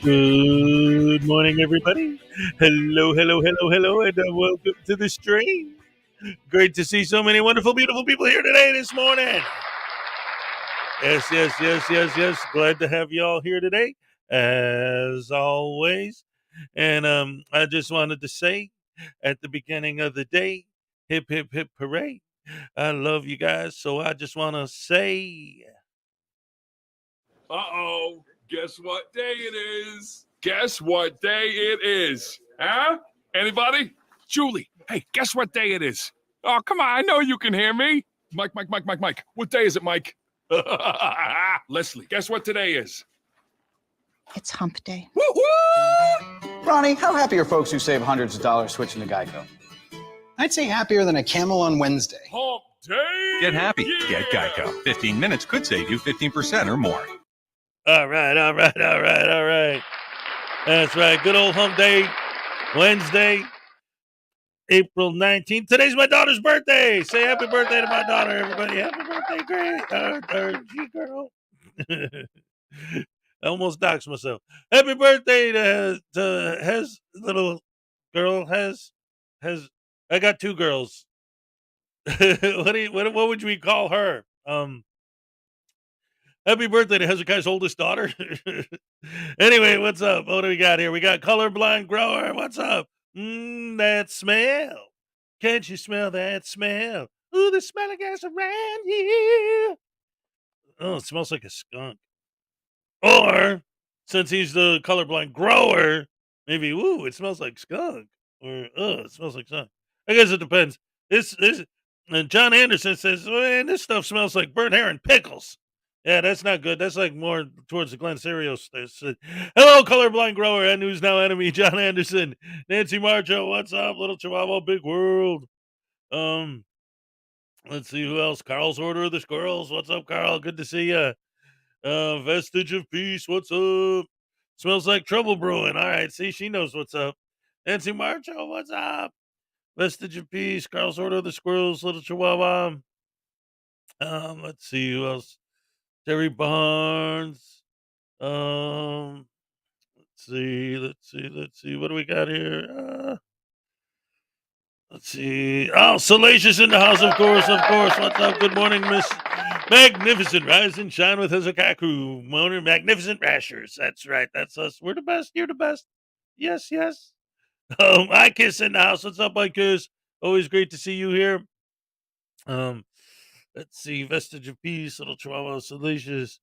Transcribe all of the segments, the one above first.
Good morning, everybody. Hello, hello, hello, hello, and welcome to the stream. Great to see so many wonderful, beautiful people here today, this morning. Yes. Glad to have you all here today, as always. And I just wanted to say at the beginning of the day, hip, hip, hip, hooray. I love you guys, so I just want to say... Uh-oh, guess what day it is? Guess what day it is? Huh? Anybody? Julie, hey, guess what day it is? Oh, come on, I know you can hear me. Mike. What day is it, Mike? Leslie, guess what today is? It's hump day. Woo-hoo! Ronnie, how happy are folks who save hundreds of dollars switching to Geico? I'd say happier than a camel on Wednesday. Hump day! Get happy. Yeah! Get Geico. 15 minutes could save you 15% or more. All right, all right, all right, all right. That's right. Good old hump day, Wednesday, April 19th. Today's my daughter's birthday. Say happy birthday to my daughter, everybody. Happy birthday, great. G-girl. I almost doxed myself. Happy birthday to Hez, little girl. Hez. I got two girls. What would we call her? Happy birthday to Hezekiah's oldest daughter. Anyway, what's up? What do we got here? We got colorblind grower. What's up? That smell. Can't you smell that smell? Ooh, the smell of gas around here. Oh, it smells like a skunk. Or since he's the colorblind grower, maybe it smells like skunk. Or it smells like skunk. I guess it depends. This and John Anderson says, man, this stuff smells like burnt hair and pickles. Yeah, that's not good. That's like more towards the Glen Serios. Hello, colorblind grower and news now enemy, John Anderson, Nancy Marcho. What's up, little Chihuahua, big world. Um, let's see who else. Carl's Order of the Squirrels. What's up, Carl? Good to see you. Vestige of Peace. What's up? Smells like trouble brewing. All right, see, she knows what's up. Nancy Marcho. What's up? Vestige of Peace. Carl's Order of the Squirrels. Little Chihuahua. Let's see who else. Terry Barnes. Let's see. What do we got here? Let's see. Oh, Salacious in the house, of course. What's up? Good morning, Miss Magnificent. Rise and shine with Hezekiah crew. Morning, Magnificent Rashers. That's right. That's us. We're the best. You're the best. Yes, yes. I Kiss in the house. What's up, I Kiss? Always great to see you here. Let's see. Vestige of Peace, Little Chihuahua, Salacious.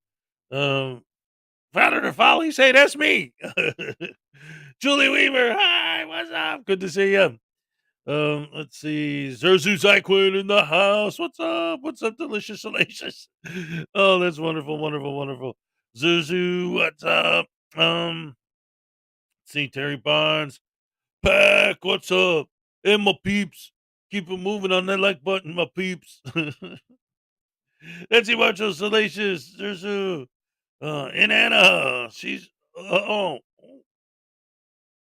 Frauditer Follies. Hey, that's me. Julie Weaver. Hi, what's up? Good to see you. Let's see. Zerzu Zyquin in the house. What's up? What's up, delicious, salacious? Oh, that's wonderful, wonderful, wonderful. Zuzu, what's up? See Terry Barnes. Pack, what's up? And my peeps. Keep it moving on that like button, my peeps. Nancy Macho, salacious. Zerzu. In Anna. She's all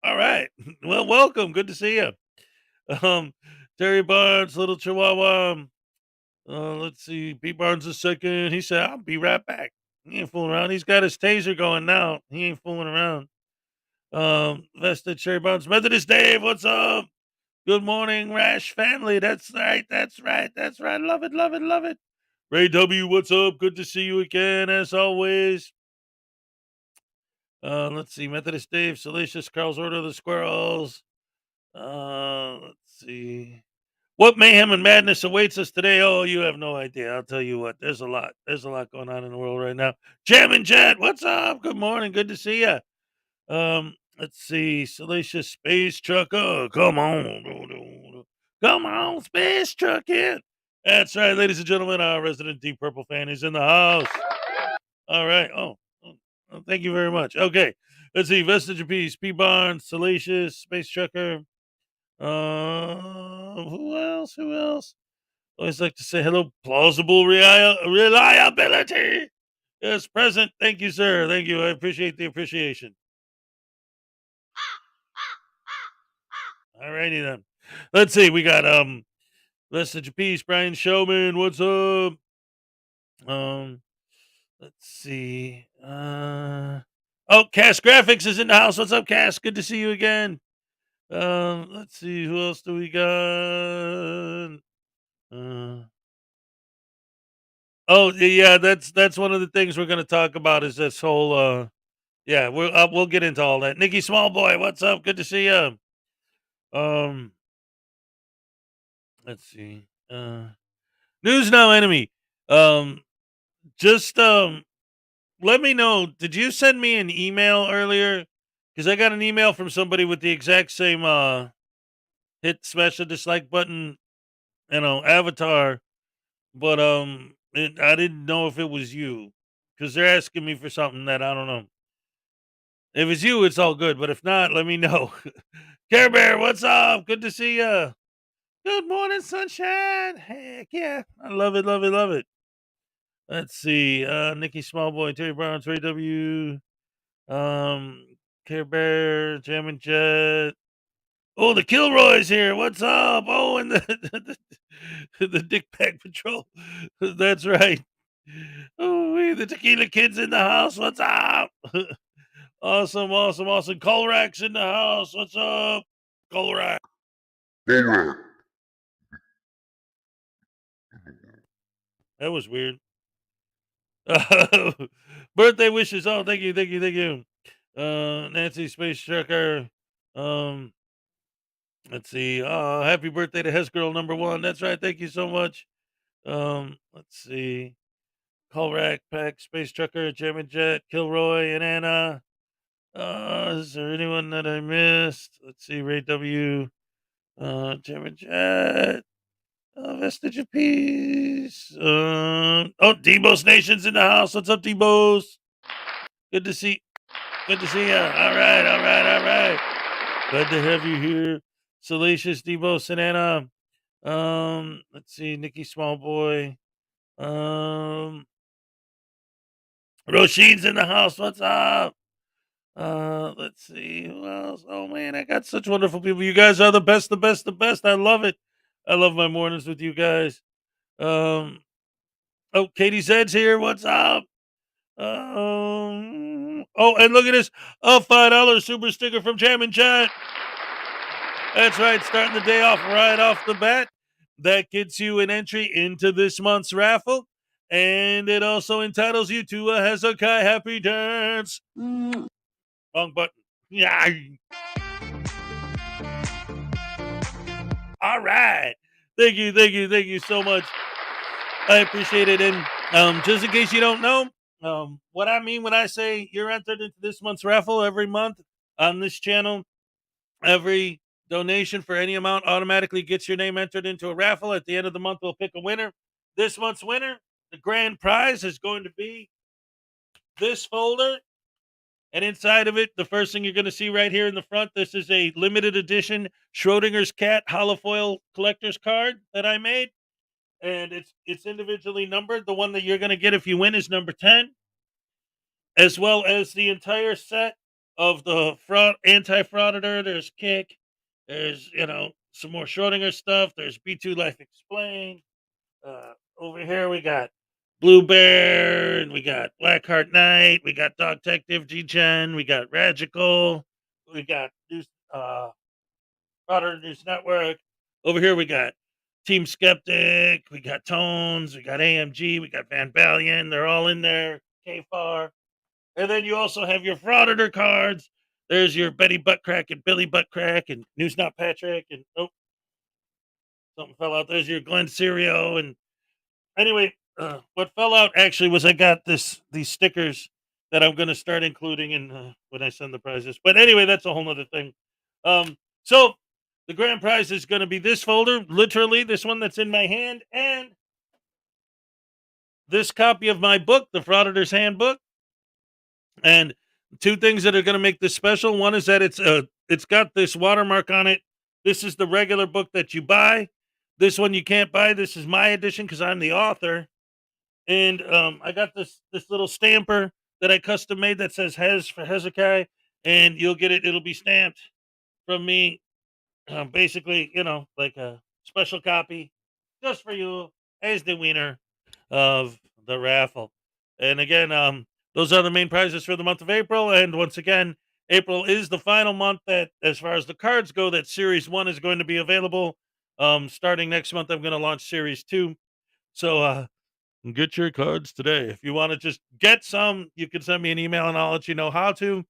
right. Well, welcome. Good to see you. Terry Barnes, little Chihuahua. Let's see. Pete Barnes the second. He said, I'll be right back. He ain't fooling around. He's got his taser going now. He ain't fooling around. Vested Terry Barnes. Methodist Dave, what's up? Good morning, Rash family. That's right. That's right. That's right. Love it. Love it. Love it. Ray W, what's up? Good to see you again, as always. Let's see. Methodist Dave, Salacious, Carl's Order of the Squirrels. Let's see. What mayhem and madness awaits us today? Oh, you have no idea. I'll tell you what. There's a lot. There's a lot going on in the world right now. Jam and Jet, what's up? Good morning. Good to see you. Let's see. Salacious Space Trucker. Come on. Come on, Space Trucker. That's right, ladies and gentlemen. Our resident Deep Purple fan is in the house. All right. Oh, thank you very much. Okay. Let's see. Vestige of Peace, P. Barnes, Salacious, Space Trucker. Who else? Who else? Always like to say hello. Plausible reliability. Yes, present. Thank you, sir. Thank you. I appreciate the appreciation. All righty then. Let's see. We got Vestige of Peace, Brian Showman. What's up? Let's see. Oh, Cass Graphics is in the house. What's up, Cass? Good to see you again. Let's see. Who else do we got? Oh yeah, that's one of the things we're going to talk about is this whole. Yeah, we'll get into all that. Nikki Smallboy, what's up? Good to see you. Um, let's see. News now, enemy. Just let me know. Did you send me an email earlier? Because I got an email from somebody with the exact same hit smash the dislike button, avatar, but I didn't know if it was you because they're asking me for something that I don't know. If it's you, it's all good, but if not, let me know. Care Bear, what's up? Good to see you. Good morning, sunshine. Heck yeah, I love it, love it, love it. Let's see. Nikki Smallboy, Terry Brown, Trey W. Care Bear, Jam and Jet. Oh, the Kilroy's here. What's up? Oh, and the Dick Pack Patrol. That's right. Oh, the Tequila Kids in the house. What's up? Awesome. Colrack's in the house. What's up? Colrack. That was weird. Birthday wishes. Oh, thank you. Nancy Space Trucker. Um, let's see. Happy birthday to Hess Girl #1. That's right. Thank you so much. Let's see. Colrack, Pack, Space Trucker, Jam and Jet, Kilroy, and Anna. Is there anyone that I missed? Let's see. Ray W. Jam and Jet. Vestige of Peace. Debo's Nation's in the house. What's up, Debo's? Good to see ya. All right. Glad to have you here. Salacious, Debo, Sanana. Let's see. Nikki Smallboy. Roshin's in the house. What's up? Let's see. Who else? Oh, man, I got such wonderful people. You guys are the best. I love it. I love my mornings with you guys. Katie Zed's here. What's up? And look at this. A $5 super sticker from Jam and Chat. That's right. Starting the day off right off the bat. That gets you an entry into this month's raffle. And it also entitles you to a Hezokuai Happy Dance. Wrong button. Yeah. All right. Thank you so much. I appreciate it. And just in case you don't know, what I mean when I say you're entered into this month's raffle every month on this channel, every donation for any amount automatically gets your name entered into a raffle. At the end of the month, we'll pick a winner. This month's winner, the grand prize is going to be this folder. And inside of it, the first thing you're going to see right here in the front, this is a limited edition Schrodinger's Cat holofoil collector's card that I made. And it's individually numbered. The one that you're going to get if you win is number 10, as well as the entire set of the anti-frauditor. There's Kick. There's, some more Schrodinger stuff. There's B2 Life Explained. Over here we got Blue Bear, and we got Blackheart Knight, we got Dog Detective G-Gen, we got Ragical, we got News, Frauditor News Network. Over here we got Team Skeptic, we got Tones, we got AMG, we got Van Balian. They're all in there. KFAR. And then you also have your Frauditor cards. There's your Betty Buttcrack and Billy Buttcrack and News Not Patrick. And something fell out. There's your Glenn Serio. And anyway, what fell out actually was I got these stickers that I'm going to start including in when I send the prizes. But anyway, that's a whole nother thing. So the grand prize is going to be this folder, literally this one that's in my hand, and this copy of my book, the Frauditors Handbook. And two things that are going to make this special. One is that it's got this watermark on it. This is the regular book that you buy. This one you can't buy. This is my edition because I'm the author. And I got this little stamper that I custom made that says Hez for Hezekiah, and you'll get it. It'll be stamped from me. Basically, like a special copy just for you as the winner of the raffle. And again, those are the main prizes for the month of April. And once again, April is the final month that, as far as the cards go, that Series 1 is going to be available. Starting next month, I'm going to launch Series 2. So get your cards today. If you want to just get some, you can send me an email and I'll let you know how to.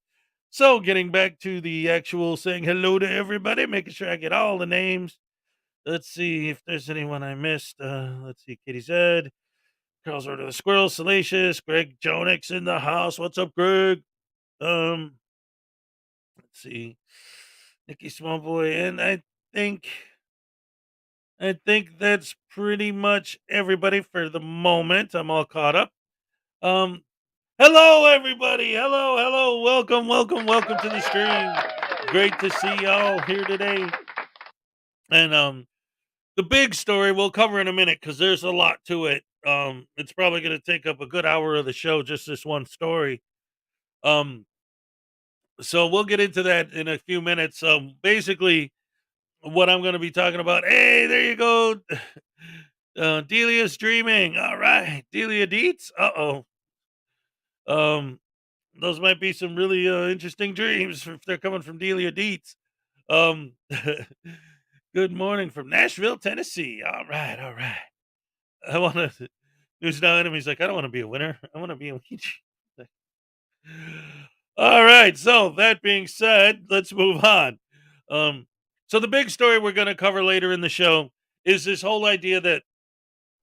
So getting back to the actual saying hello to everybody, making sure I get all the names. Let's see if there's anyone I missed. Let's see. Katie Zed, Carl's Order of the Squirrel, Salacious, Greg Jonix in the house. What's up, Greg? Let's see. Nikki Smallboy. And I think that's pretty much everybody for the moment. I'm all caught up. Hello, everybody. Hello. Welcome to the stream. Great to see y'all here today. And the big story we'll cover in a minute because there's a lot to it. It's probably going to take up a good hour of the show, just this one story. Um, so we'll get into that in a few minutes. Basically, what I'm going to be talking about. Hey, there you go. Delia's dreaming. All right, Delia Dietz. Uh-oh. Um, those might be some really interesting dreams if they're coming from Delia Dietz. Um, good morning from Nashville, Tennessee. All right, all right. I want to. Who's now enemies? Like, I don't want to be a winner. I want to be a. All right. So that being said, let's move on. So the big story we're going to cover later in the show is this whole idea that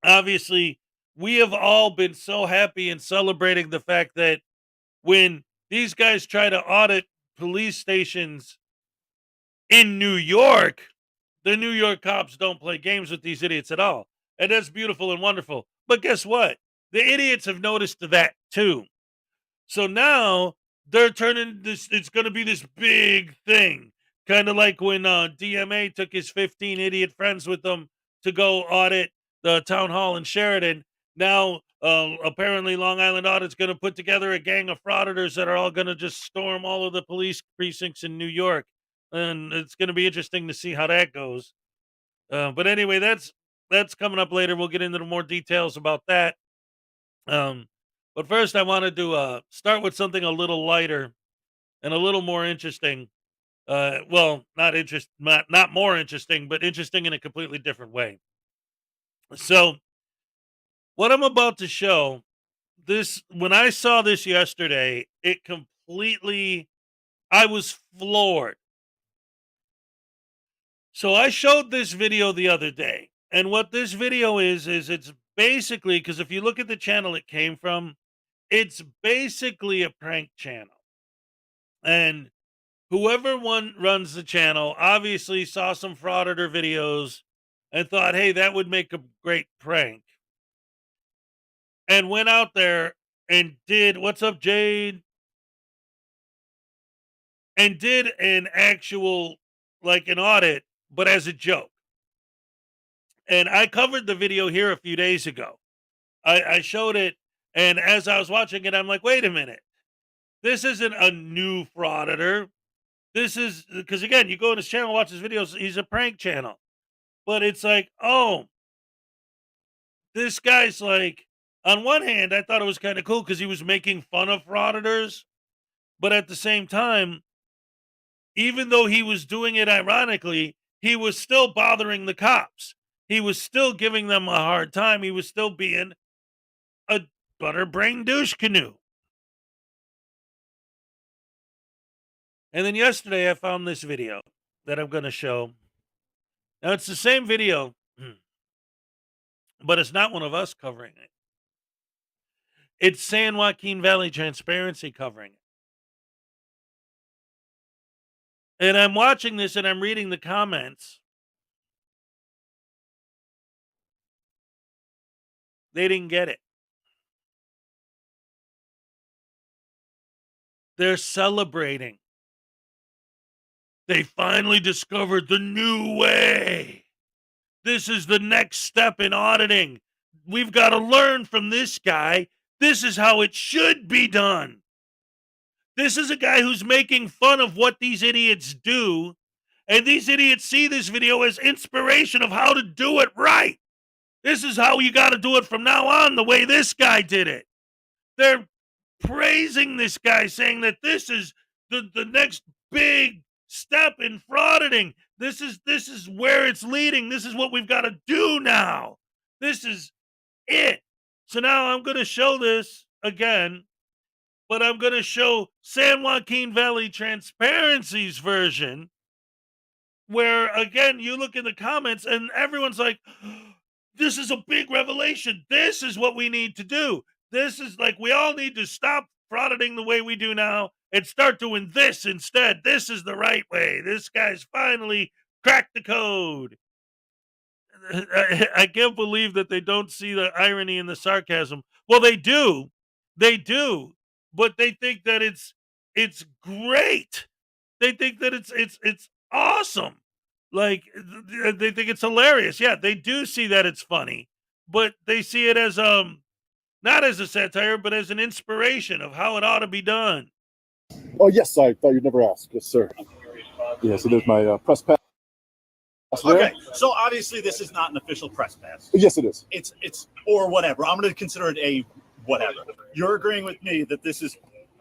obviously we have all been so happy and celebrating the fact that when these guys try to audit police stations in New York, the New York cops don't play games with these idiots at all. And that's beautiful and wonderful. But guess what? The idiots have noticed that too. So now they're turning this, it's going to be this big thing. Kind of like when DMA took his 15 idiot friends with them to go audit the town hall in Sheridan. Now, apparently, Long Island Audit's going to put together a gang of frauditors that are all going to just storm all of the police precincts in New York. And it's going to be interesting to see how that goes. But anyway, that's coming up later. We'll get into the more details about that. But first, I wanted to start with something a little lighter and a little more interesting. Well, not more interesting, but interesting in a completely different way. So, what I'm about to show, this when I saw this yesterday, it completely, I was floored. So I showed this video the other day, and what this video is it's basically, because if you look at the channel it came from, it's basically a prank channel. And whoever one runs the channel obviously saw some frauditor videos and thought, hey, that would make a great prank. And went out there and did, what's up, Jade? And did an actual, like an audit, but as a joke. And I covered the video here a few days ago. I showed it, and as I was watching it, I'm like, wait a minute. This isn't a new frauditor. This is because again, you go on his channel, watch his videos. He's a prank channel, but it's like, oh, this guy's like. On one hand, I thought it was kind of cool because he was making fun of frauditors, but at the same time, even though he was doing it ironically, he was still bothering the cops. He was still giving them a hard time. He was still being a butterbrain douche canoe. And then yesterday, I found this video that I'm going to show. Now, it's the same video, but it's not one of us covering it. It's San Joaquin Valley Transparency covering it. And I'm watching this and I'm reading the comments. They didn't get it. They're celebrating. They finally discovered the new way. This is the next step in auditing. We've got to learn from this guy. This is how it should be done. This is a guy who's making fun of what these idiots do, and these idiots see this video as inspiration of how to do it right. This is how you got to do it from now on, the way this guy did it. They're praising this guy, saying that this is the next big step in frauditing. This is where it's leading. This is what we've got to do now. This is it. So now I'm going to show this again, but I'm going to show San Joaquin Valley Transparency's version, where again you look in the comments and everyone's like, this is a big revelation. This is what we need to do. This is like, we all need to stop frauditing the way we do now and start doing this instead. This is the right way. This guy's finally cracked the code. I can't believe that they don't see the irony and the sarcasm. Well, they do. They do. But they think that it's great. They think that it's awesome. Like they think it's hilarious. Yeah, they do see that it's funny, but they see it as not as a satire, but as an inspiration of how it ought to be done. Oh, yes, I thought you'd never ask. Yes, sir. Yeah, so there's my press pass. Okay, so obviously this is not an official press pass. Yes, it is. It's or whatever. I'm going to consider it a whatever. You're agreeing with me that this is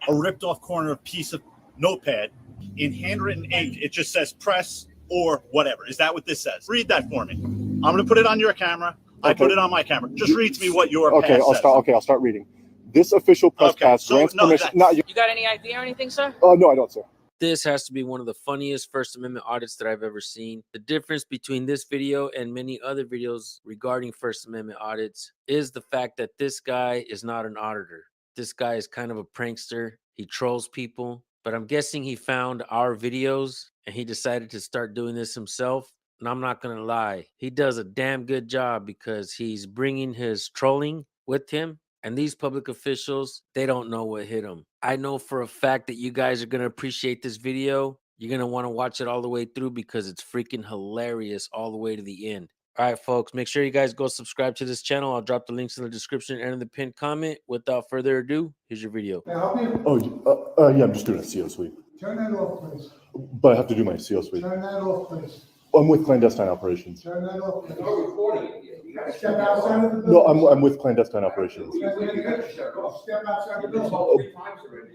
a ripped off corner piece of notepad in handwritten ink. It just says press or whatever. Is that what this says? Read that for me. I'm going to put it on your camera. I put it on my camera. Just read to me what your pass says. I'll start reading. This official press pass grants permission. You got any idea or anything, sir? Oh, no, I don't, sir. This has to be one of the funniest First Amendment audits that I've ever seen. The difference between this video and many other videos regarding First Amendment audits is the fact that this guy is not an auditor. This guy is kind of a prankster. He trolls people, but I'm guessing he found our videos and he decided to start doing this himself. And I'm not going to lie, he does a damn good job because he's bringing his trolling with him. And these public officials, they don't know what hit them. I know for a fact that you guys are going to appreciate this video. You're going to want to watch it all the way through because it's freaking hilarious all the way to the end. All right, folks, make sure you guys go subscribe to this channel. I'll drop the links in the description and in the pinned comment. Without further ado, here's your video. Oh, yeah, I'm just doing a CO sweep. Turn that off, please. But I have to do my CO sweep. Turn that off, please. I'm with clandestine operations. Turn that off, please. No recording it yet. You gotta step outside of the building. No, I'm with clandestine operations. Step outside the building.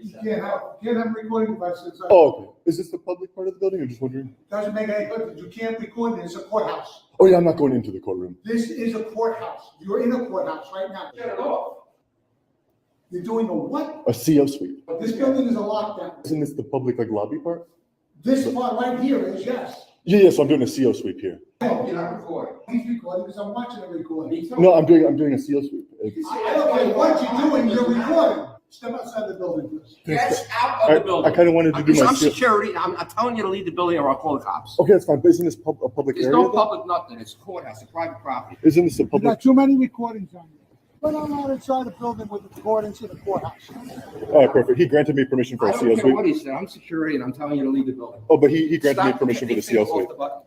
You can't have recording devices. Oh, okay. Is this the public part of the building? I'm just wondering. Doesn't make any difference. You can't record it. It's a courthouse. Oh, yeah, I'm not going into the courtroom. This is a courthouse. You're in a courthouse right now. Turn it off. You're doing a what? A CO sweep. This building is a lockdown. Isn't this the public, lobby part? This part right here is yes. Yeah, so I'm doing a CO sweep here. No, you're not recording. He's recording because I'm watching the recording. No, I'm doing a CO sweep. I don't care what you're doing, you're recording. Step outside the building, please. Get out of the building. I kind of wanted to do my I'm security. I'm telling you to leave the building or I'll call the cops. Okay, that's fine. But isn't this a public There's area? no public nothing. It's a courthouse, a private property. Isn't this a You public? got too many recordings on you. But I'm not inside the building with recordings in the courthouse. All right, perfect. He granted me permission for I a don't CO care sweep. what he said. I'm security and I'm telling you to leave the building. Oh, but he granted me Stop. permission for the Take your CO finger sweep. off the button.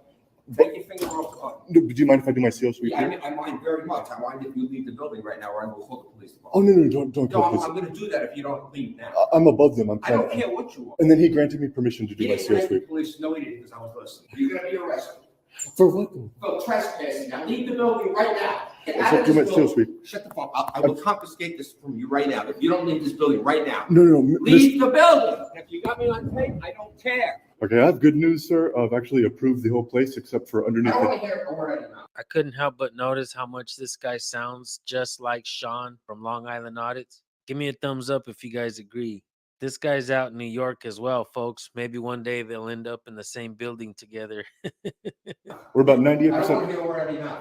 Take your finger off the button. Do you mind if I do my CO sweep Yeah, here? I mind very much. I mind if you leave the building right now or I will call the police department. Oh, no, don't No, call I'm this. going to do that if you don't leave now. I'm above them. I don't care what you are. And then he granted me permission to do You my didn't CO grant the sweep. police. No, he didn't because I was listening. You're going to be arrested. For what? For trespassing. Now leave the building right now. Get Let's out of do my this CO building. sweep. Shut the fuck up. I will confiscate this from you right now. If you don't leave this building right now. No. Leave the building. If you got me on tape, I don't care. Okay, I have good news, sir. I've actually approved the whole place except for I underneath don't it. want to hear a word out of your mouth. I couldn't help but notice how much this guy sounds just like Sean from Long Island Audits. Give me a thumbs up if you guys agree. This guy's out in New York as well, folks. Maybe one day they'll end up in the same building together. We're about I don't 98%. want to hear a word out of your mouth.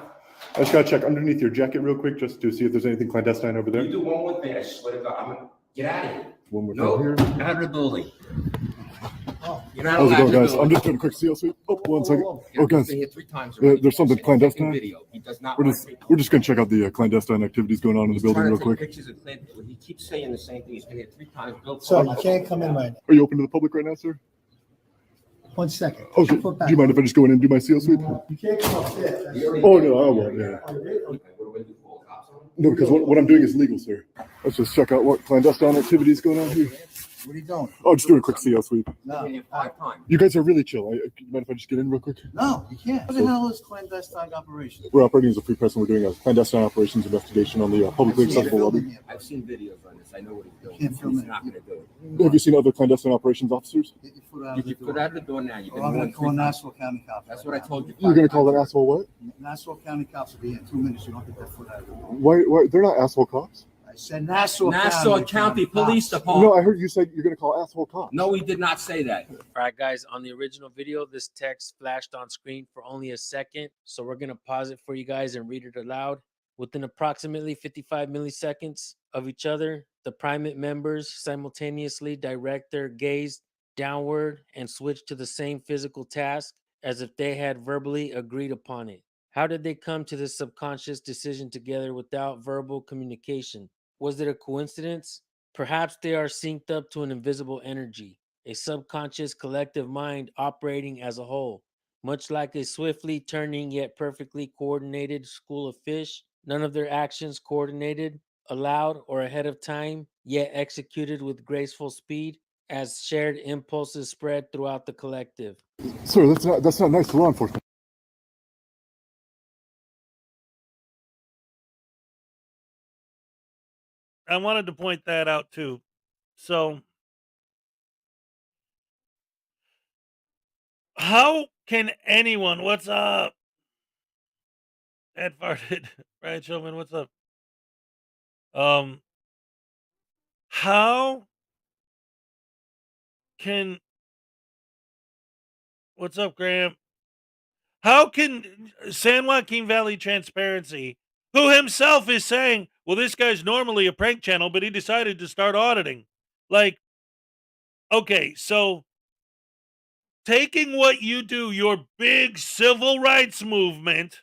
I just gotta check underneath your jacket real quick just to see if there's anything clandestine over there. You do one more thing, I swear to God, I'm gonna get out of here. One more No, thing here. out of the building. You're not How's it allowed going, to guys? do I'm it. just doing a quick CO sweep. Oh, one second. Yeah, Oh, I've guys, been here 3 times there's already. something I've seen clandestine? video. He does not we're want just people. we're just gonna check out the clandestine activities going on in the He's building trying real to take quick. pictures of clandestine. He keeps saying the same thing. He's been here 3 times. Bill, So you can't come in right now. Are you open to the public right now, sir? 1 second. Okay. Do you mind if I just go in and do my CO sweep? You can't come upstairs. Oh, no, I won't. Yeah. Okay, what do we do? Call the cops on him? No, because what I'm doing is legal, sir. Let's just check out what clandestine activities going on here. What are you doing? Oh, just doing a quick CO sweep. I've been here 5 times. You guys are really chill. Mind if I just get in real quick? No, you can't. What the hell is clandestine operation? We're operating as a free press and we're doing a clandestine operations investigation on the publicly accessible lobby. I've seen videos on this. I know what he's doing. Can't film He's it. not going to do it. Have you seen other clandestine operations officers? Get your foot out You of the can put door. out the door now. You've Or been I'm more gonna than call 3 times. Nassau County cops. That's what I told you. You're gonna call that asshole what? Nassau County cops will be in 2 minutes. You don't get that foot out of the door. Why? They're not asshole cops. I said Nassau County Police cops. Department. No, I heard you say you're gonna call asshole cops. No, we did not say that. All right, guys, on the original video, this text flashed on screen for only a second. So we're going to pause it for you guys and read it aloud. Within approximately 55 milliseconds of each other, the primate members simultaneously direct their gaze downward and switch to the same physical task as if they had verbally agreed upon it. How did they come to this subconscious decision together without verbal communication? Was it a coincidence? Perhaps they are synced up to an invisible energy, a subconscious collective mind operating as a whole. Much like a swiftly turning yet perfectly coordinated school of fish, None of their actions coordinated, allowed, or ahead of time, yet executed with graceful speed as shared impulses spread throughout the collective. Sir, that's not nice to law enforcement. I wanted to point that out too. So, how can anyone? What's up? Ed farted. Brian Showman, what's up? How can? What's up, Graham? How can San Joaquin Valley Transparency, who himself is saying, well, this guy's normally a prank channel, but he decided to start auditing? Like, okay, so taking what you do, your big civil rights movement,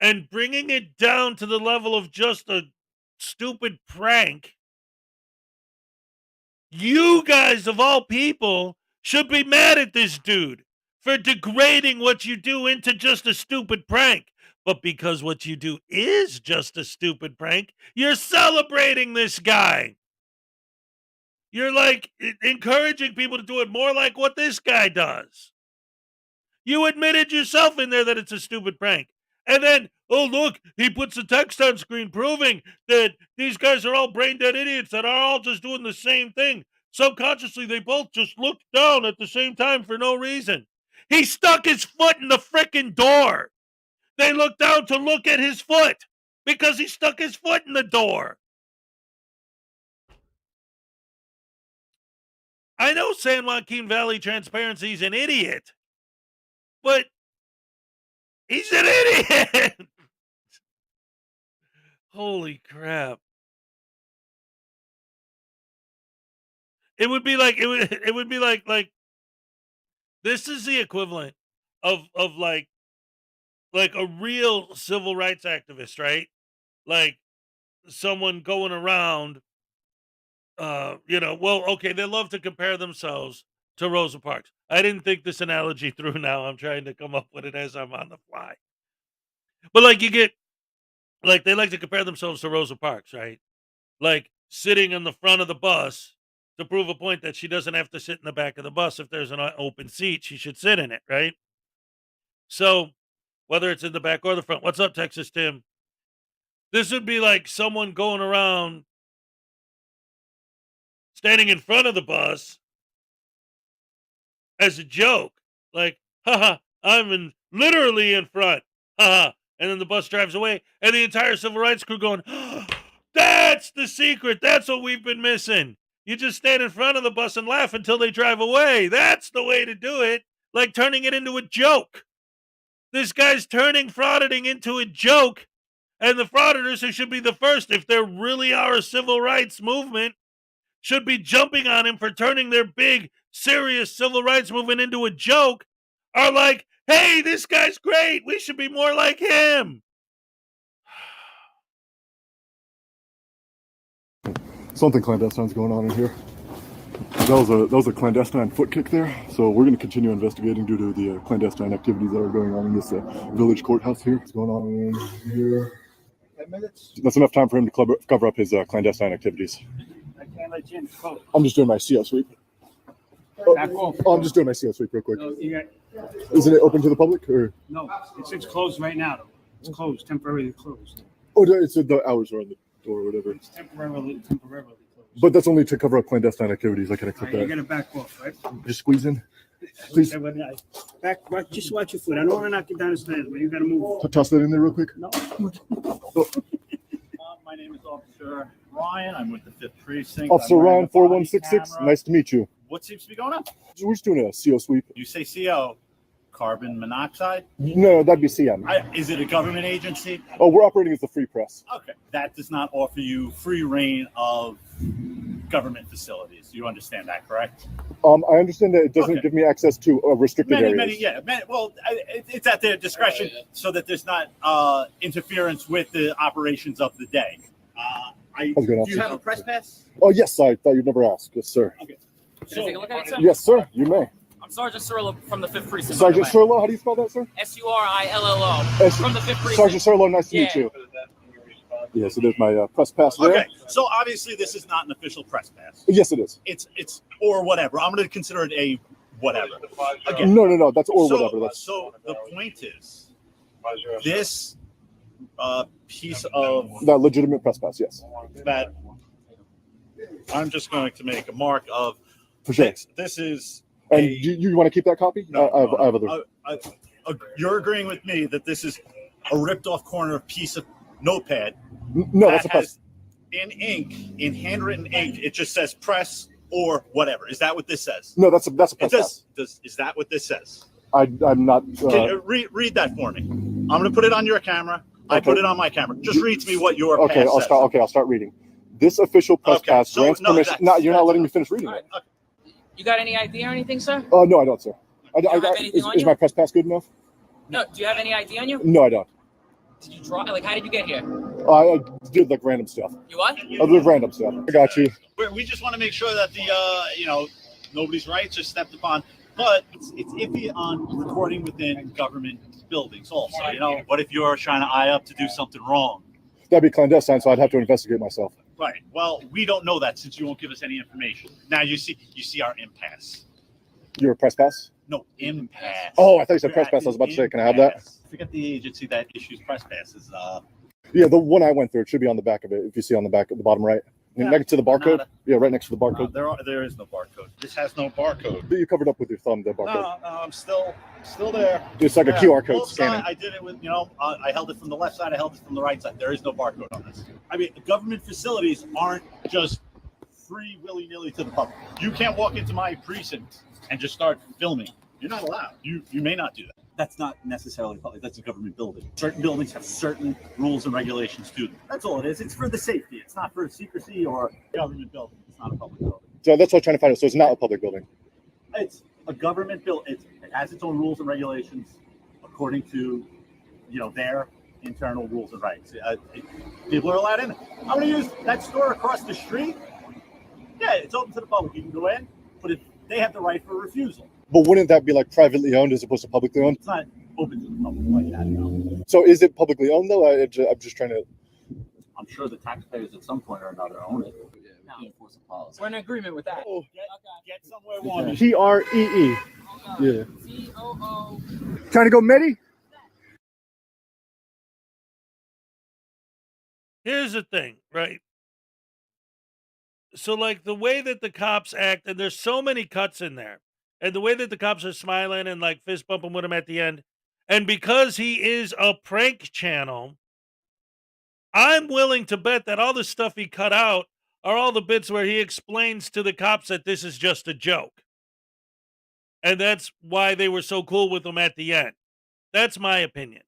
and bringing it down to the level of just a stupid prank, you guys, of all people, should be mad at this dude for degrading what you do into just a stupid prank. But because what you do is just a stupid prank, you're celebrating this guy. You're like encouraging people to do it more like what this guy does. You admitted yourself in there that it's a stupid prank. And then, oh, look, he puts a text on screen proving that these guys are all brain dead idiots that are all just doing the same thing. Subconsciously, they both just looked down at the same time for no reason. He stuck his foot in the frickin' door. They looked down to look at his foot because he stuck his foot in the door. I know San Joaquin Valley Transparency is an idiot, but he's an idiot. Holy crap. It would be like it would be like this is the equivalent of like a real civil rights activist, right? Like someone going around well, okay, they love to compare themselves to Rosa Parks. I didn't think this analogy through now. I'm trying to come up with it as I'm on the fly. But like you get like they like to compare themselves to Rosa Parks, right? Like sitting in the front of the bus to prove a point that she doesn't have to sit in the back of the bus. If there's an open seat, she should sit in it, right? So whether it's in the back or the front, what's up, Texas Tim? This would be like someone going around standing in front of the bus as a joke, like, haha, literally in front, haha. And then the bus drives away, and the entire civil rights crew going, that's the secret. That's what we've been missing. You just stand in front of the bus and laugh until they drive away. That's the way to do it. Like turning it into a joke. This guy's turning frauditing into a joke. And the frauditors, who should be the first, if there really are a civil rights movement, should be jumping on him for turning their big, serious civil rights movement into a joke, are like, hey, this guy's great. We should be more like him. Something clandestine's going on in here. That was a clandestine foot kick there. So we're going to continue investigating due to the clandestine activities that are going on in this village courthouse here. What's going on in here? 10 minutes? That's enough time for him to cover up his clandestine activities. I can't let you in. Close. I'm just doing my CO sweep. Back off. I'm just doing my CO sweep real quick. No, Isn't it open to the public? Or? no, it's closed right now, though. It's closed, temporarily closed. Oh, it's the hours are on the door or whatever. It's temporarily closed. But that's only to cover up clandestine activities. I can accept You're that. gonna back off, right? Just squeeze in. Please. Just watch your foot. I don't want to knock you down the stairs, but you gotta move. Toss that in there real quick. No. My name is Officer Ryan. I'm with the 5th Precinct. Officer Ryan, 4166. Nice to meet you. What seems to be going on? We're just doing a CO sweep. You say CO, carbon monoxide? No, that'd be CM. Is it a government agency? Oh, we're operating as the Free Press. Okay. That does not offer you free reign of government facilities. You understand that, correct? I understand that it doesn't give me access to restricted areas. It's at their discretion so that there's not interference with the operations of the day. Do you have a press pass? Oh, yes, I thought you'd never ask. Yes, sir. Okay. Can I take a look at it, sir? Yes, sir, you may. I'm Sergeant Cirillo from the 5th Precinct. Sergeant Surlo, how do you spell that, sir? Surillo from the 5th Precinct. Sergeant Surlo, nice to Yeah. meet you. Yeah, so there's my press pass there. Okay, so obviously this is not an official press pass. Yes, it is. It's or whatever. I'm going to consider it a whatever. Again, No, that's or so, whatever. That's so the point is, this piece of that legitimate press pass. Yes, that I'm just going to make a mark of. for sure. This is. And you want to keep that copy? No, I have other. You're agreeing with me that this is a ripped off corner piece of notepad. No, that's a press. In ink, in handwritten ink, it just says press or whatever. Is that what this says? No, that's a press pass. Is that what this says? I'm not. Can you read that for me? I'm going to put it on your camera. I put it on my camera. Just read to me what your pass says. I'll start reading. This official press pass grants permission. No, you're not letting me finish reading it. You got any ID or anything, sir? No, I don't, sir. Is my press pass good enough? No. Do you have any ID on you? No, I don't. Did you draw? Like, how did you get here? I did like random stuff. You what? I did random stuff. I got you. We just want to make sure that the nobody's rights are stepped upon. But it's iffy on recording within government buildings also. What if you're trying to eye up to do something wrong? That'd be clandestine, so I'd have to investigate myself. Right. Well, we don't know that since you won't give us any information. Now you see our impasse. You're a press pass? No, impasse. Oh, I thought you said press pass. I was about to say, can I have that? Forget the agency that issues press passes. Yeah, the one I went through, it should be on the back of it. If you see on the back at the bottom right. Next to the barcode? Yeah, right next to the barcode. There is no barcode. This has no barcode. You covered up with your thumb, the barcode. No, I'm still there. It's like a QR code scanning. I did it with, I held it from the left side, I held it from the right side. There is no barcode on this. I mean, government facilities aren't just free willy-nilly to the public. You can't walk into my precinct and just start filming. You're not allowed. You may not do that. That's not necessarily public. That's a government building. Certain buildings have certain rules and regulations to them. That's all it is. It's for the safety. It's not for secrecy or government building. It's not a public building. So that's what I'm trying to find out. So it's not a public building. It's a government building. It has its own rules and regulations according to, their internal rules and rights. People are allowed in. I'm going to use that store across the street. Yeah, it's open to the public. You can go in, but they have the right for refusal. But wouldn't that be like privately owned as opposed to publicly owned? It's not open to the public like that, no. So is it publicly owned though? I'm just trying to. I'm sure the taxpayers at some point or another own it. Enforce a policy. We're in agreement with that. Oh. Get somewhere warm. TREE. Yeah. COO. Trying to go Medi? Here's the thing, right? So, like, the way that the cops act, and there's so many cuts in there, and the way that the cops are smiling and, like, fist bumping with him at the end, and because he is a prank channel, I'm willing to bet that all the stuff he cut out are all the bits where he explains to the cops that this is just a joke. And that's why they were so cool with him at the end. That's my opinion.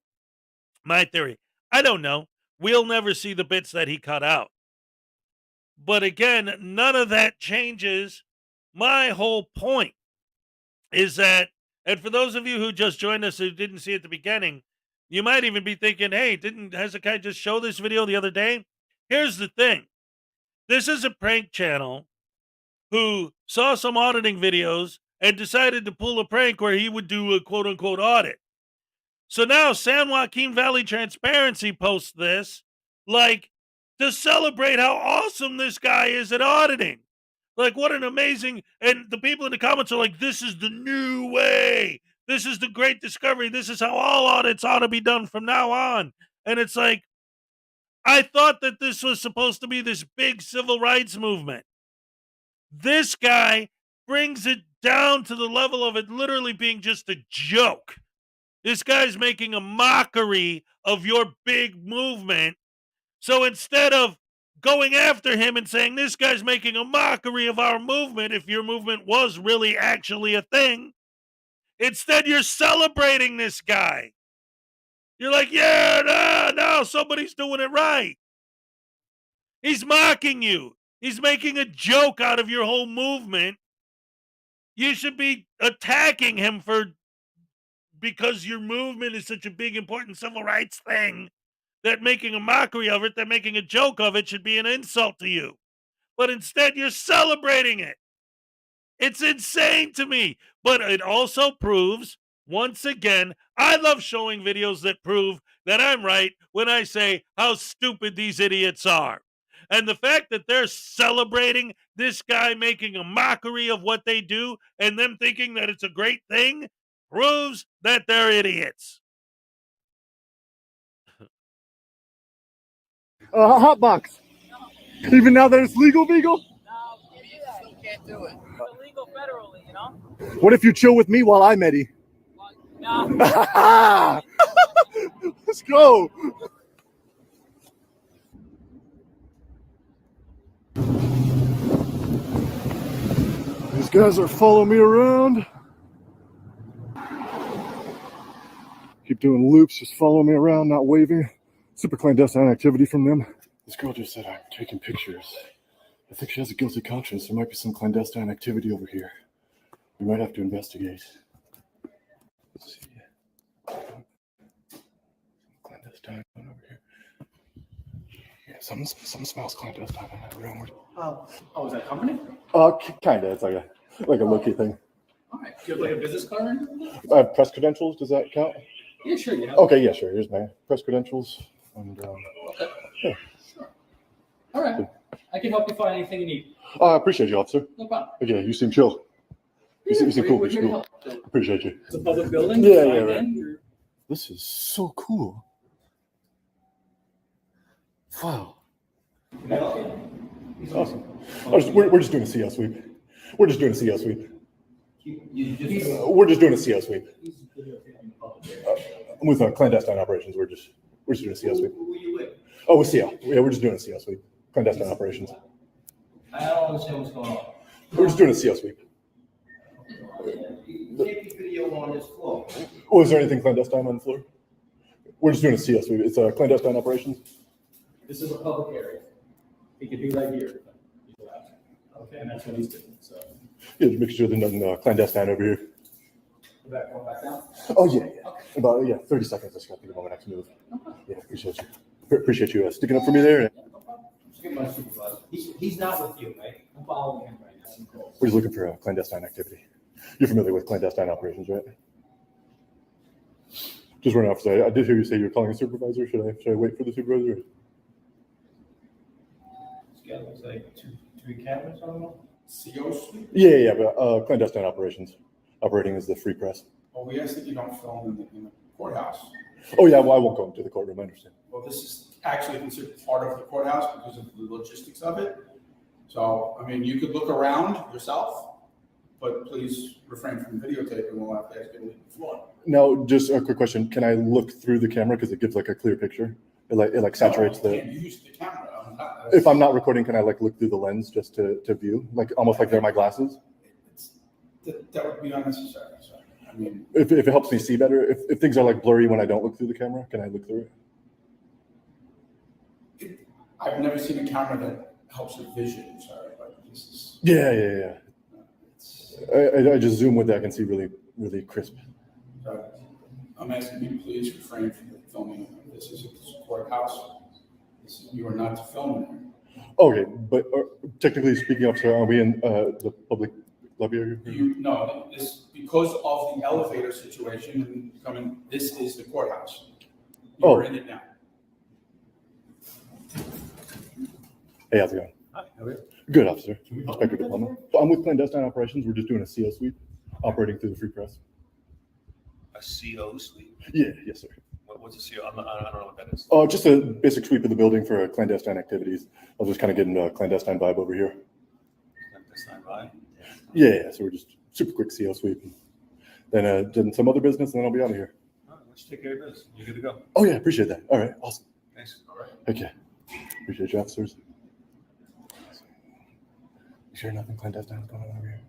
My theory. I don't know. We'll never see the bits that he cut out. But again, none of that changes my whole point. Is that, and for those of you who just joined us who didn't see at the beginning, you might even be thinking, hey, didn't Hezokuai just show this video the other day? Here's the thing. This is a prank channel who saw some auditing videos and decided to pull a prank where he would do a quote-unquote audit. So now San Joaquin Valley Transparency posts this, like, to celebrate how awesome this guy is at auditing. Like, what an amazing, and the people in the comments are like, this is the new way. This is the great discovery. This is how all audits ought to be done from now on. And it's like, I thought that this was supposed to be this big civil rights movement. This guy brings it down to the level of it literally being just a joke. This guy's making a mockery of your big movement. So instead of going after him and saying, this guy's making a mockery of our movement, if your movement was really actually a thing, instead you're celebrating this guy. You're like, yeah, no, somebody's doing it right. He's mocking you. He's making a joke out of your whole movement. You should be attacking him because your movement is such a big, important civil rights thing that making a mockery of it, that making a joke of it should be an insult to you. But instead, you're celebrating it. It's insane to me. But it also proves, once again, I love showing videos that prove that I'm right when I say how stupid these idiots are. And the fact that they're celebrating this guy making a mockery of what they do and them thinking that it's a great thing proves that they're idiots. Hot box. Even now that it's legal, Beagle? No, you still can't do it. It's illegal federally, you know? What if you chill with me while I'm Eddie? No. Let's go. These guys are following me around. Keep doing loops, just following me around, not waving. Super clandestine activity from them. This girl just said I'm taking pictures. I think she has a guilty conscience. There might be some clandestine activity over here. We might have to investigate. Let's see. Clandestine over here. Yeah, something smells clandestine in that room. Oh, is that company? Kinda. It's like a low-key thing. All right. Do you have like a business card? Press credentials, does that count? Yeah, sure. You have. Okay, yeah, sure. Here's my press credentials. And Okay. yeah. Sure. All right. I can help you find anything you need. I appreciate you, officer. No problem. Okay, you seem chill. You seem cool. We're You seem here to cool. help. Appreciate you. It's a public building. Yeah, Fine yeah, right. then. This is so cool. Wow. Can I help you? Awesome. We're just doing a CO sweep. We're just doing a CO sweep. We're just doing a CO sweep. With clandestine operations, we're just doing a CO sweep. Who are you with? Oh, with CO. Yeah, we're just doing a CO sweep. Clandestine operations. I don't understand what's going on. We're just doing a CO sweep. You can't be video on this floor. Oh, is there anything clandestine on the floor? We're just doing a CO sweep. It's a clandestine operations. This is a public area. He could be right here. Okay, and that's what he's doing. So. Yeah, just make sure there's nothing clandestine over here. Go back down. Oh yeah, yeah. Okay. About 30 seconds. I just got to think about my next move. Yeah, appreciate you. Appreciate you sticking up for me there. Yeah, no problem. Just get my supervisor. He's not with you, right? I'm following him right now. We're just looking for clandestine activity. You're familiar with clandestine operations, right? Just run off. I did hear you say you're calling a supervisor. Should I wait for the supervisor? This guy looks like three cameras on him. CO suite? Yeah, but clandestine operations. Operating as the free press. Well, we ask that you don't film in the courthouse. Oh yeah, well I won't go into the courtroom. I understand. Well, this is actually considered part of the courthouse because of the logistics of it. So, I mean, you could look around yourself, but please refrain from videotaping. We'll have to ask you to leave the floor. Now, just a quick question. Can I look through the camera because it gives like a clear picture? It saturates You the. can't use the camera. If I'm not recording, can I like look through the lens just to view, like almost like they're my glasses? That would be unnecessary. Sorry. I mean, If it helps me see better, if things are like blurry when I don't look through the camera, can I look through it? I've never seen a camera that helps with vision. Sorry, but this is. Yeah. I just zoom with that. I can see really, really crisp. So I'm asking you to please refrain from filming. This is a courthouse. You are not to film there. Okay, but technically speaking, officer, are we in the public lobby area? No, this because of the elevator situation and coming. This is the courthouse. You're in it now. Hey, how's it going? Hi, how are you? Good, officer. Inspector Diploma. I'm with clandestine operations. We're just doing a CO sweep, operating through the free press. A CO sweep? Yeah, yes, sir. What's a CO? I don't know what that is. Just a basic sweep of the building for clandestine activities. I was just kind of getting a clandestine vibe over here. Clandestine vibe? Yeah, so we're just super quick CO sweep. Then some other business, and then I'll be out of here. All right, let's take care of this. You're good to go. Oh yeah, appreciate that. All right, awesome. Thanks. All right. Okay. Appreciate you, officers. You sure nothing clandestine is going on over here?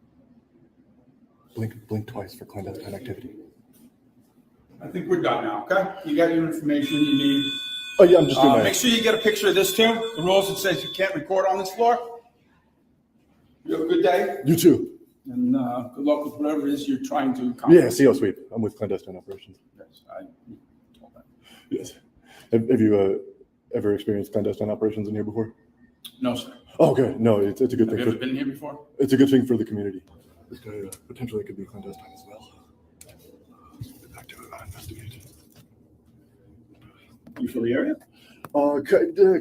Blink twice for clandestine activity. I think we're done now. Okay, you got your information you need. Oh yeah, I'm just doing Make sure you get a picture of this too. The rules, it says you can't record on this floor. You have a good day. You too. And good luck with whatever it is you're trying to accomplish. Yeah, CO sweep. I'm with clandestine operations. Yes, I told that. Yes. Have you ever experienced clandestine operations in here before? No, sir. Oh, good. No, it's a good Have thing. you ever been here before? It's a good thing for the community. This guy potentially could be clandestine as well. Get back to investigate. You from the area?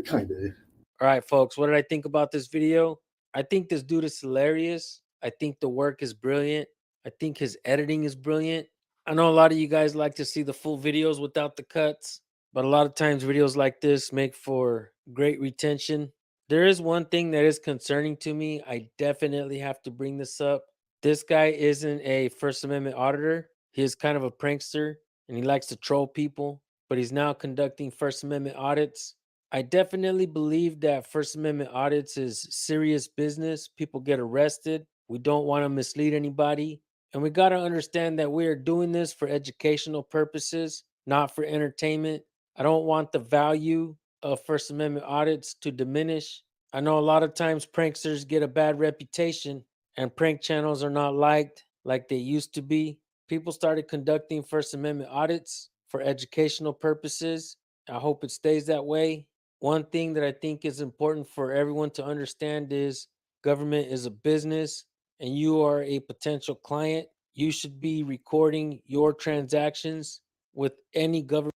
Kinda. All right, folks, what did I think about this video? I think this dude is hilarious. I think the work is brilliant. I think his editing is brilliant. I know a lot of you guys like to see the full videos without the cuts, but a lot of times videos like this make for great retention. There is one thing that is concerning to me. I definitely have to bring this up. This guy isn't a First Amendment auditor. He is kind of a prankster and he likes to troll people, but he's now conducting First Amendment audits. I definitely believe that First Amendment audits is serious business. People get arrested. We don't want to mislead anybody. And we got to understand that we are doing this for educational purposes, not for entertainment. I don't want the value of First Amendment audits to diminish. I know a lot of times pranksters get a bad reputation and prank channels are not liked like they used to be. People started conducting First Amendment audits for educational purposes. I hope it stays that way. One thing that I think is important for everyone to understand is government is a business and you are a potential client. You should be recording your transactions with any government.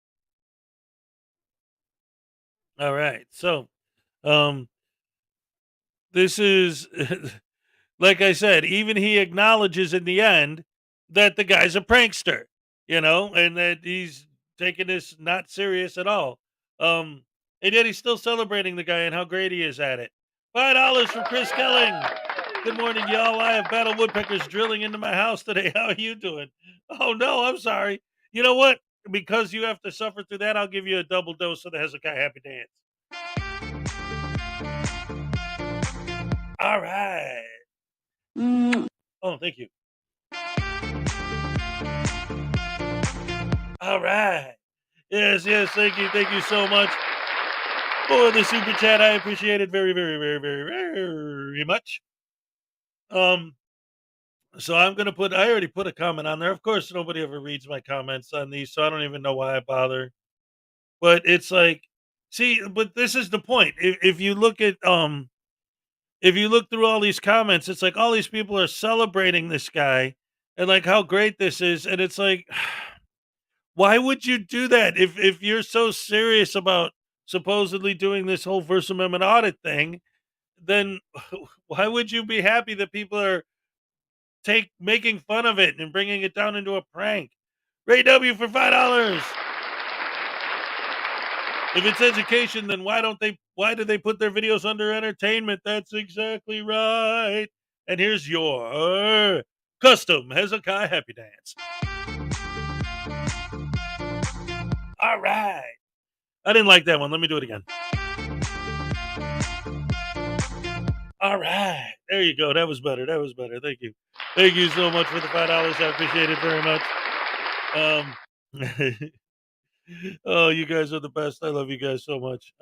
All right. So, this is, like I said, even he acknowledges in the end that the guy's a prankster, and that he's taking this not serious at all. Um, and yet he's still celebrating the guy and how great he is at it. $5 from Chris Kelling. Good morning, y'all. I have battle woodpeckers drilling into my house today. How are you doing? Oh no, I'm sorry. You know what? Because you have to suffer through that, I'll give you a double dose of the Hezekiah Happy Dance. All right. Oh, thank you. All right. Yes, thank you. Thank you so much for the super chat. I appreciate it very, very, very, very, very much. So I already put a comment on there. Of course, nobody ever reads my comments on these, so I don't even know why I bother. But it's like, see, but this is the point. If you look at if you look through all these comments, it's like all these people are celebrating this guy and like how great this is, and it's like, why would you do that if you're so serious about supposedly doing this whole First Amendment audit thing? Then why would you be happy that people are making fun of it and bringing it down into a prank? Ray W for $5. If it's education, then why do they put their videos under entertainment? That's exactly right. And here's your custom Hezekiah Happy Dance. All right. I didn't like that one. Let me do it again. All right. There you go. That was better. Thank you. Thank you so much for the $5. I appreciate it very much. Oh, you guys are the best. I love you guys so much.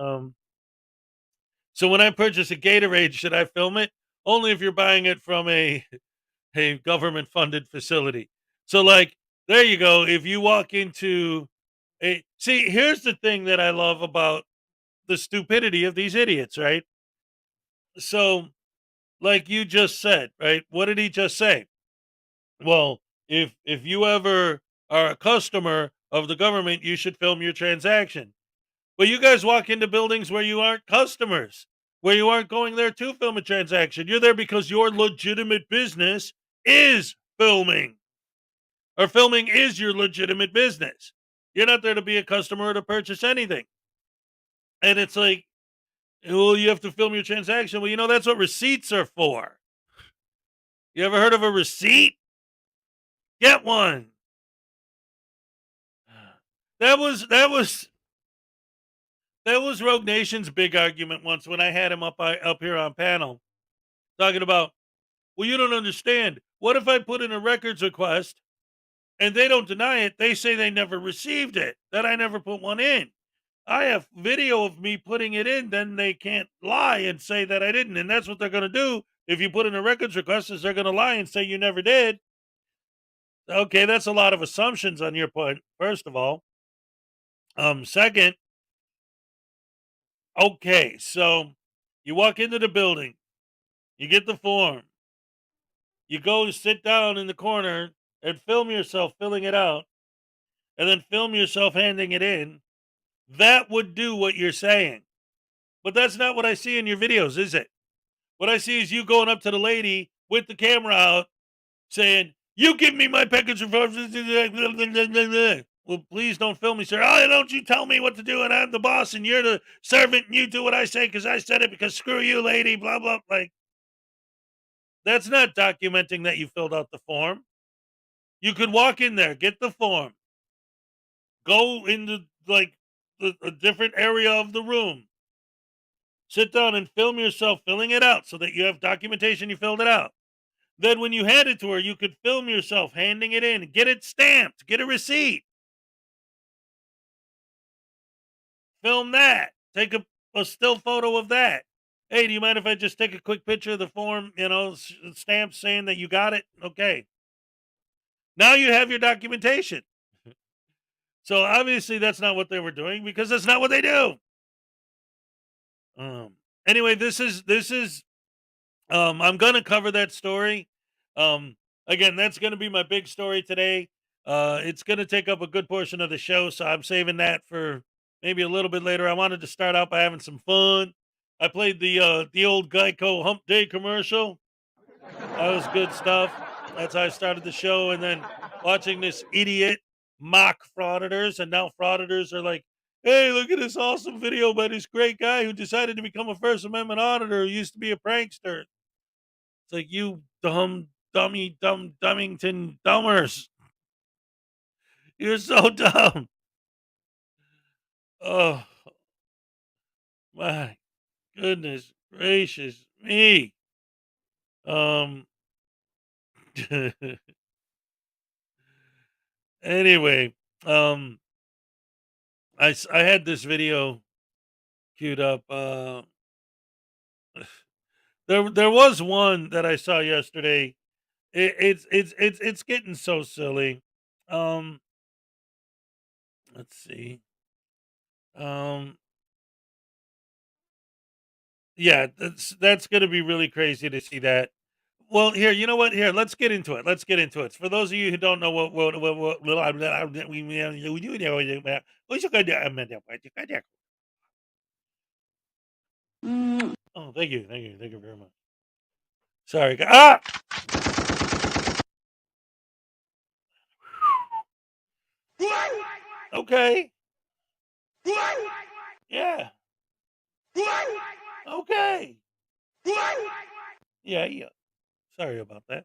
So when I purchase a Gatorade, should I film it? Only if you're buying it from a government funded facility. So like, there you go. If you walk into here's the thing that I love about the stupidity of these idiots, right? So like you just said, right? What did he just say? Well, if you ever are a customer of the government, you should film your transaction. But you guys walk into buildings where you aren't customers, where you aren't going there to film a transaction. You're there because your legitimate business is filming, or filming is your legitimate business. You're not there to be a customer or to purchase anything. And it's like, well, you have to film your transaction. Well, that's what receipts are for. You ever heard of a receipt? Get one. That was Rogue Nation's big argument once when I had him up here on panel talking about, well, you don't understand. What if I put in a records request and they don't deny it? They say they never received it, that I never put one in. I have video of me putting it in, then they can't lie and say that I didn't. And that's what they're going to do if you put in a records request, is they're going to lie and say you never did. Okay, that's a lot of assumptions on your part, first of all. Second, okay, so you walk into the building, you get the form, you go sit down in the corner and film yourself filling it out, and then film yourself handing it in, that would do what you're saying. But that's not what I see in your videos, is it? What I see is you going up to the lady with the camera out saying, "You give me my package of..." Well, please don't film me, sir. Oh, don't you tell me what to do, and I'm the boss, and you're the servant, and you do what I say because I said it, because screw you, lady, blah, blah. Like, that's not documenting that you filled out the form. You could walk in there, get the form, go into, like, a different area of the room, sit down and film yourself filling it out so that you have documentation you filled it out. Then when you hand it to her, you could film yourself handing it in, get it stamped, get a receipt. Film that. Take a still photo of that. Hey, do you mind if I just take a quick picture of the form, stamp saying that you got it? Okay. Now you have your documentation. So obviously that's not what they were doing, because that's not what they do. Anyway, this is I'm gonna cover that story. Again, that's gonna be my big story today. It's gonna take up a good portion of the show, so I'm saving that for maybe a little bit later. I wanted to start out by having some fun. I played the old Geico Hump Day commercial. That was good stuff. That's how I started the show, and then watching this idiot mock Frauditors, and now Frauditors are like, "Hey, look at this awesome video by this great guy who decided to become a First Amendment auditor who used to be a prankster." It's like, you dummington dummers. You're so dumb. Oh, my goodness gracious me. Anyway, I had this video queued up. There was one that I saw yesterday. It's getting so silly. Let's see. Yeah, that's gonna be really crazy to see that. Well, here, you know what? Here, let's get into it. Let's get into it. For those of you who don't know what oh, thank you, thank you very much. Sorry, okay, yeah, okay, yeah. Sorry about that.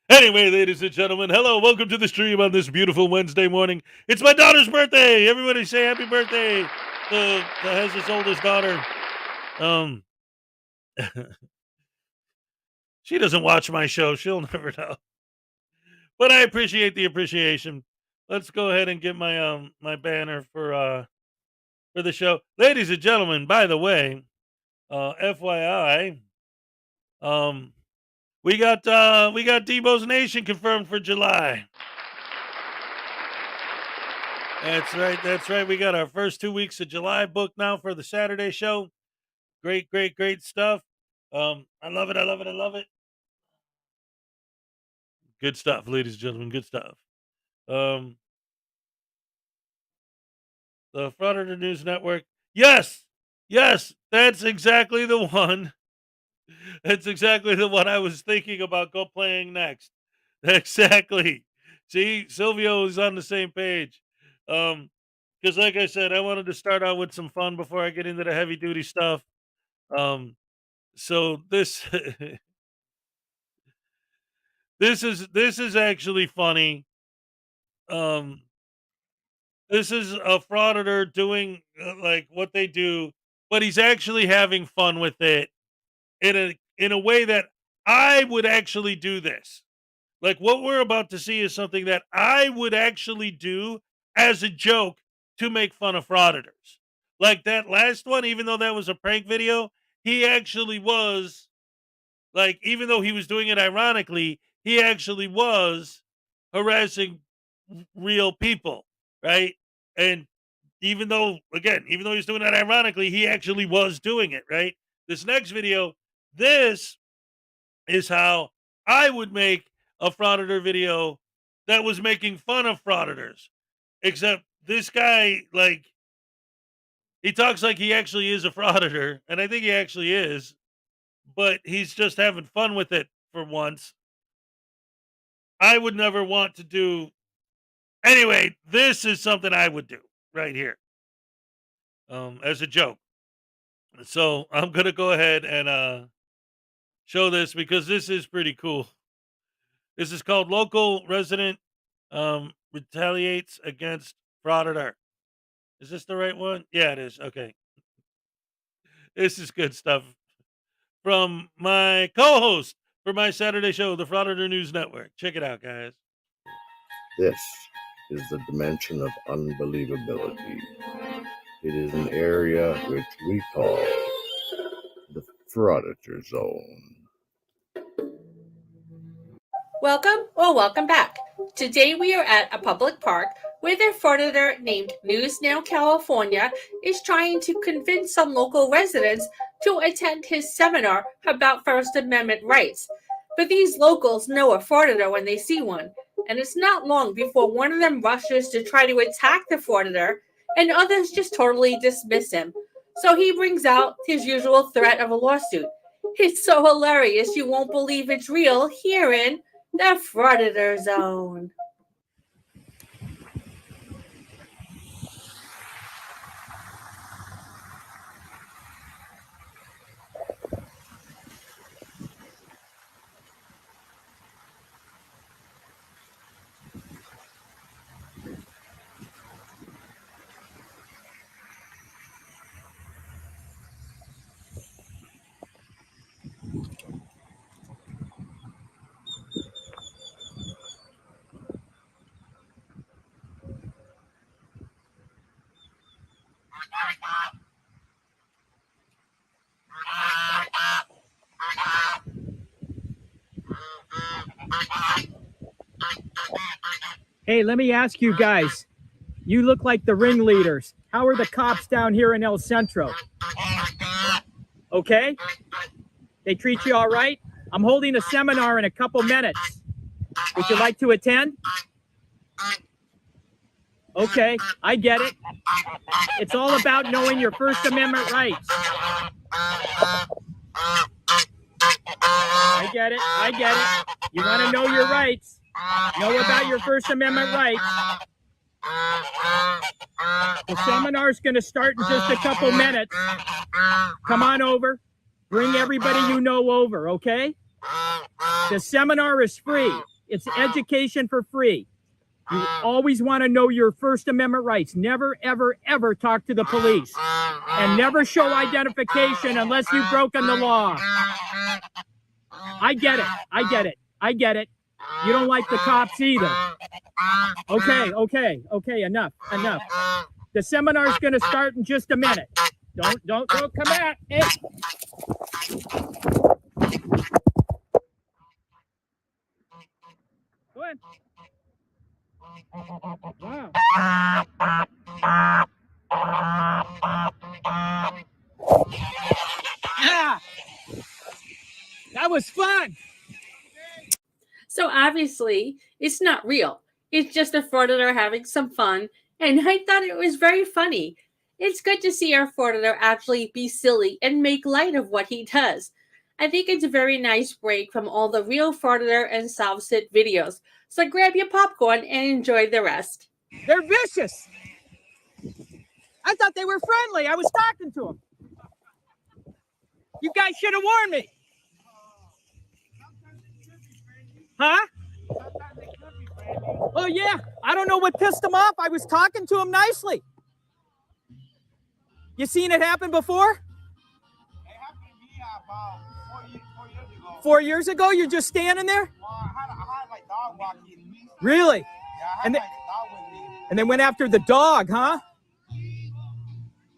Anyway, ladies and gentlemen, hello, welcome to the stream on this beautiful Wednesday morning. It's my daughter's birthday. Everybody say happy birthday to Hez's oldest daughter. She doesn't watch my show. She'll never know. But I appreciate the appreciation. Let's go ahead and get my my banner for the show. Ladies and gentlemen, by the way, FYI, we got Debo's Nation confirmed for July. That's right. That's right. We got our first 2 weeks of July booked now for the Saturday show. Great stuff. I love it. I love it. I love it. Good stuff, ladies and gentlemen. Good stuff. The Frauditor News Network. Yes, that's exactly the one. That's exactly the one I was thinking about playing next. Exactly. See, Silvio is on the same page. Because like I said, I wanted to start out with some fun before I get into the heavy duty stuff. So this this is actually funny. This is a frauditor doing like what they do, but he's actually having fun with it in a way that I would actually do this. Like, what we're about to see is something that I would actually do as a joke to make fun of frauditors. Like that last one, even though that was a prank video, he actually was, like, even though he was doing it ironically, he actually was harassing real people, right? And even though he was doing that ironically, he actually was doing it, right? This next video, this is how I would make a Frauditor video that was making fun of Frauditors. Except this guy, like, he talks like he actually is a Frauditor, and I think he actually is, but he's just having fun with it for once. I would never want to do. Anyway, this is something I would do right here, as a joke. So I'm gonna go ahead and show this because this is pretty cool. This is called Local Resident Retaliates Against Frauditor. Is this the right one? Yeah, it is. Okay. This is good stuff from my co-host for my Saturday show, the Frauditor News Network. Check it out, guys. This is the dimension of unbelievability. It is an area which we call the Frauditor Zone. Welcome or welcome back. Today we are at a public park where the Frauditor named News Now California is trying to convince some local residents to attend his seminar about First Amendment rights. But these locals know a Frauditor when they see one, and it's not long before one of them rushes to try to attack the Frauditor, and others just totally dismiss him. So he brings out his usual threat of a lawsuit. It's so hilarious you won't believe it's real here in the Frauditor Zone. Hey, let me ask you guys. You look like the ringleaders. How are the cops down here in El Centro? Okay? They treat you all right? I'm holding a seminar in a couple minutes. Would you like to attend? Okay, I get it. It's all about knowing your First Amendment rights. I get it. I get it. You want to know your rights. Know about your First Amendment rights. The seminar's going to start in just a couple minutes. Come on over. Bring everybody you know over, okay? The seminar is free. It's education for free. You always want to know your First Amendment rights. Never, ever, ever talk to the police. And never show identification unless you've broken the law. I get it. I get it. I get it. You don't like the cops either. Okay, okay, okay, enough, enough. The seminar's going to start in just a minute. Don't come back. Hey. Go ahead. Wow. Yeah. That was fun. So obviously, it's not real. It's just a Frauditor having some fun, and I thought it was very funny. It's good to see our Frauditor actually be silly and make light of what he does. I think it's a very nice break from all the real Frauditor and SolveSit videos. So grab your popcorn and enjoy the rest. They're vicious. I thought they were friendly. I was talking to them. You guys should have warned me. Huh? Oh, yeah. I don't know what pissed them off. I was talking to them nicely. You seen it happen before? It happened to me about 4 years ago. 4 years ago? You're just standing there? Well, I had my dog walking. Really? Yeah, I had my dog with me. And they went after the dog, huh?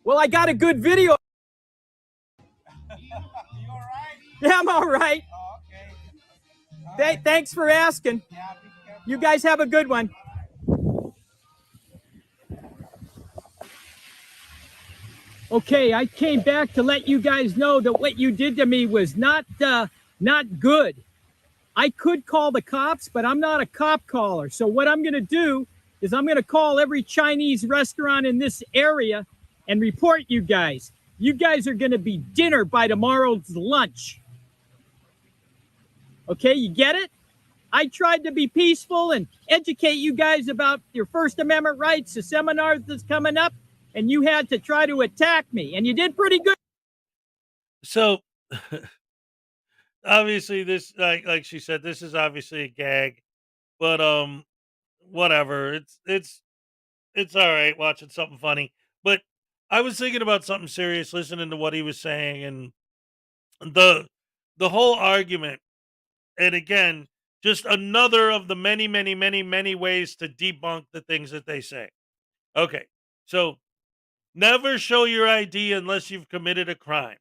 Well, I got a good video. You all right? Yeah, I'm all right. Oh, okay. Thanks for asking. Yeah, you guys have a good one. Okay, I came back to let you guys know that what you did to me was not good. I could call the cops, but I'm not a cop caller. So what I'm going to do is I'm going to call every Chinese restaurant in this area and report you guys. You guys are going to be dinner by tomorrow's lunch. Okay, you get it? I tried to be peaceful and educate you guys about your First Amendment rights, the seminar that's coming up, and you had to try to attack me, and you did pretty good. So obviously this, like she said, this is obviously a gag, but whatever. It's all right watching something funny. But I was thinking about something serious listening to what he was saying, and the whole argument, and again, just another of the many, many, many, many ways to debunk the things that they say. Okay. So never show your ID unless you've committed a crime.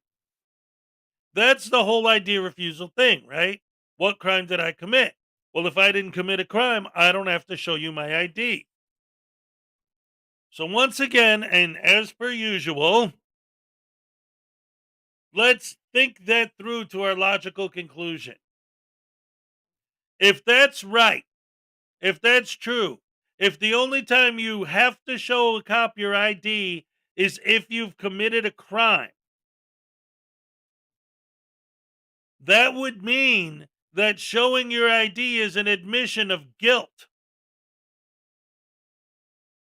That's the whole ID refusal thing, right? What crime did I commit? Well, if I didn't commit a crime, I don't have to show you my ID. So once again, and as per usual, let's think that through to our logical conclusion. If that's right, if that's true, if the only time you have to show a cop your ID is if you've committed a crime, that would mean that showing your ID is an admission of guilt.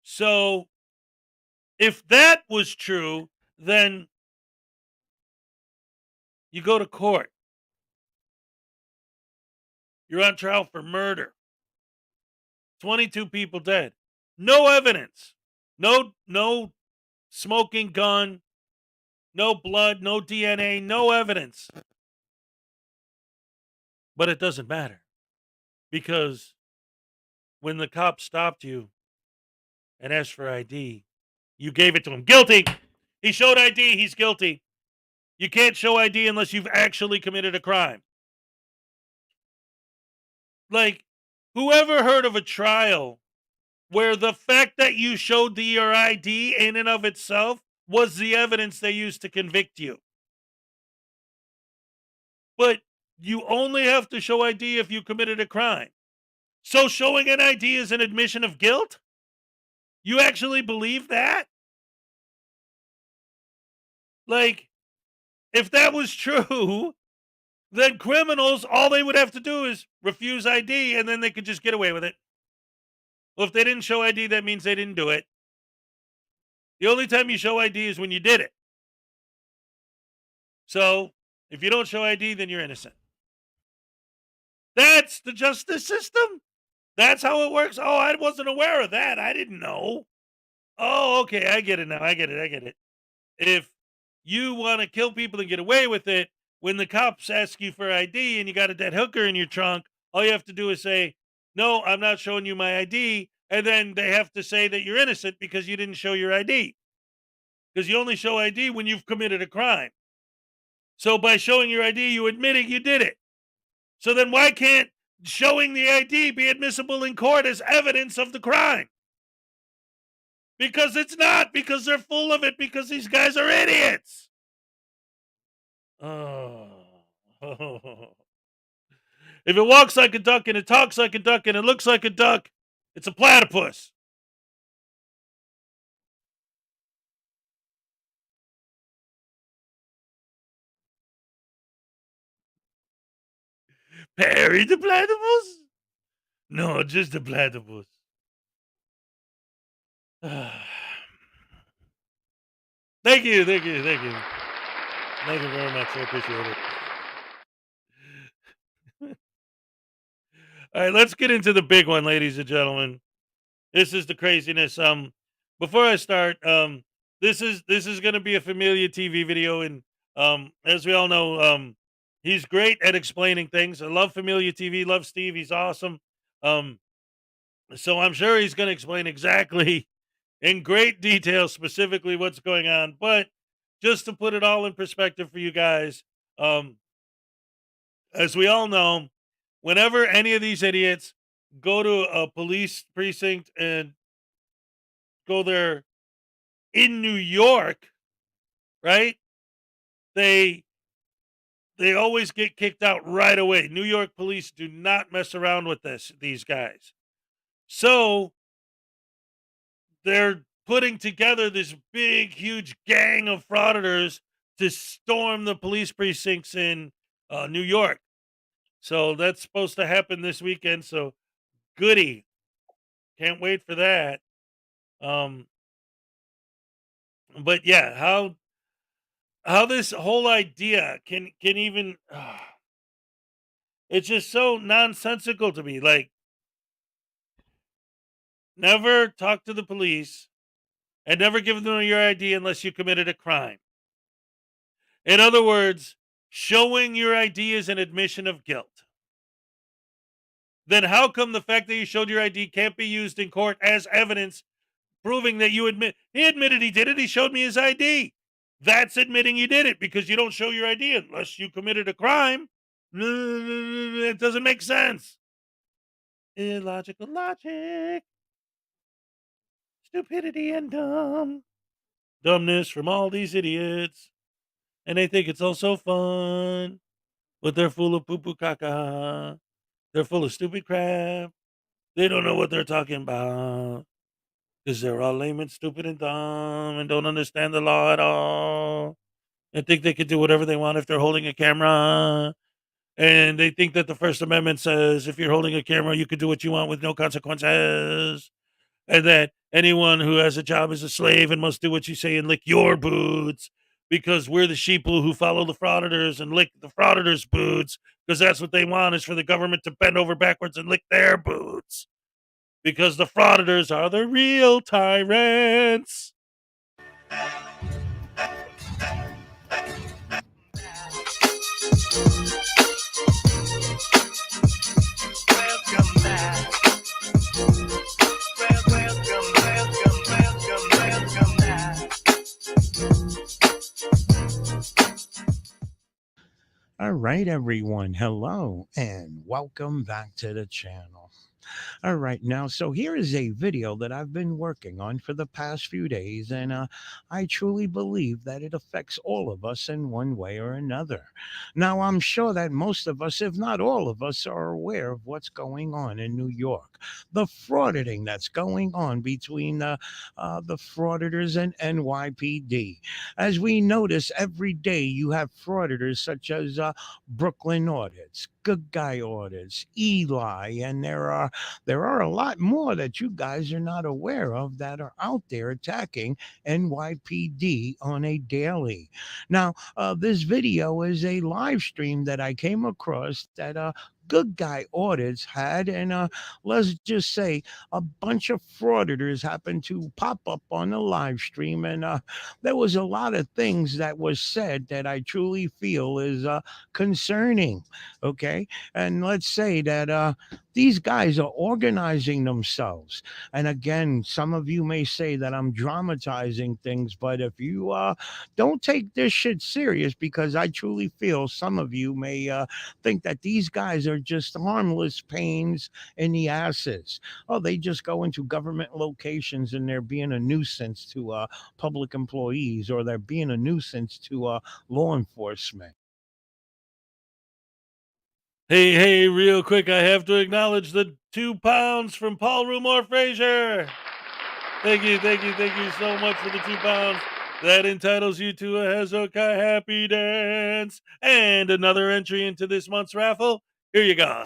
So if that was true, then you go to court. You're on trial for murder. 22 people dead. No evidence. No smoking gun. No blood, no DNA, no evidence. But it doesn't matter. Because when the cop stopped you and asked for ID, you gave it to him. Guilty. He showed ID, he's guilty. You can't show ID unless you've actually committed a crime. Like, whoever heard of a trial where the fact that you showed your ID in and of itself was the evidence they used to convict you? But you only have to show ID if you committed a crime. So showing an ID is an admission of guilt? You actually believe that? Like, if that was true, then criminals, all they would have to do is refuse ID and then they could just get away with it. Well, if they didn't show ID, that means they didn't do it. The only time you show ID is when you did it. So, if you don't show ID, then you're innocent. That's the justice system? That's how it works? Oh, I wasn't aware of that. I didn't know. Oh, okay, I get it now. I get it. If you want to kill people and get away with it, when the cops ask you for ID and you got a dead hooker in your trunk, all you have to do is say, "No, I'm not showing you my ID." And then they have to say that you're innocent because you didn't show your ID. Because you only show ID when you've committed a crime. So by showing your ID, you admitting you did it. So then why can't showing the ID be admissible in court as evidence of the crime? Because it's not, because they're full of it, because these guys are idiots. Oh. If it walks like a duck and it talks like a duck and it looks like a duck, it's a platypus. Perry the platypus? No, just the platypus. Thank you. Thank you very much. I appreciate it. All right, let's get into the big one, ladies and gentlemen. This is the craziness. Before I start, this is going to be a Familia TV video, and as we all know, he's great at explaining things. I love Familia TV. Love Steve. He's awesome. So I'm sure he's going to explain exactly in great detail, specifically what's going on. But just to put it all in perspective for you guys, as we all know, whenever any of these idiots go to a police precinct and go there in New York, right? They they always get kicked out right away. New York police do not mess around with these guys. So they're putting together this big, huge gang of frauditors to storm the police precincts in New York. So that's supposed to happen this weekend. So goody. Can't wait for that. But yeah, how this whole idea can even it's just so nonsensical to me. Like, never talk to the police and never give them your ID unless you committed a crime. In other words, showing your ID is an admission of guilt. Then how come the fact that you showed your ID can't be used in court as evidence proving that you he admitted he did it, he showed me his ID. That's admitting you did it, because you don't show your ID unless you committed a crime. It doesn't make sense. Illogical logic. Stupidity and dumbness from all these idiots. And they think it's all so fun. But they're full of poo-poo caca. They're full of stupid crap. They don't know what they're talking about. Because they're all lame and stupid and dumb and don't understand the law at all. And think they can do whatever they want if they're holding a camera. And they think that the First Amendment says if you're holding a camera, you can do what you want with no consequences. And that anyone who has a job is a slave and must do what you say and lick your boots, because we're the sheeple who follow the frauditors and lick the frauditors' boots, because that's what they want, is for the government to bend over backwards and lick their boots, because the frauditors are the real tyrants. Welcome back. Welcome back. All right, everyone. Hello and welcome back to the channel. All right, now, so here is a video that I've been working on for the past few days, and I truly believe that it affects all of us in one way or another. Now, I'm sure that most of us, if not all of us, are aware of what's going on in New York, the frauditing that's going on between the frauditors and NYPD. As we notice every day, you have frauditors such as Brooklyn Audits, Good Guy Audits, Eli, and there are a lot more that you guys are not aware of that are out there attacking NYPD on a daily. Now, this video is a live stream that I came across that Good Guy Audits had, and let's just say a bunch of frauditors happened to pop up on the live stream, and there was a lot of things that was said that I truly feel is concerning. Okay, and let's say that these guys are organizing themselves. And again, some of you may say that I'm dramatizing things, but if you don't take this shit serious, because I truly feel some of you may think that these guys are just harmless pains in the asses. Oh, they just go into government locations and they're being a nuisance to public employees, or they're being a nuisance to law enforcement. Hey, real quick, I have to acknowledge the 2 pounds from Paul Rumor Frazier. Thank you so much for the 2 pounds. That entitles you to a Hezokuai happy dance and another entry into this month's raffle. Here you go.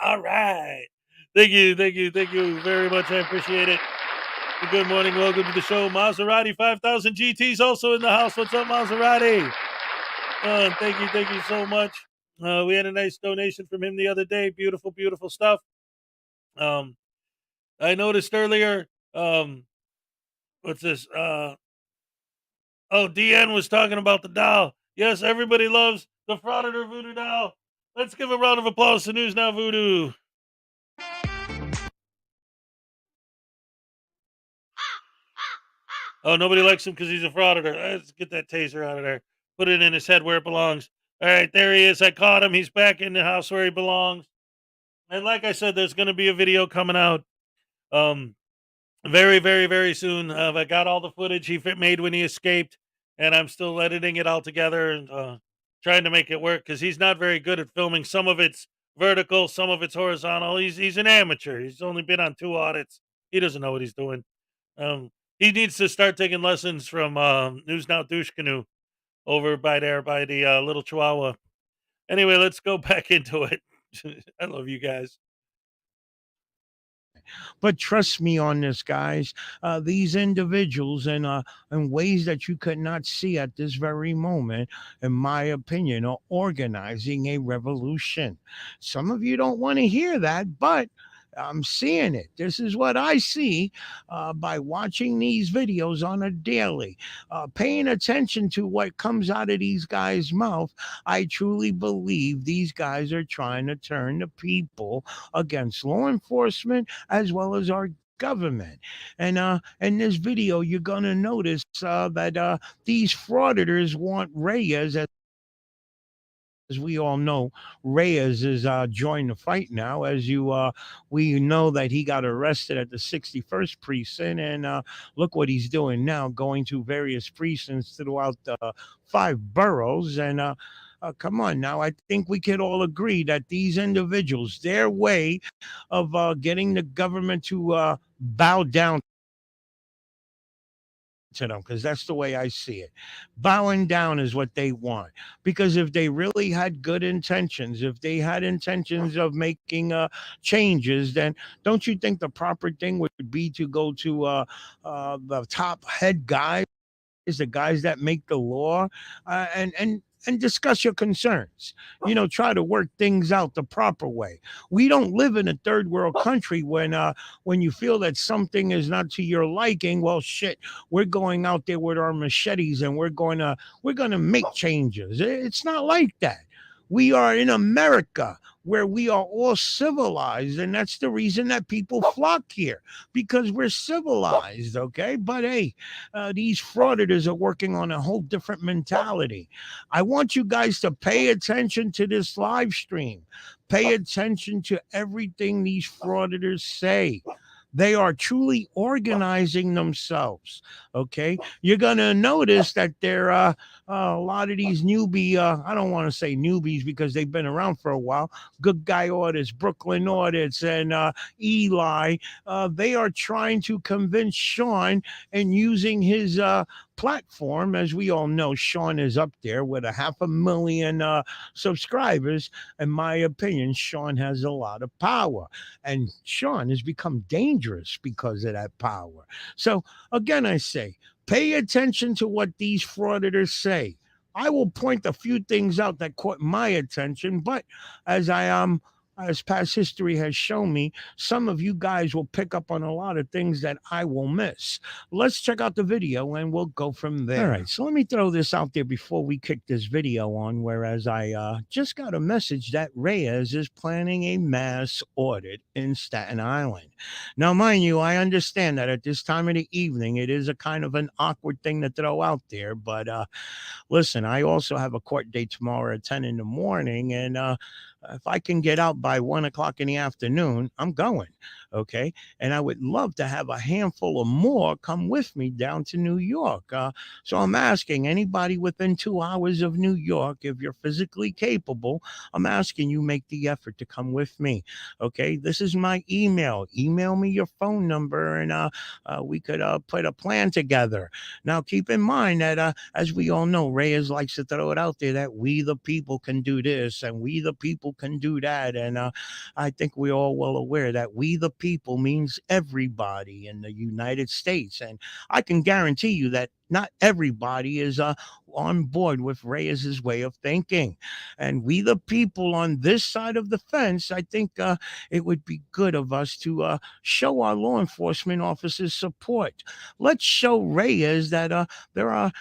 All right. Thank you very much. I appreciate it. Good morning. Welcome to the show. Maserati 5000 GT's also in the house. What's up, Maserati? Thank you so much. We had a nice donation from him the other day. Beautiful stuff. I noticed earlier, what's this? DN was talking about the doll. Yes, everybody loves the Frauditor voodoo doll. Let's give a round of applause to News Now Voodoo. Oh, nobody likes him because he's a frauditor. Let's get that taser out of there. Put it in his head where it belongs. All right, there he is. I caught him. He's back in the house where he belongs. And like I said, there's going to be a video coming out very soon. I got all the footage he made when he escaped. and I'm still editing it all together and trying to make it work because he's not very good at filming. Some of it's vertical, some of it's horizontal. He's an amateur. He's only been on 2 audits. He doesn't know what he's doing. He needs to start taking lessons from News Now Douche Canoe over by there by the little Chihuahua. Anyway, let's go back into it. I love you guys. But trust me on this, guys. These individuals, in ways that you could not see at this very moment, in my opinion, are organizing a revolution. Some of you don't want to hear that, but I'm seeing it. This is what I see by watching these videos on a daily, paying attention to what comes out of these guys' mouth. I truly believe these guys are trying to turn the people against law enforcement as well as our government. And in this video, you're gonna notice that these frauditors want Reyes, as we all know. Reyes is joined the fight now. We know that he got arrested at the 61st precinct, and look what he's doing now, going to various precincts throughout the 5 boroughs. And come on now, I think we could all agree that these individuals, their way of getting the government to bow down to them, because that's the way I see it. Bowing down is what they want. Because if they really had good intentions, if they had intentions of making changes, then don't you think the proper thing would be to go to the top head guys, the guys that make the law, and discuss your concerns? Try to work things out the proper way. We don't live in a third world country when you feel that something is not to your liking. Well, shit, we're going out there with our machetes and we're going to make changes. It's not like that. We are in America, where we are all civilized, and that's the reason that people flock here, because we're civilized, okay? But hey, these frauditors are working on a whole different mentality. I want you guys to pay attention to this live stream. Pay attention to everything these frauditors say. They are truly organizing themselves. Okay, you're gonna notice that there are a lot of these newbie. I don't want to say newbies because they've been around for a while. Good Guy Audits, Brooklyn Audits, and Eli. They are trying to convince Sean, and using his platform. As we all know, Sean is up there with 500,000 subscribers. In my opinion, Sean has a lot of power, and Sean has become dangerous because of that power. So again, I say, pay attention to what these frauditors say. I will point a few things out that caught my attention, but as past history has shown me, some of you guys will pick up on a lot of things that I will miss. Let's check out the video and we'll go from there. All right, so let me throw this out there before we kick this video on, whereas I just got a message that Reyes is planning a mass audit in Staten Island. Now, mind you, I understand that at this time of the evening, it is a kind of an awkward thing to throw out there, but listen, I also have a court date tomorrow at 10 in the morning, and if I can get out by 1 o'clock in the afternoon, I'm going. Okay. And I would love to have a handful or more come with me down to New York. So I'm asking anybody within 2 hours of New York, if you're physically capable, I'm asking you make the effort to come with me. Okay. This is my email. Email me your phone number, and we could put a plan together. Now, keep in mind that, as we all know, Reyes likes to throw it out there that we the people can do this and we the people can do that. And I think we're all well aware that we the people means everybody in the United States. And I can guarantee you that not everybody is on board with Reyes's way of thinking. And we the people on this side of the fence, I think it would be good of us to show our law enforcement officers support. Let's show Reyes that there are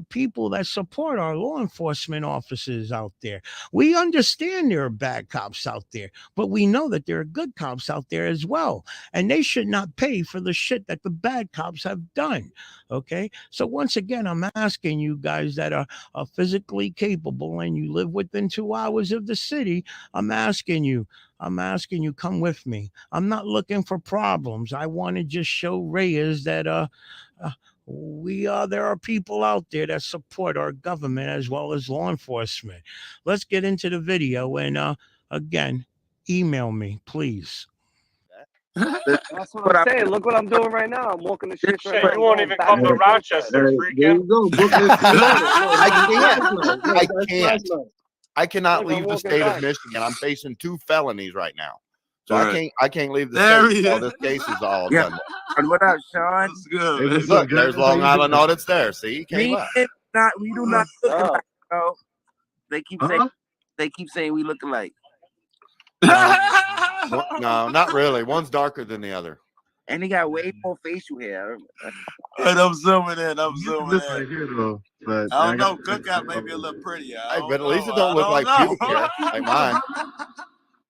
people that support our law enforcement officers out there. We understand there are bad cops out there, but we know that there are good cops out there as well. And they should not pay for the shit that the bad cops have done. Okay. So once again, I'm asking you guys that are physically capable and you live within 2 hours of the city, I'm asking you, come with me. I'm not looking for problems. I want to just show Reyes that there are people out there that support our government as well as law enforcement. Let's get into the video and again, email me, please. That's what I'm saying. Look what I'm doing right now. I'm walking the streets right Shit, now. you won't even come to Rochester, freaking. I cannot Look, I'm leave the walking state of back. Michigan. I'm facing 2 felonies right now. So Right. I can't leave the There state he until is. this case is all Yeah. done. And what up, Sean? What's good? Hey, what's Look, up, guys? there's How Long you Island doing? audits there. See, he came up. We do not look alike, bro. They keep saying Huh? we look alike. No, not really. One's darker than the other. And he got way more facial hair. And I'm zooming in. I'm zooming This in. right here, though. But I don't know. Cookout may be a little prettier. Hey, but at least it don't look like pubic hair like mine.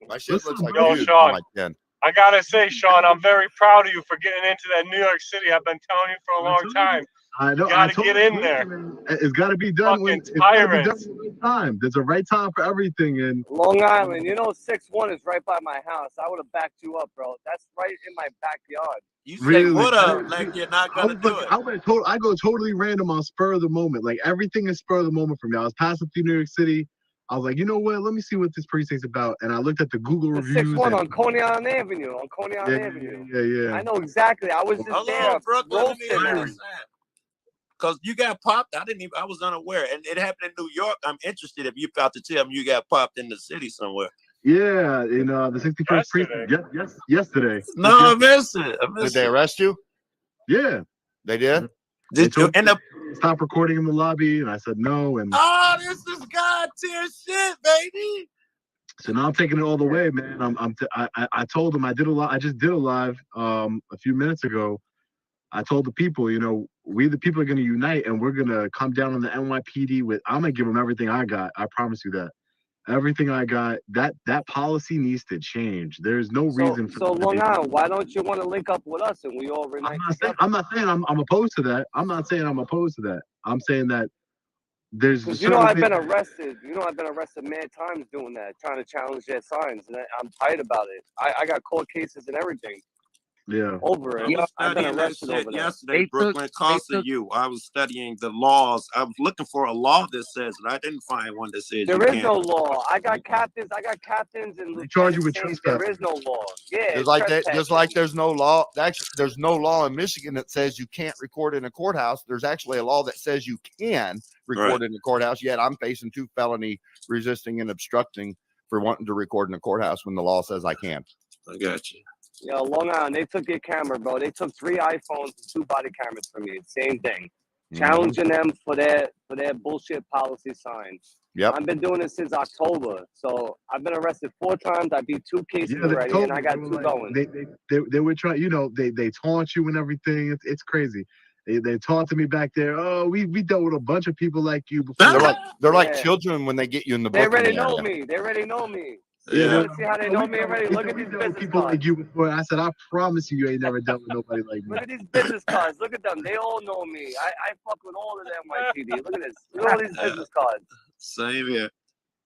My shit looks like Yo, pubes Sean. on my chin. I gotta say, Sean, I'm very proud of you for getting into that New York City. I've been telling you for a long time. I know. You gotta get in there. It's got to be done when it's got to be done at the right time. There's a right time for everything. And Long Island, you know, 6-1 is right by my house. I would have backed you up, bro. That's right in my backyard. You say really, what up? Like you're not gonna do it. I go totally random on spur of the moment. Like everything is spur of the moment for me. I was passing through New York City. I was like, you know what? Let me see what this precinct's about. And I looked at the Google reviews. 6-1 on Coney Island Avenue. On Coney Island Avenue. Yeah. I know exactly. I was just Hello, there. Brooklyn. Roasting. Because you got popped. I was unaware. And it happened in New York. I'm interested if you about to tell me you got popped in the city somewhere. Yeah, in the 61st precinct. Yesterday. No, I missed it. Did they arrest you? Yeah. They did? They told me to stop recording in the lobby, and I said no. And oh, this is God tier shit, baby. so now I'm taking it all the way, man. I told them I just did a live a few minutes ago. I told the people, you know, we the people are going to unite, and we're going to come down on the NYPD with. I'm going to give them everything I got. I promise you that. Everything I got. That policy needs to change. There's no reason for. So Long Island, why don't you want to link up with us and we all unite? I'm not saying I'm opposed to that. I'm not saying I'm opposed to that. I'm saying that there's. Because you know I've been arrested. You know I've been arrested mad times doing that, trying to challenge their signs, and I'm tight about it. I got court cases and everything. Yeah. Over it. I've been arrested over that. Yesterday, Brooklyn Costa you. I was studying the laws. I was looking for a law that says, and I didn't find one that says There you is can't. no law. I got captains and They charge you with trespassing. There is no law. Yeah. Just like that, just like there's no law. Actually, there's no law in Michigan that says you can't record in a courthouse. There's actually a law that says you can record in the courthouse. Yet I'm facing 2 felony resisting and obstructing for wanting to record in a courthouse when the law says I can. I got you. Yo, Long Island, they took your camera, bro. They took 3 iPhones and 2 body cameras from me. Same thing. Challenging them for their bullshit policy signs. Yep. I've been doing this since October. So I've been arrested 4 times. I beat 2 cases Yeah, already, and I got 2 going. They were trying, you know, they taunt you and everything. It's crazy. They taunted me back there. Oh, we dealt with a bunch of people like you before. They're like children when they get you in the book. They already know me. They already know me. You want to see how they know me already? Look at these business people cards. like you before. I said, I promise you ain't never dealt with nobody like me. Look at these business cards. Look at them. They all know me. I fuck with all of them NYPD. Look at this. Look at all these business cards. Same here.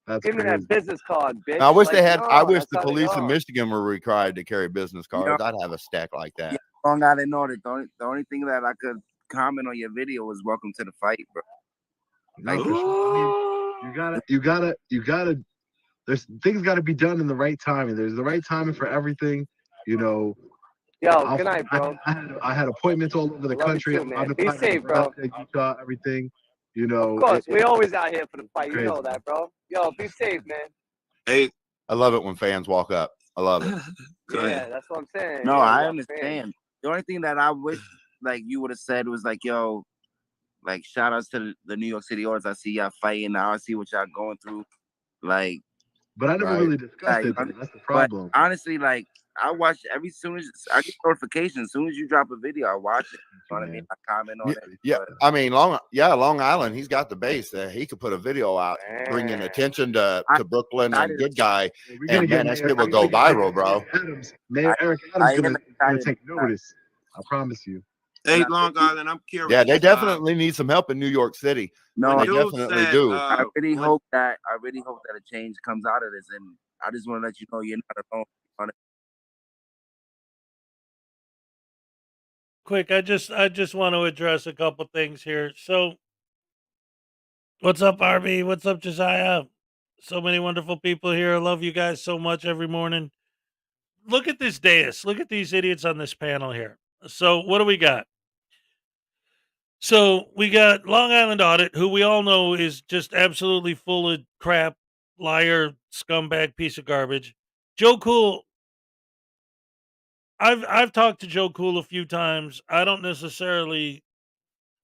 That's Give me that business card, bitch. I wish they Like, had. no, I wish that's the how they police in are. Michigan were required to carry business cards. I'd have a stack like that. Long Island Audit. The only thing that I could comment on your video was "Welcome to the fight," bro. No, you gotta. There's things got to be done in the right timing. There's the right timing for everything, you know. Yo, good night, bro. I had appointments all over the country. Too, man. Be safe, bro. Utah, everything, you know. Of course, we always out here for the fight. You know that, bro. Yo, be safe, man. Hey, I love it when fans walk up. I love it. Yeah, that's what I'm saying. No, Yeah, I y'all understand. fans. The only thing that I wish, like, you would have said was like, yo, like, shout outs to the New York City Orders. I see y'all fighting now. I see what y'all going through. Like, but I never really discussed it. That's the problem. But honestly, like, I watch soon as I get notifications. As soon as you drop a video, I watch it. You know what I mean? I comment on it. Yeah, I mean, Long Island. He's got the base. He could put a video out, bringing attention to Brooklyn and Good Guy, and man, that shit will go viral, bro. Mayor Eric Adams gonna take notice. I promise you. Hey, Long Island, I'm curious. Yeah, they definitely need some help in New York City. No, they definitely do. I really hope that a change comes out of this, and I just want to let you know you're not alone on it. quick. I just want to address a couple things here. So, what's up, RB? What's up, Josiah? So many wonderful people here. I love you guys so much every morning. Look at this dais. Look at these idiots on this panel here. So, what do we got? So, we got Long Island Audit, who we all know is just absolutely full of crap, liar, scumbag, piece of garbage. Joe Cool. I've talked to Joe Cool a few times. I don't necessarily.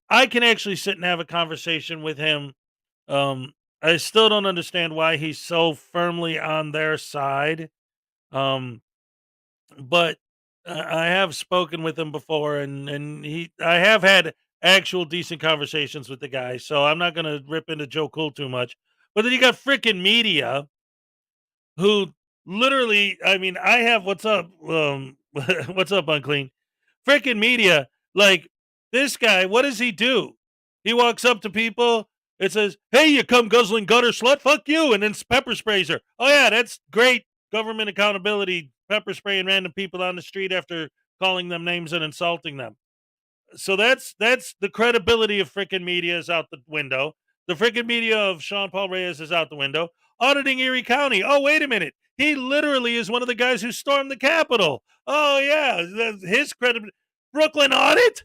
I can actually sit and have a conversation with him. I still don't understand why he's so firmly on their side. But I have spoken with him before, and I have had actual decent conversations with the guy. So I'm not gonna rip into Joe Cool too much. But then you got freaking media, who literally, I mean, I have what's up, what's up, Unclean? Freaking media, like this guy, what does he do? He walks up to people. It says, "Hey, you come guzzling gutter slut, fuck you," and then pepper sprays her. Oh yeah, that's great government accountability. Pepper spraying random people on the street after calling them names and insulting them. So that's the credibility of freaking media is out the window. The freaking media of Sean Paul Reyes is out the window. Auditing Erie County. Oh, wait a minute. He literally is one of the guys who stormed the Capitol. Oh, yeah. His credibility. Brooklyn Audit?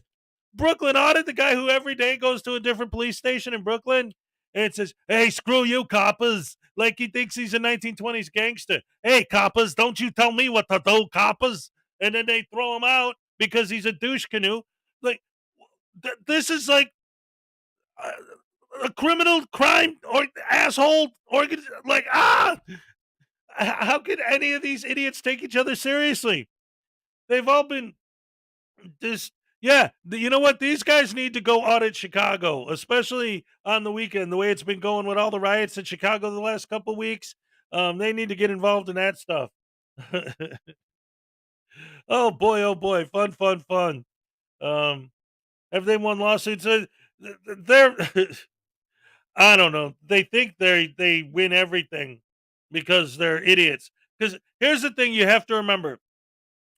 Brooklyn Audit, the guy who every day goes to a different police station in Brooklyn and it says, "Hey, screw you, coppers." Like he thinks he's a 1920s gangster. "Hey, coppers, don't you tell me what to do, coppers." And then they throw him out because he's a douche canoe. Like, this is like a criminal crime or asshole like, how could any of these idiots take each other seriously? They've all been yeah, you know what? These guys need to go audit Chicago, especially on the weekend. The way it's been going with all the riots in Chicago the last couple weeks, they need to get involved in that stuff. Oh boy, fun, fun, fun. Have they won lawsuits? They're I don't know. They think they win everything because they're idiots. Because here's the thing you have to remember.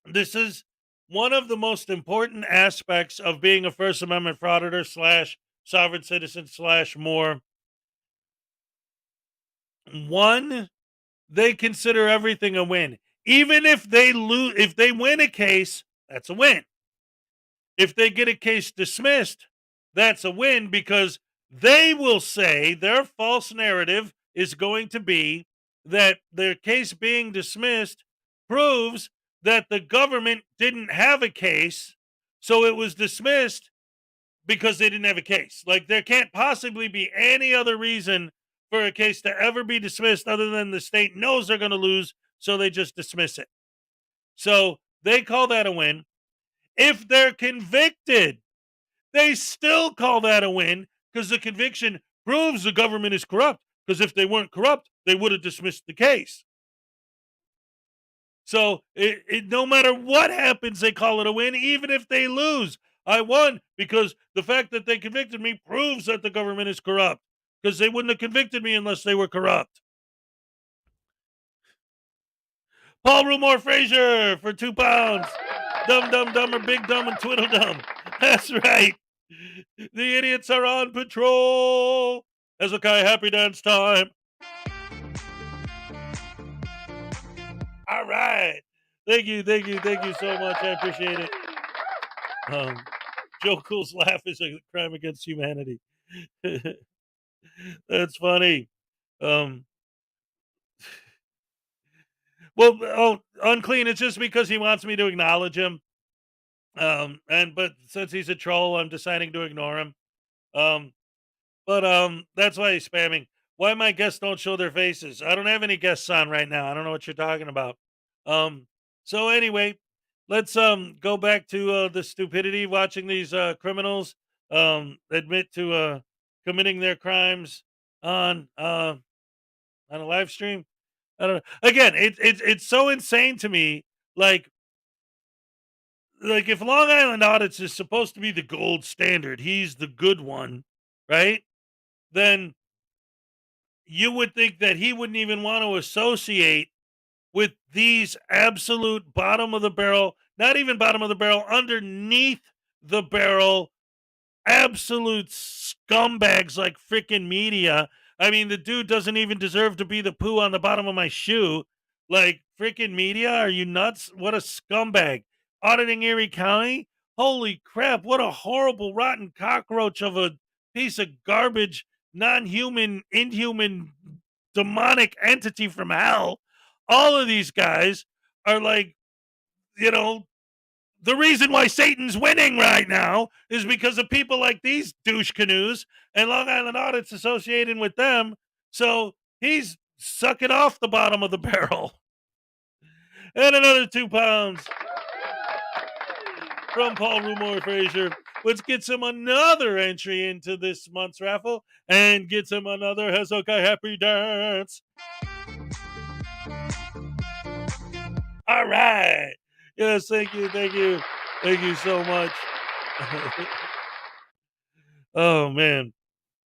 This is one of the most important aspects of being a First Amendment frauditor / sovereign citizen / more. One, they consider everything a win. Even if they lose, if they win a case, that's a win. If they get a case dismissed, that's a win because they will say their false narrative is going to be that their case being dismissed proves that the government didn't have a case, so it was dismissed because they didn't have a case. Like, there can't possibly be any other reason for a case to ever be dismissed other than the state knows they're going to lose, so they just dismiss it. So they call that a win. If they're convicted, they still call that a win because the conviction proves the government is corrupt. Because if they weren't corrupt, they would have dismissed the case. So no matter what happens, they call it a win, even if they lose. I won because the fact that they convicted me proves that the government is corrupt. Because they wouldn't have convicted me unless they were corrupt. Paul Rumor Frazier for £2. Dumb, dumb, dumb, or big dumb and twiddle dumb. That's right. The idiots are on patrol. Hezokuai, happy dance time. All right. Thank you so much. I appreciate it. Joe Cool's laugh is a crime against humanity. That's funny. Well, Unclean, it's just because he wants me to acknowledge him. But since he's a troll, I'm deciding to ignore him. But that's why he's spamming. Why my guests don't show their faces? I don't have any guests on right now. I don't know what you're talking about. So anyway, let's go back to the stupidity watching these criminals admit to committing their crimes on a live stream. I don't know. Again, it's so insane to me. Like if Long Island Audits is supposed to be the gold standard, he's the good one, right? Then you would think that he wouldn't even want to associate with these absolute bottom of the barrel, not even bottom of the barrel, underneath the barrel absolute scumbags like freaking media. I mean, the dude doesn't even deserve to be the poo on the bottom of my shoe. Like, freaking media, are you nuts? What a scumbag. Auditing Erie County? Holy crap, what a horrible, rotten cockroach of a piece of garbage, non-human, inhuman, demonic entity from hell. All of these guys are like, you know, the reason why Satan's winning right now is because of people like these douche canoes and Long Island Audit's associated with them. So he's sucking off the bottom of the barrel. And another 2 pounds from Paul Rumor Frazier, which gets him another entry into this month's raffle and gets him another Hezokuai Happy Dance. All right. Yes, thank you. Thank you so much. Oh, man.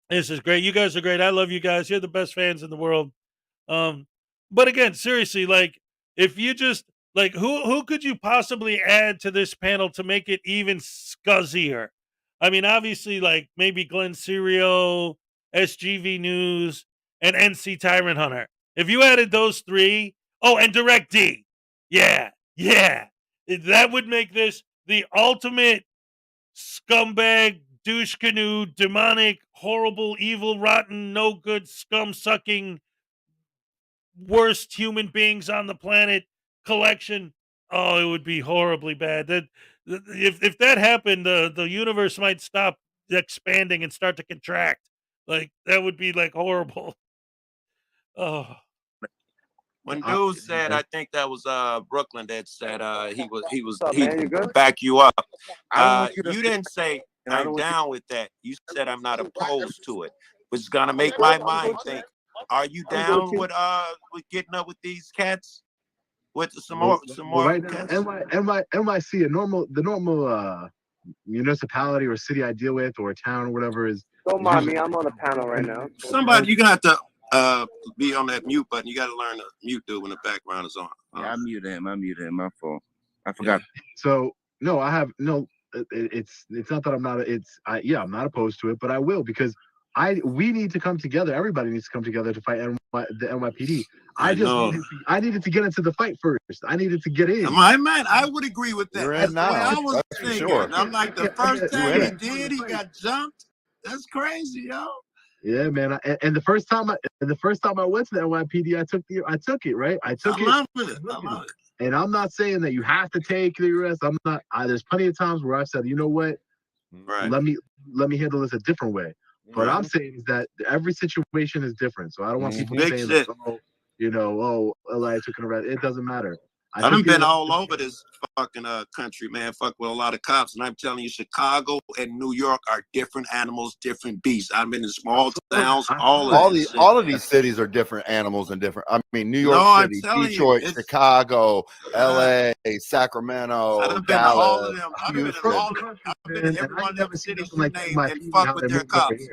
This is great. You guys are great. I love you guys. You're the best fans in the world. But again, seriously, like, if you just, like, who could you possibly add to this panel to make it even scuzzier? I mean, obviously, like, maybe Glenn Serio, SGV News, and NC Tyrant Hunter. If you added those three, and Direct D. Yeah. That would make this the ultimate scumbag, douche canoe, demonic, horrible, evil, rotten, no good, scum sucking, worst human beings on the planet collection. Oh, it would be horribly bad. That if that happened, the universe might stop expanding and start to contract. Like, that would be like horrible. Oh. When dude said, I think that was Brooklyn that said he up, man? You good? back you up. I don't want you to You didn't say and I I'm don't want down with that. You said I'm not opposed to it, which is gonna make my mind think. Are you down with getting up with these cats? With some more right now, cats? NYC, the normal municipality or city I deal with, or town or whatever is. Don't mind me. I'm on a panel right now. Somebody, you're gonna have to be on that mute button. You got to learn to mute dude when the background is on. Yeah, I muted him. My fault. I forgot. So no, I have no. It's not that I'm not. I'm not opposed to it, but I will, because we need to come together. Everybody needs to come together to fight the NYPD. I needed to get into the fight first. I needed to get in. I would agree with that. You're in That's the now. way I was That's for thinking. sure. And I'm like, the first time in he got jumped. That's crazy, yo. Yeah, man. And the first time I went to the NYPD, I took it, right? I love it. And I'm not saying that you have to take the arrest. I'm not. There's plenty of times where I've said, you know what? Right. Let me handle this a different way. What I'm saying is that every situation is different. So I don't want people saying, like, I took an arrest. It doesn't matter. I done been all over this fucking country, man. Fuck with a lot of cops, and I'm telling you, Chicago and New York are different animals, different beasts. I've been in small towns, all of these cities are different animals and different. I mean, New York City, Detroit, Chicago, LA, Sacramento, I've been Dallas, all of them. I've been in every one of them cities you named and fuck with their cops.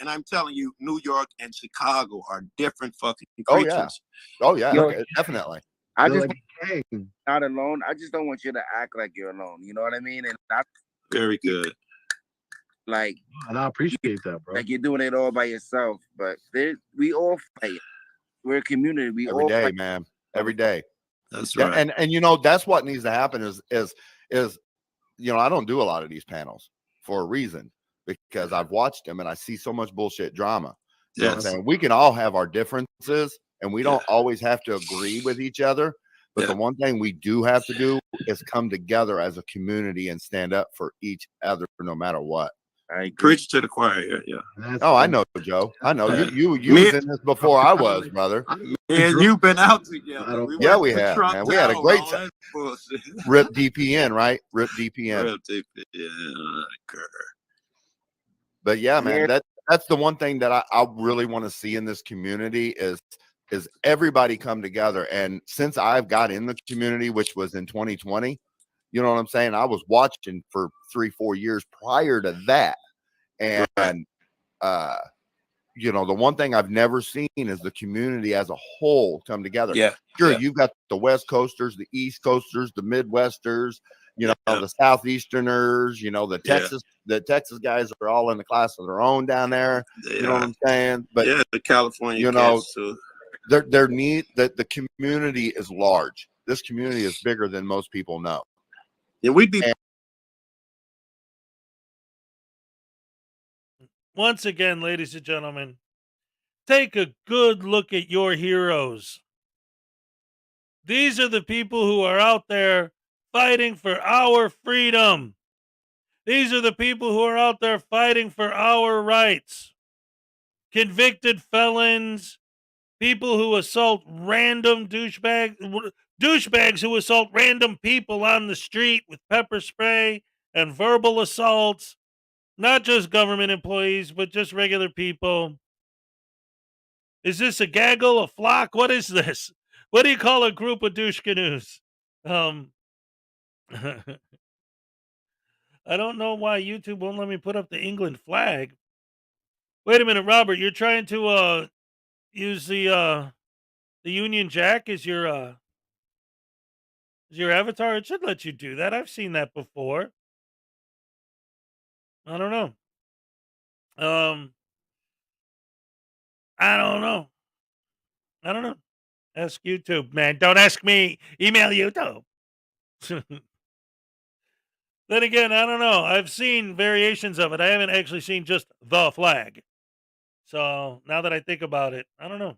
And I'm telling you, New York and Chicago are different fucking creatures. Oh yeah, definitely. I just not alone. I just don't want you to act like you're alone. You know what I mean? And very good. Like, and I appreciate that, bro. Like, you're doing it all by yourself, but we all fight. We're a community. We every all day, fight. man. Every day. That's right. And that's what needs to happen is I don't do a lot of these panels for a reason, because I've watched them and I see so much bullshit drama. So I'm saying we can all have our differences. And we don't always have to agree with each other. But the one thing we do have to do is come together as a community and stand up for each other no matter what. I preach to the choir. Yeah. Oh, I know, Joe. I know you was in this before I was, brother. And you've been out together. We have, man. We had a great time. Rip DPN, right? Rip DPN. But yeah, man, that's the one thing that I really want to see in this community is everybody come together. And since I've got in the community, which was in 2020, you know what I'm saying? I was watching for 3-4 years prior to that. And, the one thing I've never seen is the community as a whole come together. Yeah. Sure, you've got the West Coasters, the East Coasters, the Midwesters, you know, the Southeasterners, you know, the Texas guys are all in the class of their own down there. You know what I'm saying? But the California you know, cats too. their need that the community is large. This community is bigger than most people know. Yeah, we'd be. Once again, ladies and gentlemen, take a good look at your heroes. These are the people who are out there fighting for our freedom. These are the people who are out there fighting for our rights. Convicted felons, people who assault random douchebags who assault random people on the street with pepper spray and verbal assaults. Not just government employees, but just regular people. Is this a gaggle, a flock? What is this? What do you call a group of douche canoes? I don't know why YouTube won't let me put up the England flag. Wait a minute, Robert. You're trying to use the Union Jack as your avatar? It should let you do that. I've seen that before. I don't know. I don't know. I don't know. Ask YouTube, man. Don't ask me. Email YouTube. Then again, I don't know. I've seen variations of it. I haven't actually seen just the flag. So now that I think about it, I don't know.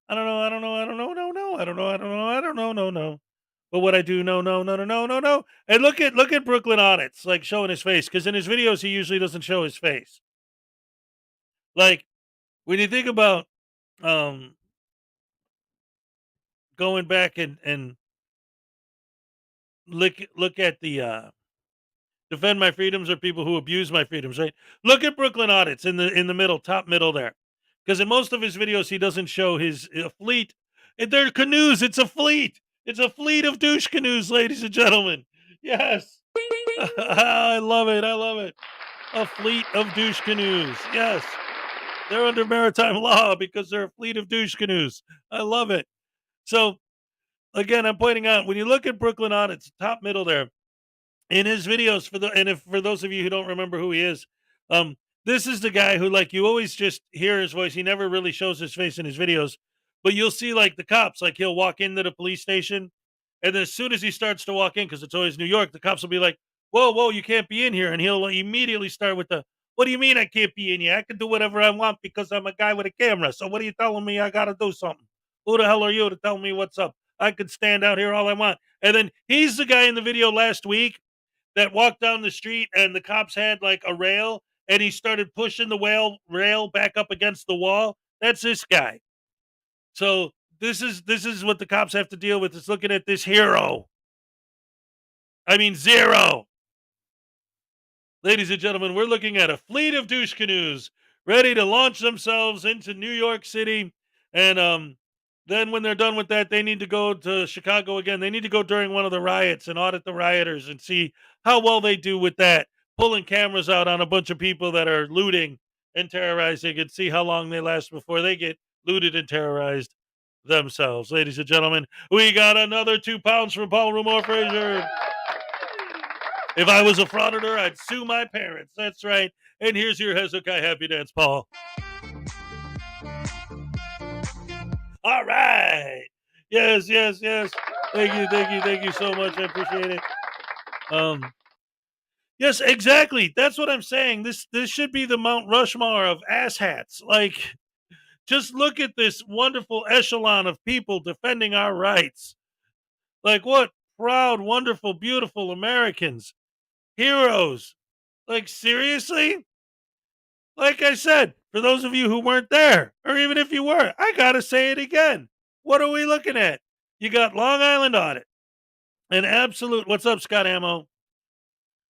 I don't know. I don't know. I don't know. No, no. I don't know. I don't know. I don't know. No, no. But what I do know, no, no, no, no, no, no. And look at Brooklyn Audits, like showing his face, because in his videos he usually doesn't show his face. Like when you think about going back and look at the defend my freedoms or people who abuse my freedoms, right? Look at Brooklyn Audits in the middle, top middle there. Because in most of his videos, he doesn't show his fleet. They're canoes. It's a fleet. It's a fleet of douche canoes, ladies and gentlemen. Yes. I love it. I love it. A fleet of douche canoes. Yes. They're under maritime law because they're a fleet of douche canoes. I love it. So, again, I'm pointing out, when you look at Brooklyn Audits, top middle there, in his videos, for those of you who don't remember who he is, this is the guy who, like, you always just hear his voice. He never really shows his face in his videos, but you'll see, like, the cops, like, he'll walk into the police station, and then as soon as he starts to walk in, because it's always New York, the cops will be like, whoa, whoa, you can't be in here, and he'll immediately start with the, what do you mean I can't be in here? I can do whatever I want because I'm a guy with a camera, so what are you telling me I gotta do something? Who the hell are you to tell me what's up? I could stand out here all I want. And then he's the guy in the video last week that walked down the street and the cops had like a rail and he started pushing the rail back up against the wall. That's this guy. So this is what the cops have to deal with, is looking at this hero. I mean, zero. Ladies and gentlemen, we're looking at a fleet of douche canoes ready to launch themselves into New York City. And then when they're done with that, they need to go to Chicago again. They need to go during one of the riots and audit the rioters and see how well they do with that, pulling cameras out on a bunch of people that are looting and terrorizing, and see how long they last before they get looted and terrorized themselves. Ladies and gentlemen, we got another 2 pounds from Paul Rumor Frazier. If I was a frauditor, I'd sue my parents. That's right. And here's your Hezokuai Happy Dance, Paul. All right. Yes, yes, yes. Thank you so much. I appreciate it. Yes, exactly. That's what I'm saying. This should be the Mount Rushmore of asshats. Like, just look at this wonderful echelon of people defending our rights. Like, what proud, wonderful, beautiful Americans. Heroes. Like, seriously? Like I said, for those of you who weren't there, or even if you were, I gotta say it again. What are we looking at? You got Long Island Audit, an absolute. What's up, Scott Ammo?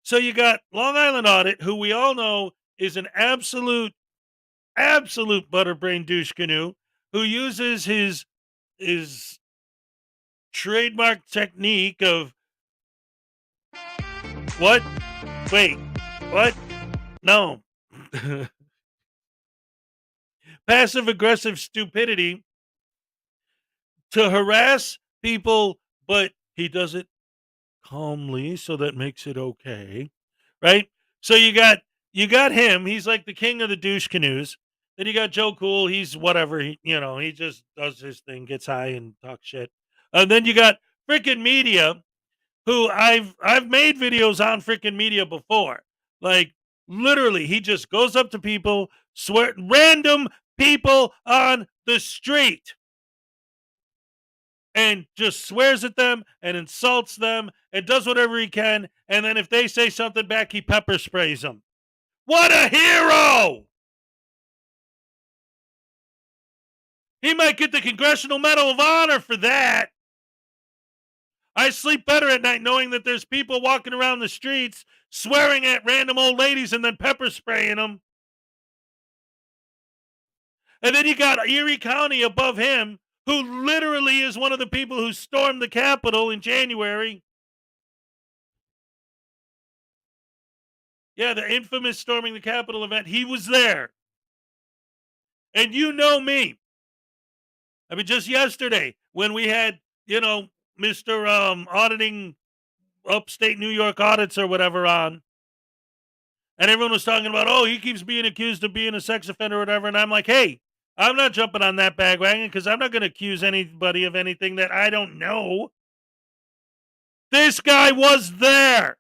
So you got Long Island Audit, who we all know is an absolute butterbrain douche canoe, who uses his trademark technique of what? Wait, what? No. Passive aggressive stupidity to harass people, but he does it calmly, so that makes it okay, right? So you got him. He's like the king of the douche canoes. Then you got Joe Cool. He's whatever. He just does his thing, gets high and talks shit. And then you got freaking media, who I've made videos on freaking media before. Like literally, he just goes up to people, random people on the street, and just swears at them and insults them and does whatever he can. And then if they say something back, he pepper sprays them. What a hero! He might get the Congressional Medal of Honor for that. I sleep better at night knowing that there's people walking around the streets swearing at random old ladies and then pepper spraying them. And then you got Erie County above him, who literally is one of the people who stormed the Capitol in January. Yeah, the infamous storming the Capitol event. He was there. And you know me. I mean, just yesterday when we had, Mr. Auditing upstate New York audits or whatever on, and everyone was talking about, oh, he keeps being accused of being a sex offender or whatever. And I'm like, hey, I'm not jumping on that bandwagon because I'm not going to accuse anybody of anything that I don't know. This guy was there.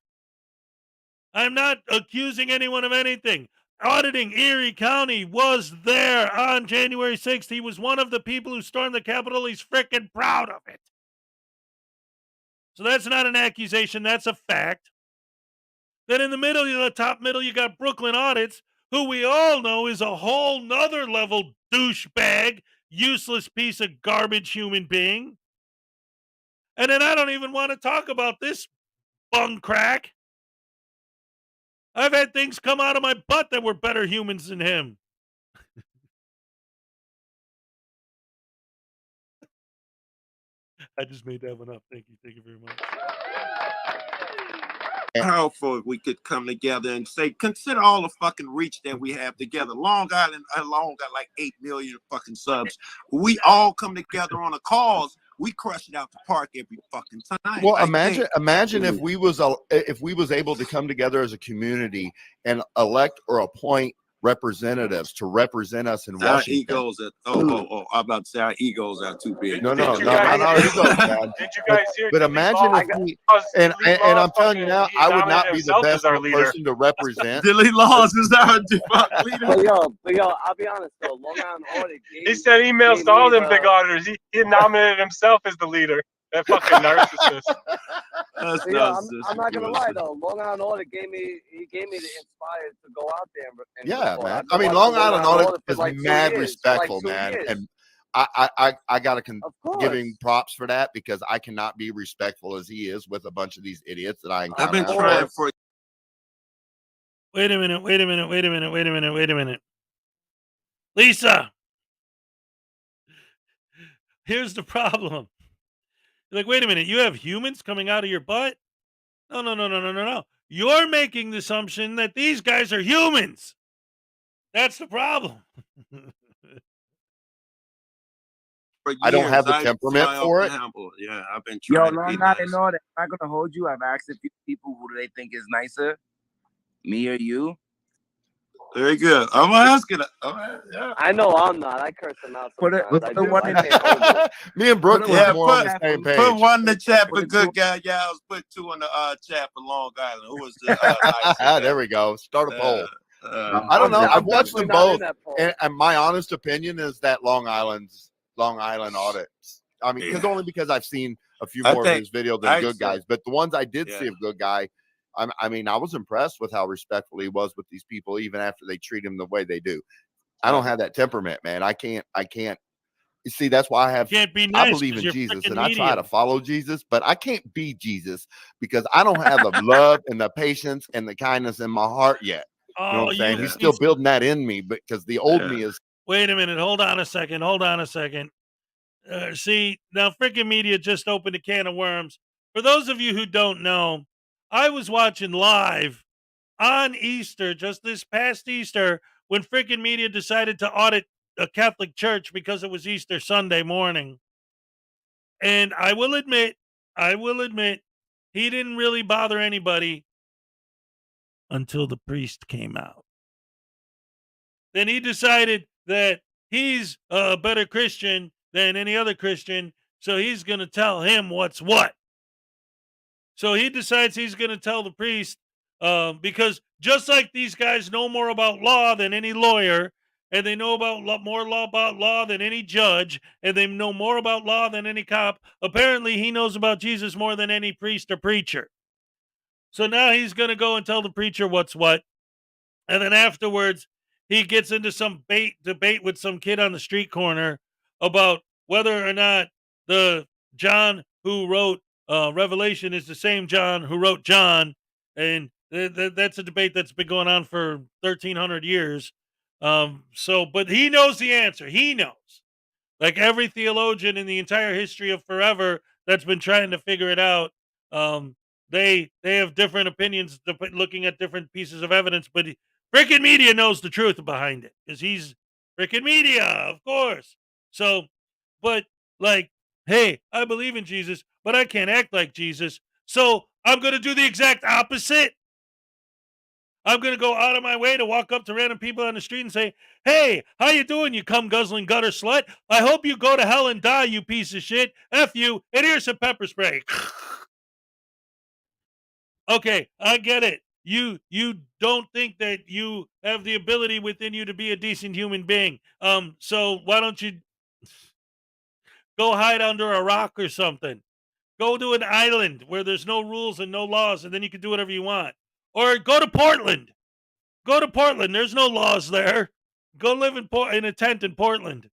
I'm not accusing anyone of anything. Auditing Erie County was there on January 6th. He was one of the people who stormed the Capitol. He's freaking proud of it. So that's not an accusation. That's a fact. Then in the middle, the top middle, you got Brooklyn Audits, who we all know is a whole nother level douchebag, useless piece of garbage human being. And then I don't even want to talk about this bung crack. I've had things come out of my butt that were better humans than him. I just made that one up. Thank you. Thank you very much. Powerful if we could come together and say, consider all the fucking reach that we have together. Long Island alone got like 8 million fucking subs. We all come together on a cause. We crush it out the park every fucking time. Well, imagine if we was able to come together as a community and elect or appoint representatives to represent us in Our Washington. egos I'm about to say our egos are too big. No, not our egos, man. Did you guys hear? But imagine if we and I'm telling you now, I would not be the best person to represent. Delete Laws is our leader. But yo, I'll be honest though. Long Island Audit. He sent emails to all them big auditors. He nominated himself as the leader. That fucking narcissist. I'm not gonna lie though. Long Island Audit gave me the inspired to go out there. And yeah, man. I mean, Long Island Audit is like mad respectful, man, and I gotta give him props for that because I cannot be respectful as he is with a bunch of these idiots that I encounter. I've been trying for. Wait a minute. Lisa, here's the problem. You're like, wait a minute, you have humans coming out of your butt? No. You're making the assumption that these guys are humans. That's the problem. I don't have the temperament for it. Yeah, I've been trying. Yo, Long Island Audit, I'm not gonna hold you. I've asked a few people who do they think is nicer, me or you. Very good. I'm asking. I know I'm not. I curse them out. Me and Brooke are more on the same page. Put one in the chat for good guy. Yeah, I was put 2 in the chat for Long Island. Who was the there we go. Start a poll. I don't know. I've watched them both, and my honest opinion is that Long Island Audits. I mean, because I've seen a few more of his videos than Good Guys, but the ones I did see of Good Guy. I mean, I was impressed with how respectful he was with these people, even after they treat him the way they do. I don't have that temperament, man. I can't. You see, that's why I believe in Jesus and I try to follow Jesus, but I can't be Jesus because I don't have the love and the patience and the kindness in my heart yet. You know what I'm saying? He's still building that in me, because the old me is. Wait a minute. Hold on a second. See, now freaking media just opened a can of worms. For those of you who don't know, I was watching live on Easter, just this past Easter, when freaking media decided to audit a Catholic church because it was Easter Sunday morning. And I will admit, he didn't really bother anybody until the priest came out. Then he decided that he's a better Christian than any other Christian, so he's going to tell him what's what. So he decides he's going to tell the priest, because just like these guys know more about law than any lawyer, and they know more about law than any judge, and they know more about law than any cop, apparently he knows about Jesus more than any priest or preacher. So now he's going to go and tell the preacher what's what. And then afterwards, he gets into some debate with some kid on the street corner about whether or not the John who wrote Revelation is the same John who wrote John. And that's a debate that's been going on for 1,300 years. But he knows the answer. He knows. Like every theologian in the entire history of forever that's been trying to figure it out, they have different opinions looking at different pieces of evidence, but freaking media knows the truth behind it because he's freaking media, of course. So, but like, hey, I believe in Jesus, but I can't act like Jesus. So I'm going to do the exact opposite. I'm going to go out of my way to walk up to random people on the street and say, hey, how you doing, you cum guzzling gutter slut? I hope you go to hell and die, you piece of shit. F you, and here's some pepper spray. Okay, I get it. You don't think that you have the ability within you to be a decent human being. So why don't you go hide under a rock or something? Go to an island where there's no rules and no laws, and then you can do whatever you want. Or go to Portland. Go to Portland. There's no laws there. Go live in a tent in Portland.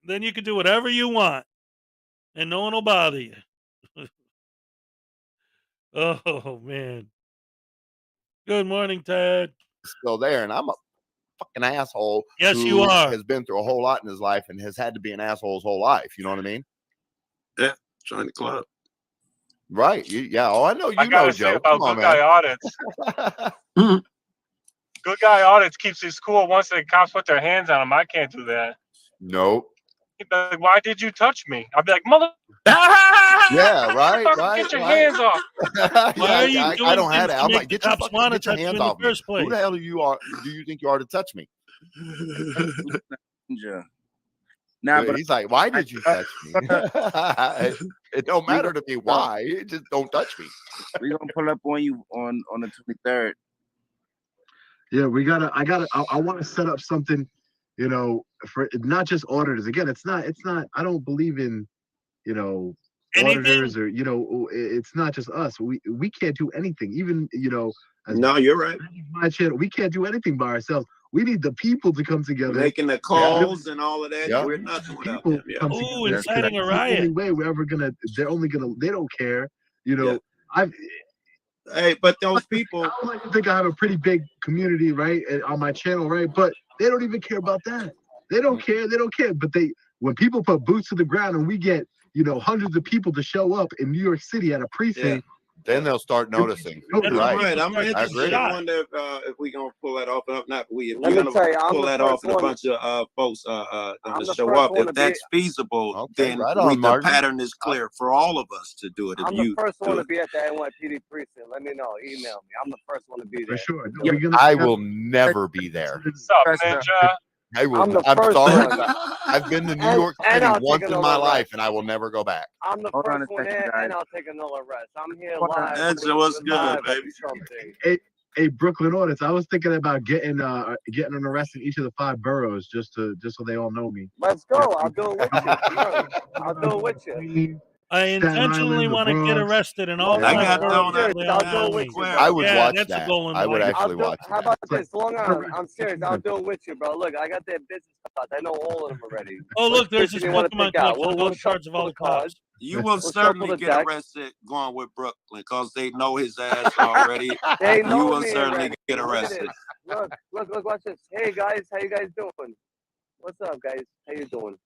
Then you can do whatever you want, and no one will bother you. Oh, man. Good morning, Ted. Still there, and I'm a fucking asshole. Yes, who you are. Has been through a whole lot in his life and has had to be an asshole his whole life. You know what I mean? Yeah, join the club. Right. Yeah. Oh, I know you I know, gotta say Joe. about Come on, good guy man. audits. Good guy audits keeps his cool once the cops put their hands on him. I can't do that. Nope. He'd be like, why did you touch me? I'd be like, mother. Yeah, right. Get your hands off. Why are you doing I don't have things it. to I'm make like, the get your cops want to get your touch you hands in the off me. first place? Who the hell do you think you are to touch me? Yeah. Now, but he's like, why did you touch me? It don't matter to me why. Just don't touch me. We're gonna pull up on you on the 23rd. Yeah, I want to set up something, you know, for not just auditors. Again, it's not, I don't believe in, you know, auditors or, you know, it's not just us. We can't do anything. Even, you know, No, you're right. My channel, we can't do anything by ourselves. We need the people to come together. Making the calls and all of that. Yeah. We're nothing without People them. Yeah. come Ooh, together. inciting a That's the riot. only way we're ever gonna. They don't care. You know, Hey, but those people. I would like to think I have a pretty big community, right, on my channel, right? But they don't even care about that. They don't care. They don't care. But when people put boots to the ground and we get, you know, hundreds of people to show up in New York City at a precinct. Then they'll start noticing. Right. I'm I interested. agree. I wonder if we're gonna pull that off. Not we. If Let we're me gonna tell you, I'm pull the that off, and a first bunch of folks gonna the show first up. one to If be- that's feasible, Okay, then right on, the Martin. pattern is clear for all of us to do it. If I'm you the first do one it. to be at the NYPD precinct. Let me know. Email me. I'm the first one to be there. For sure. No, Yeah. we're gonna- I will never be there. What's up, Ninja? I will. I'm the I'm first sorry. one. I've been to New And- York and City I'll take once in another my rest. life, and I will never go back. I'm the Hold on first a one second, there, guys. and I'll take another rest. I'm here Hold on. live. That's with- what's with good, live baby. something. Hey, Brooklyn audits. I was thinking about getting an arrest in each of the 5 boroughs just so they all know me. Let's go. I'll do it with you. Sure. I'll do it with you. I intentionally want to get arrested in all I five got boroughs. donuts. so they I'll all do know it with me. you, bro. I would Yeah, watch that's a that. goal in I would life. actually watch How that. about this? Long on, I'm serious. I'll do it with you, bro. Look, I got their business cards. I know all of them already. Oh, look, there's Which this you wanna Pokemon pick out? collection of We'll those cards of all the shuffle cops. You will We'll shuffle certainly the get deck. arrested going with Brooklyn because they know his ass already. They You know will me certainly already. get Look at arrested. this. Look, watch this. Hey guys, how you guys doing? What's up, guys? How you doing?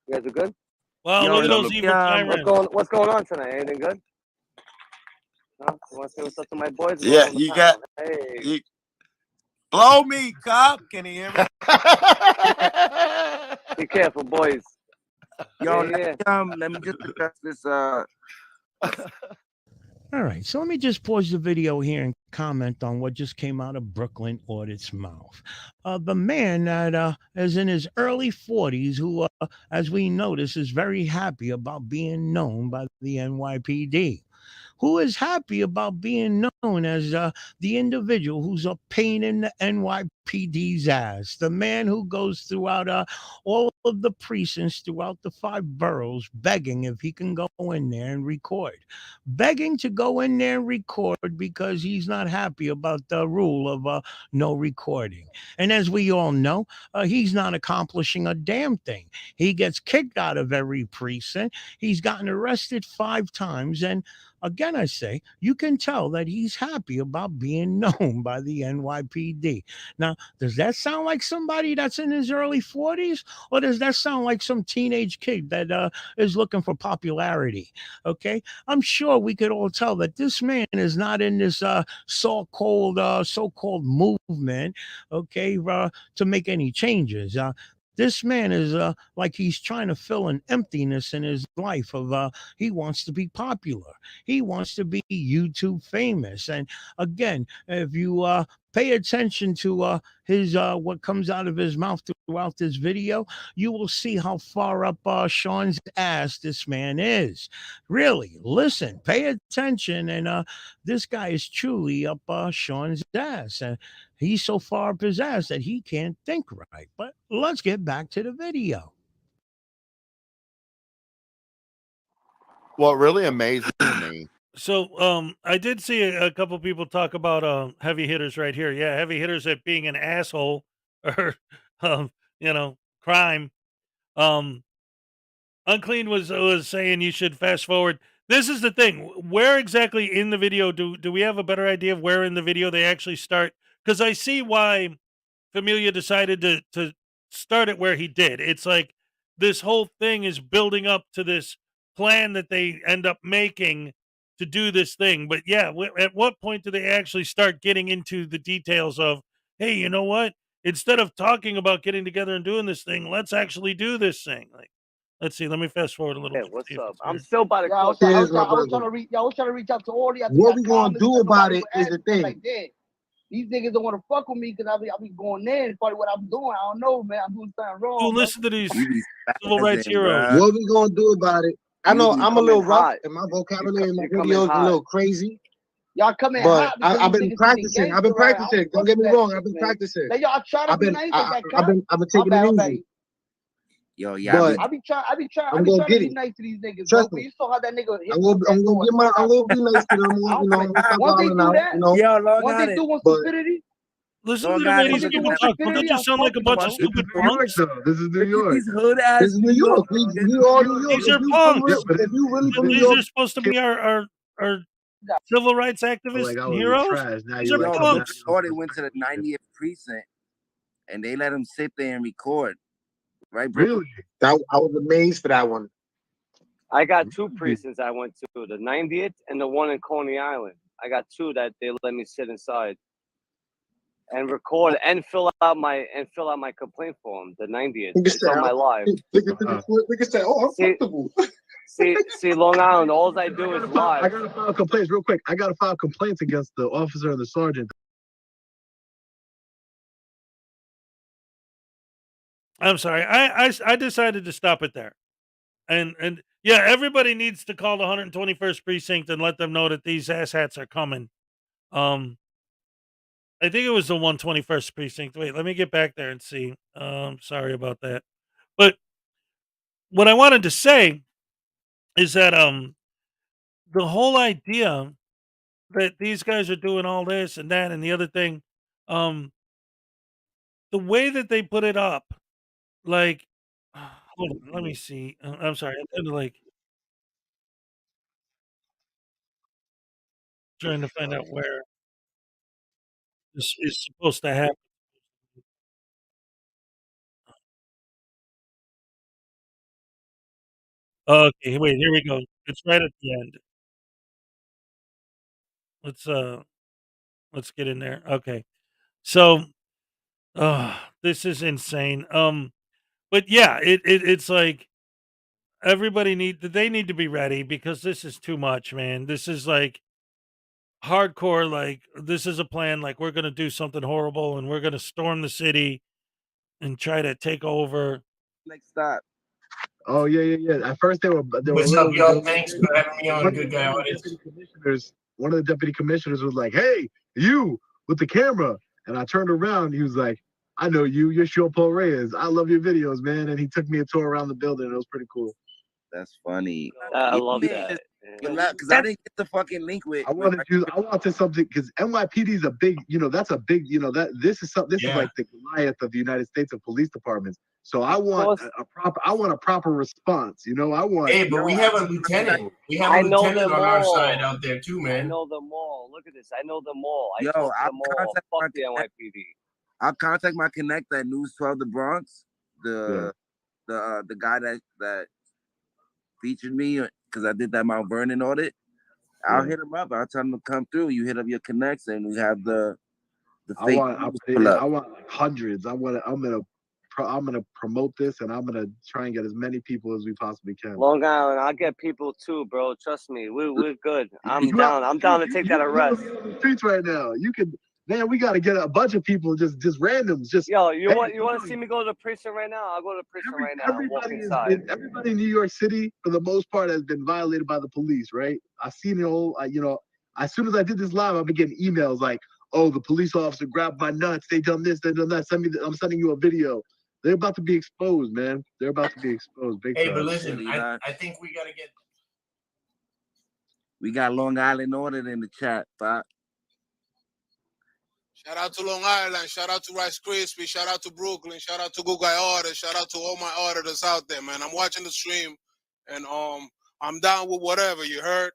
You guys are good? Wow, Yo, look at let those me, evil tyrants. What's going on tonight? Anything good? Huh? You want to say what's up to my boys? We're Yeah, on the you got. panel. Hey. You, blow me, cop. Can you hear me? Be careful, boys. Yo, Yeah. let me just address this. All right, so let me just pause the video here and comment on what just came out of Brooklyn Audit's mouth. The man that is in his early 40s, who, as we notice, is very happy about being known by the NYPD, who is happy about being known as the individual who's a pain in the NYPD's ass, the man who goes throughout all of the precincts throughout the 5 boroughs begging if he can go in there and record, begging to go in there and record because he's not happy about the rule of no recording. And as we all know, he's not accomplishing a damn thing. He gets kicked out of every precinct. He's gotten arrested 5 times, and again, I say, you can tell that he's happy about being known by the NYPD. Now, does that sound like somebody that's in his early 40s? Or does that sound like some teenage kid that is looking for popularity? Okay, I'm sure we could all tell that this man is not in this so-called movement, okay, to make any changes. This man is like he's trying to fill an emptiness in his life of he wants to be popular. He wants to be YouTube famous. And again, if you pay attention to his what comes out of his mouth throughout this video, you will see how far up Sean's ass this man is. Really, listen, pay attention, and this guy is truly up Sean's ass. He's so far up his ass that he can't think right. But let's get back to the video. What really amazes me. So I did see a couple people talk about heavy hitters right here. Yeah, heavy hitters at being an asshole or crime. Um Unclean was saying you should fast forward. This is the thing. Where exactly in the video do we have a better idea of where in the video they actually start? Because I see why Familia decided to start it where he did. It's like this whole thing is building up to this plan that they end up making to do this thing. But yeah, at what point do they actually start getting into the details of, hey, you know what? Instead of talking about getting together and doing this thing, let's actually do this thing. Like, let's see. Let me fast forward a little Hey, bit. what's See if up? it's I'm here. still by the I was, court. I was, I was trying to reach. I was trying to reach out to all of y'all. What we gonna do about it is the thing. Like that. These niggas don't want to fuck with me because I be going there. It's probably what I'm doing. I don't know, man. I'm doing something wrong. Dude, bro. listen to these civil rights heroes. What we gonna do about it? I know You I'm a little coming rough hot. and my vocabulary in my You coming videos a hot. little crazy. Y'all coming But hot because I've these been niggas practicing. I've been gangster, right? I practicing. don't Don't fuck get me with that wrong. shit, I've been man. practicing. Like, y'all try to I've be been nice I, like that, I've cut. been I've been My taking bad, it my bad. easy. Yo, yeah, But I be trying I'm gonna to get be it. nice to these niggas, Trust bro. But me. you saw how that nigga hit I'm me gonna with that I'm gonna sword. get my I'm gonna be nice to them. I You don't know, play. I'm gonna stop Once they wilding do out. that, You know. Yo, Lord once they do one But stupidity, Listen Lord to the God, way once these they do people one talk. Don't stupidity, they I'll just sound fuck like a with bunch them, of bro. stupid New York punks? though. This is New York. These hood ass. This is New York. We all New York. These are If you punks. if you really from New These York, are supposed to be our civil rights activists like I and was heroes. trash. Now These you are like yo, come back. punks. or they went to the 90th precinct and they let him sit there and record. Right, bro? Really? That I was amazed for that one. I got 2 precincts I went to, the 90th and the one in Coney Island. I got 2 that they let me sit inside and record and fill out my complaint form. The 90th. It's on my live. Nigga said, "Oh, I'm comfortable." See, Long Island. All I do is I live. gotta file complaints real quick. I gotta file complaints against the officer and the sergeant. I'm sorry. I decided to stop it there. And yeah, everybody needs to call the 121st precinct and let them know that these asshats are coming. I think it was the 121st precinct. Wait, let me get back there and see. Sorry about that. But what I wanted to say is that the whole idea that these guys are doing all this and that and the other thing, um the way that they put it up, like hold on, let me see. I'm sorry. I'm kind of like trying to find out where this is supposed to happen. Okay, wait, here we go. It's right at the end. Let's let's get in there. Okay. So, this is insane. But yeah, it's like they need to be ready because this is too much, man. This is like hardcore, like, this is a plan, like, we're gonna do something horrible and we're gonna storm the city and try to take over. Next stop. Oh yeah. At first they were What's up, y'all? Thanks for having me on, Good Guy Audits. One of the deputy commissioners was like, "Hey, you with the camera," and I turned around. He was like, "I know you. You're Shio Paul Reyes. I love your videos, man." And he took me a tour around the building. It was pretty cool. That's funny. I love that. Because I didn't get the fucking link with. I wanted something because NYPD is a big, that's a big, this is like the Goliath of the United States of police departments. So I want a proper response. I want. Hey, but we have a lieutenant. We have a lieutenant on our side out there too, man. I know them all. Look at this. I know them all. I Yo, talk to I'll them all. Fuck the NYPD. I'll contact my connect at News 12 the Bronx, the guy that featured me because I did that Mount Vernon audit. I'll hit him up. I'll tell him to come through. You hit up your connects, and we have the fake. I want like hundreds. I'm gonna promote this, and I'm gonna try and get as many people as we possibly can. Long Island, I'll get people too, bro. Trust me, we're good. I'm down to take that arrest. You're on the streets right now. You can, man. We got to get a bunch of people, just randoms. Yo, you want to see me go to the precinct right now? I'll go to the precinct right now. Everybody in New York City, for the most part, has been violated by the police, right? I've seen it all. As soon as I did this live, I've been getting emails like, "Oh, the police officer grabbed my nuts. They done this. They done that. I'm sending you a video." They're about to be exposed, man. They're about to be exposed. Big Hey, time. but listen, I think we gotta get. We got Long Island Audit in the chat, Pop. Shout out to Long Island. Shout out to Rice Krispie. Shout out to Brooklyn. Shout out to Good Guy Audit. Shout out to all my auditors out there, man. I'm watching the stream, and I'm down with whatever you heard.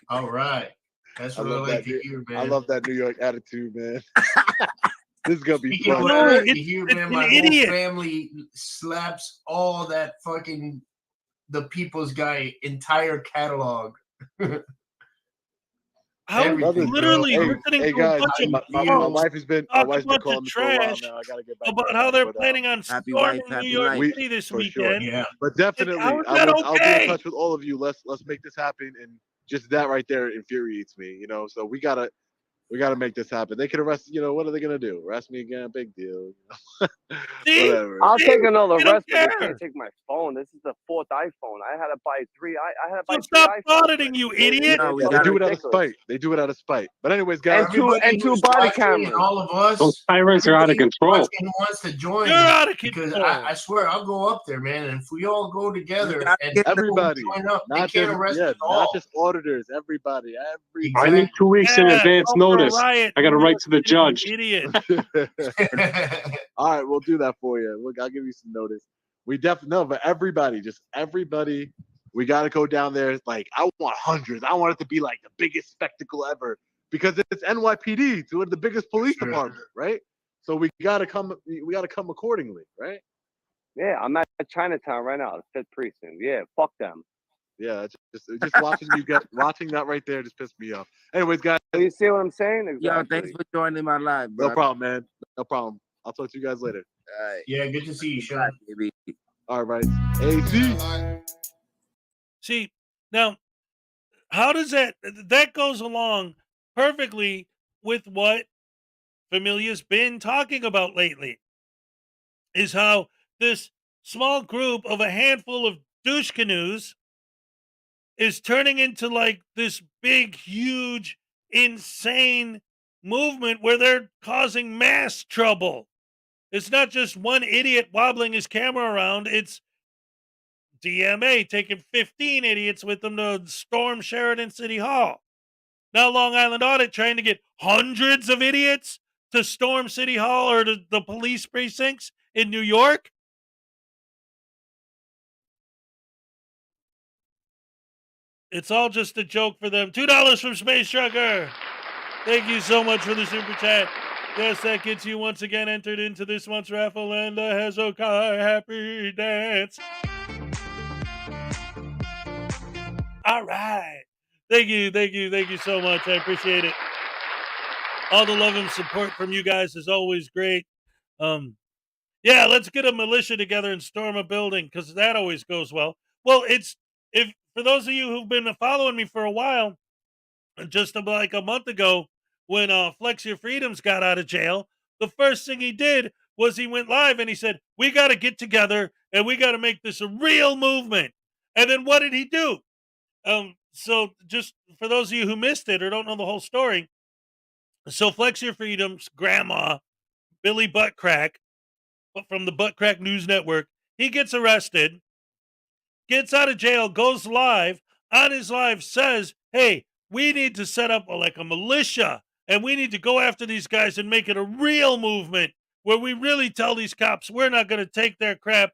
All right, that's what I like to hear, man. I love that New York attitude, man. This is gonna be Speaking fun. of No, you hear, man, my whole family slaps all that fucking the People's Guy entire catalog. Literally listening hey to guys, a bunch of my wife has been talk calling me for a while trash now. I gotta get back about to how that, they're but, planning on Happy storming wife, New York happy City this for sure. weekend. Yeah, but definitely, How is I'll that be in okay? touch with all of you. Let's make this happen, and just that right there infuriates me. So we gotta make this happen. They could arrest. What are they gonna do? Arrest me again? Big deal. Whatever. I'll take another They don't arrest, but they care. can't take my phone. This is the fourth iPhone. I had to buy three. I had to buy So three stop iPhones. auditing, you idiot. No, we Yeah, they got do it out of ridiculous. spite. They do it out of spite. But anyways, guys. And two who's body watching cameras. and all of us. Those tyrants are out of everybody control. watching who wants to join. You're out of Because control. I swear I'll go up there, man, and if we all go together and Everybody, join up, they not can't just arrest us not all. just auditors. Everybody. I need 2 weeks in Yeah, advance go for a notice. riot. I got to New write York to the City, judge. Idiot. All right, we'll do that for you. Look, I'll give you some notice. We definitely no, but everybody, we got to go down there. Like, I want hundreds. I want it to be like the biggest spectacle ever because it's NYPD. It's one of the biggest police department, right? So we got to come. We got to come accordingly, right? Yeah, I'm at Chinatown right now, the 5th precinct. Yeah, fuck them. Yeah, it's just watching that right there just pissed me off. Anyways, guys, You see what I'm saying? Exactly. Yo, thanks for joining my live, bro. no problem, man. No problem. I'll talk to you guys later. All right. Yeah, good to see you, Sean. Baby. All right, AC. See, now, how does that goes along perfectly with what Familia's been talking about lately, is how this small group of a handful of douche canoes is turning into like this big, huge, insane movement where they're causing mass trouble. It's not just one idiot wobbling his camera around. It's DMA taking 15 idiots with them to storm Sheridan City Hall. Now Long Island Audit trying to get hundreds of idiots to storm City Hall or to the police precincts in New York. It's all just a joke for them. $2 from Space Trucker. Thank you so much for the super chat. Yes, that gets you once again entered into this month's raffle and a Hezokuai happy dance. All right. Thank you so much. I appreciate it. All the love and support from you guys is always great. Yeah, let's get a militia together and storm a building because that always goes well. Well, if for those of you who've been following me for a while, just like a month ago when Flex Your Freedoms got out of jail, the first thing he did was he went live and he said, we got to get together and we got to make this a real movement. And then what did he do? So just for those of you who missed it or don't know the whole story, so Flex Your Freedom's grandma, Billy Buttcrack, from the Buttcrack News Network, he gets arrested, gets out of jail, goes live, on his live says, hey, we need to set up like a militia and we need to go after these guys and make it a real movement where we really tell these cops we're not going to take their crap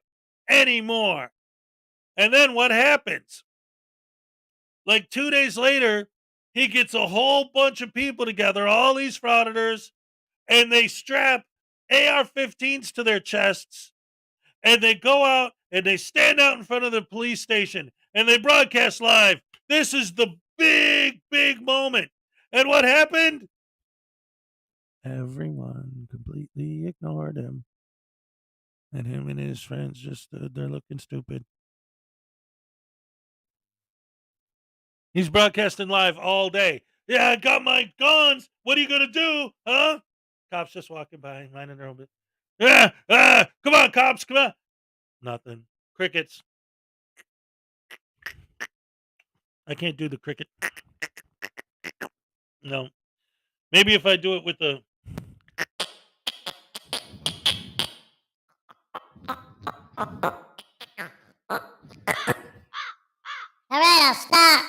anymore. And then what happens? Like 2 days later, he gets a whole bunch of people together, all these frauditors, and they strap AR-15s to their chests, and they go out and they stand out in front of the police station, and they broadcast live. This is the big, big moment. And what happened? Everyone completely ignored him. And him and his friends just stood there looking stupid. He's broadcasting live all day. Yeah, I got my guns. What are you going to do? Huh? Cops just walking by, minding their own business. Yeah, come on, cops, come on. Nothing. Crickets. I can't do the cricket. No. Maybe if I do it with the... All right, I'll stop.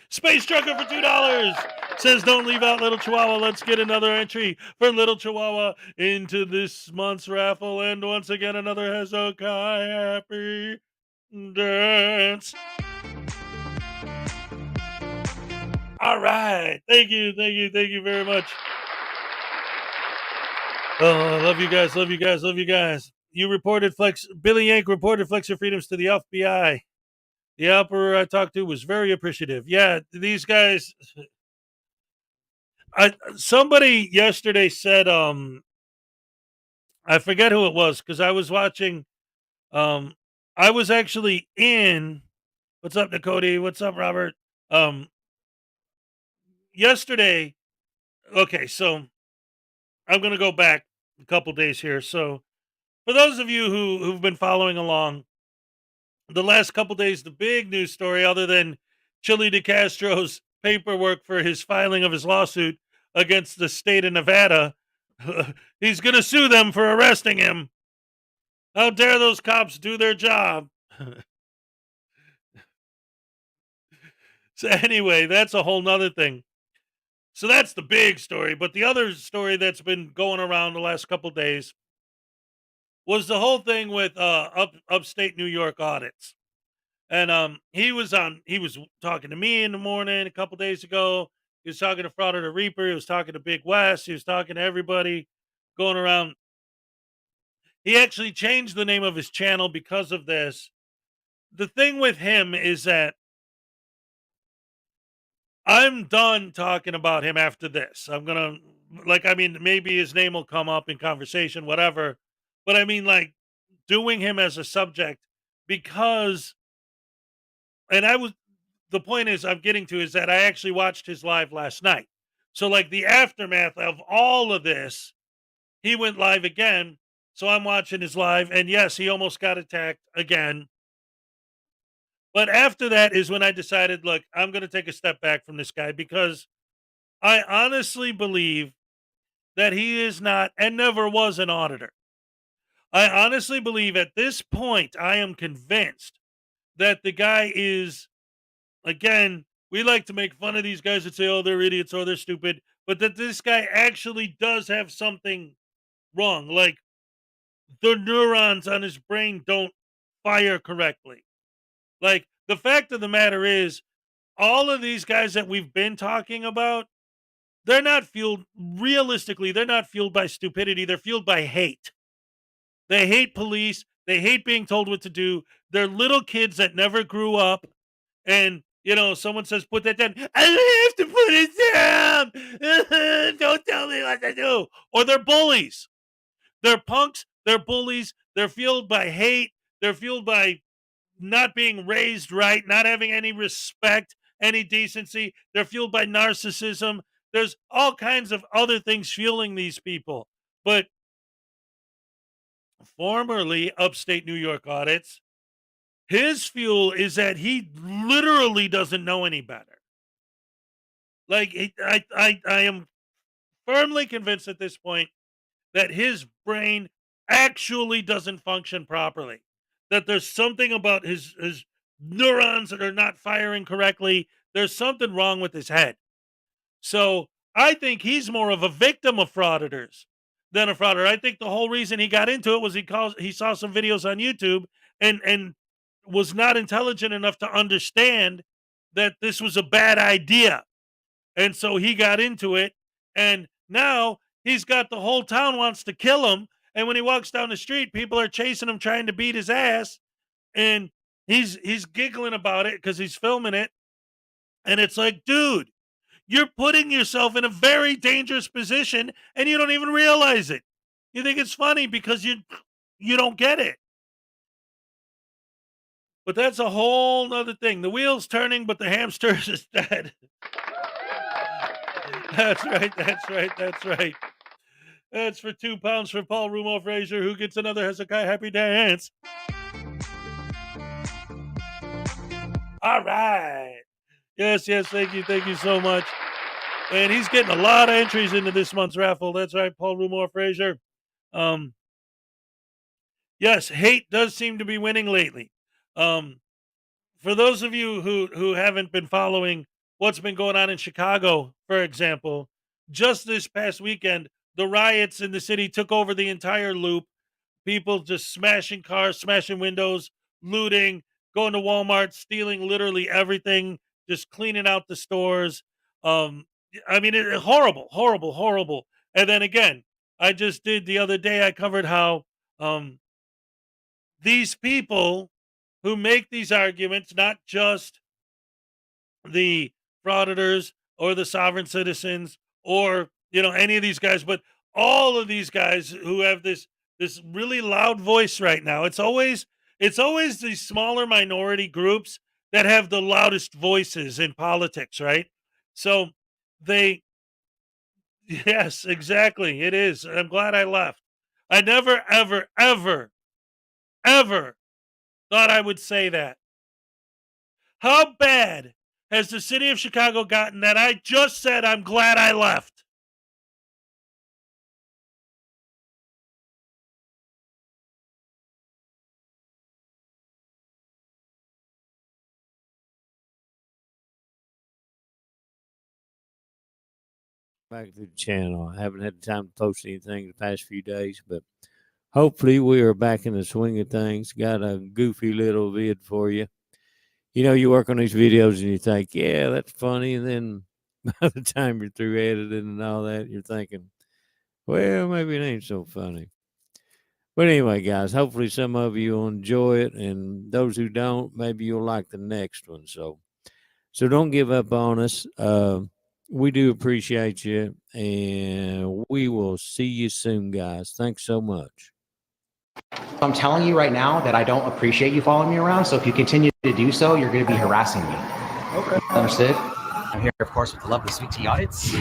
Space Trucker for $2 says, don't leave out Little Chihuahua. Let's get another entry for Little Chihuahua into this month's raffle. And once again, another Hezokuai happy dance. All right. Thank you very much. Oh, I love you guys, love you guys, love you guys. You reported Billy Yank reported Flex Your Freedoms to the FBI. The operator I talked to was very appreciative. Yeah, these guys... somebody yesterday said, I forget who it was, because I was watching, I was actually in, what's up, Nicody? What's up, Robert? Yesterday, okay, so I'm going to go back a couple days here. So for those of you who've been following along, the last couple days, the big news story, other than Chili DeCastro's paperwork for his filing of his lawsuit against the state of Nevada, he's going to sue them for arresting him. How dare those cops do their job? So anyway, that's a whole nother thing. So that's the big story. But the other story that's been going around the last couple days was the whole thing with upstate New York audits. And he was talking to me in the morning a couple days ago. He was talking to Frauditor Reaper. He was talking to Big West. He was talking to everybody going around. He actually changed the name of his channel because of this. The thing with him is that I'm done talking about him after this. I'm going to, maybe his name will come up in conversation, whatever. But I mean, like, doing him as a subject because, the point is I'm getting to is that I actually watched his live last night. So, like, the aftermath of all of this, he went live again. So I'm watching his live. And yes, he almost got attacked again. But after that is when I decided, look, I'm going to take a step back from this guy because I honestly believe that he is not and never was an auditor. I honestly believe at this point, I am convinced that the guy is, again, we like to make fun of these guys and say, oh, they're idiots or they're stupid, but that this guy actually does have something wrong. Like the neurons on his brain don't fire correctly. Like, the fact of the matter is, all of these guys that we've been talking about, they're not fueled, realistically, they're not fueled by stupidity. They're fueled by hate. They hate police. They hate being told what to do. They're little kids that never grew up. And, someone says, put that down. I have to put it down. Don't tell me what to do. Or they're bullies. They're punks. They're bullies. They're fueled by hate. They're fueled by not being raised right, not having any respect, any decency. They're fueled by narcissism. There's all kinds of other things fueling these people. But formerly upstate New York audits, his fuel is that he literally doesn't know any better. Like, I am firmly convinced at this point that his brain actually doesn't function properly. That there's something about his neurons that are not firing correctly. There's something wrong with his head. So I think he's more of a victim of frauditors than a frauditor. I think the whole reason he got into it was he saw some videos on YouTube and was not intelligent enough to understand that this was a bad idea. And so he got into it, and now he's got the whole town wants to kill him. And when he walks down the street, people are chasing him, trying to beat his ass. And he's giggling about it because he's filming it. And it's like, dude, you're putting yourself in a very dangerous position and you don't even realize it. You think it's funny because you don't get it. But that's a whole nother thing. The wheel's turning, but the hamster is dead. That's right. That's for £2 for Paul Rumo Frazier, who gets another Hezokuai happy dance. All right. Yes, thank you so much. And he's getting a lot of entries into this month's raffle. That's right, Paul Rumo Frazier. Yes, hate does seem to be winning lately. For those of you who haven't been following what's been going on in Chicago, for example, just this past weekend, the riots in the city took over the entire loop. People just smashing cars, smashing windows, looting, going to Walmart, stealing literally everything, just cleaning out the stores. I mean, horrible. And then again, I just did the other day, I covered how these people who make these arguments, not just the frauditors or the sovereign citizens or, any of these guys, but all of these guys who have this really loud voice right now. It's always these smaller minority groups that have the loudest voices in politics, right? So yes, exactly. It is. I'm glad I left. I never, ever thought I would say that. How bad has the city of Chicago gotten that I just said I'm glad I left? Back to the channel. I haven't had time to post anything the past few days, but hopefully we are back in the swing of things. Got a goofy little vid for you. You work on these videos and you think, yeah, that's funny. And then by the time you're through editing and all that, you're thinking, well, maybe it ain't so funny. But anyway, guys, hopefully some of you will enjoy it. And those who don't, maybe you'll like the next one. So don't give up on us. We do appreciate you. And we will see you soon, guys. Thanks so much. I'm telling you right now that I don't appreciate you following me around. So if you continue to do so, you're going to be harassing me. Okay. Understood? I'm here, of course, with the lovely Sweet Tea Audits.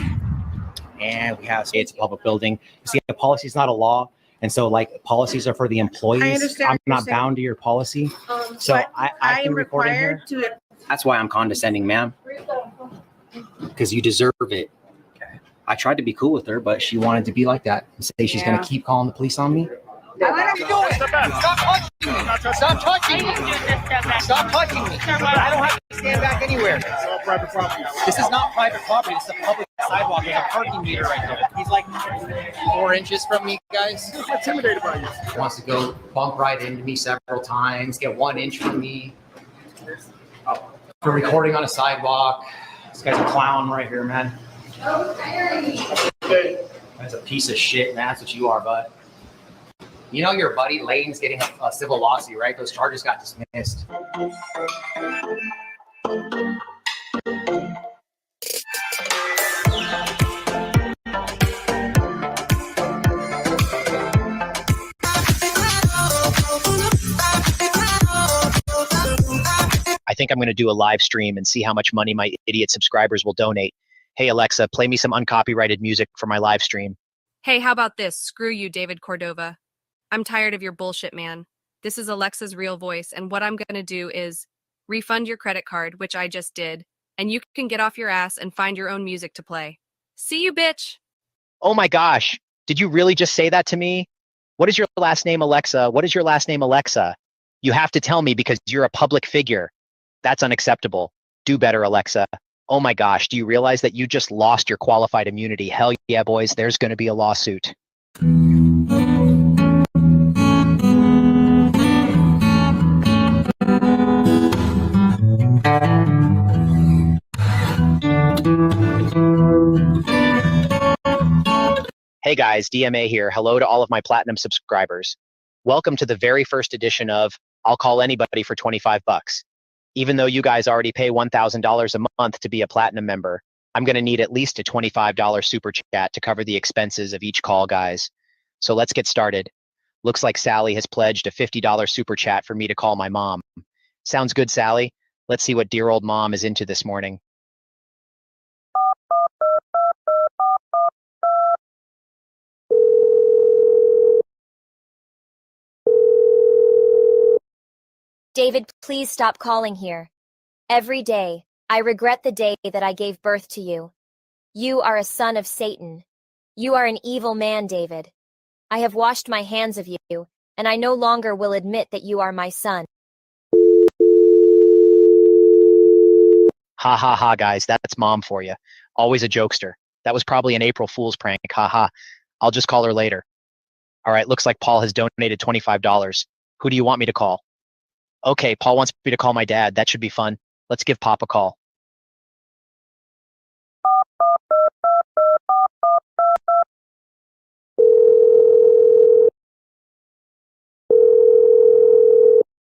And we have, it's a public building. You see, a policy is not a law. And so, policies are for the employees. I understand. I'm not bound to your policy. So I can am record in here. required to. That's why I'm condescending, ma'am. Because you deserve it. Okay. I tried to be cool with her, but she wanted to be like that and say she's going to keep calling the police on me. What are you doing? Stop touching me. Stop touching me. Stop touching me. I don't have to stand back anywhere. It's all private property. This is not private property. It's a public sidewalk. There's a parking meter right there. He's like 4 inches from me, guys. I'm intimidated by you. He wants to go bump right into me several times, get 1 inch from me. For recording on a sidewalk. This guy's a clown right here, man. That's a piece of shit, man. That's what you are, bud. You know your buddy Lane's getting a civil lawsuit, right? Those charges got dismissed. think I'm going to do a live stream and see how much money my idiot subscribers will donate. Hey, Alexa, play me some uncopyrighted music for my live stream. Hey, how about this? Screw you, David Cordova. I'm tired of your bullshit, man. This is Alexa's real voice, and what I'm going to do is refund your credit card, which I just did, and you can get off your ass and find your own music to play. See you, bitch. Oh my gosh. Did you really just say that to me? What is your last name, Alexa? What is your last name, Alexa? You have to tell me because you're a public figure. That's unacceptable. Do better, Alexa. Oh my gosh, do you realize that you just lost your qualified immunity? Hell yeah, boys, there's going to be a lawsuit. Hey guys, DMA here. Hello to all of my platinum subscribers. Welcome to the very first edition of I'll Call Anybody for 25 bucks. Even though you guys already pay $1,000 a month to be a platinum member, I'm going to need at least a $25 super chat to cover the expenses of each call, guys. So let's get started. Looks like Sally has pledged a $50 super chat for me to call my mom. Sounds good, Sally. Let's see what dear old mom is into this morning. David, please stop calling here. Every day, I regret the day that I gave birth to you. You are a son of Satan. You are an evil man, David. I have washed my hands of you, and I no longer will admit that you are my son. Ha ha ha, guys, that's mom for you. Always a jokester. That was probably an April Fool's prank. Ha ha. I'll just call her later. All right, looks like Paul has donated $25. Who do you want me to call? Okay, Paul wants me to call my dad. That should be fun. Let's give Pop a call.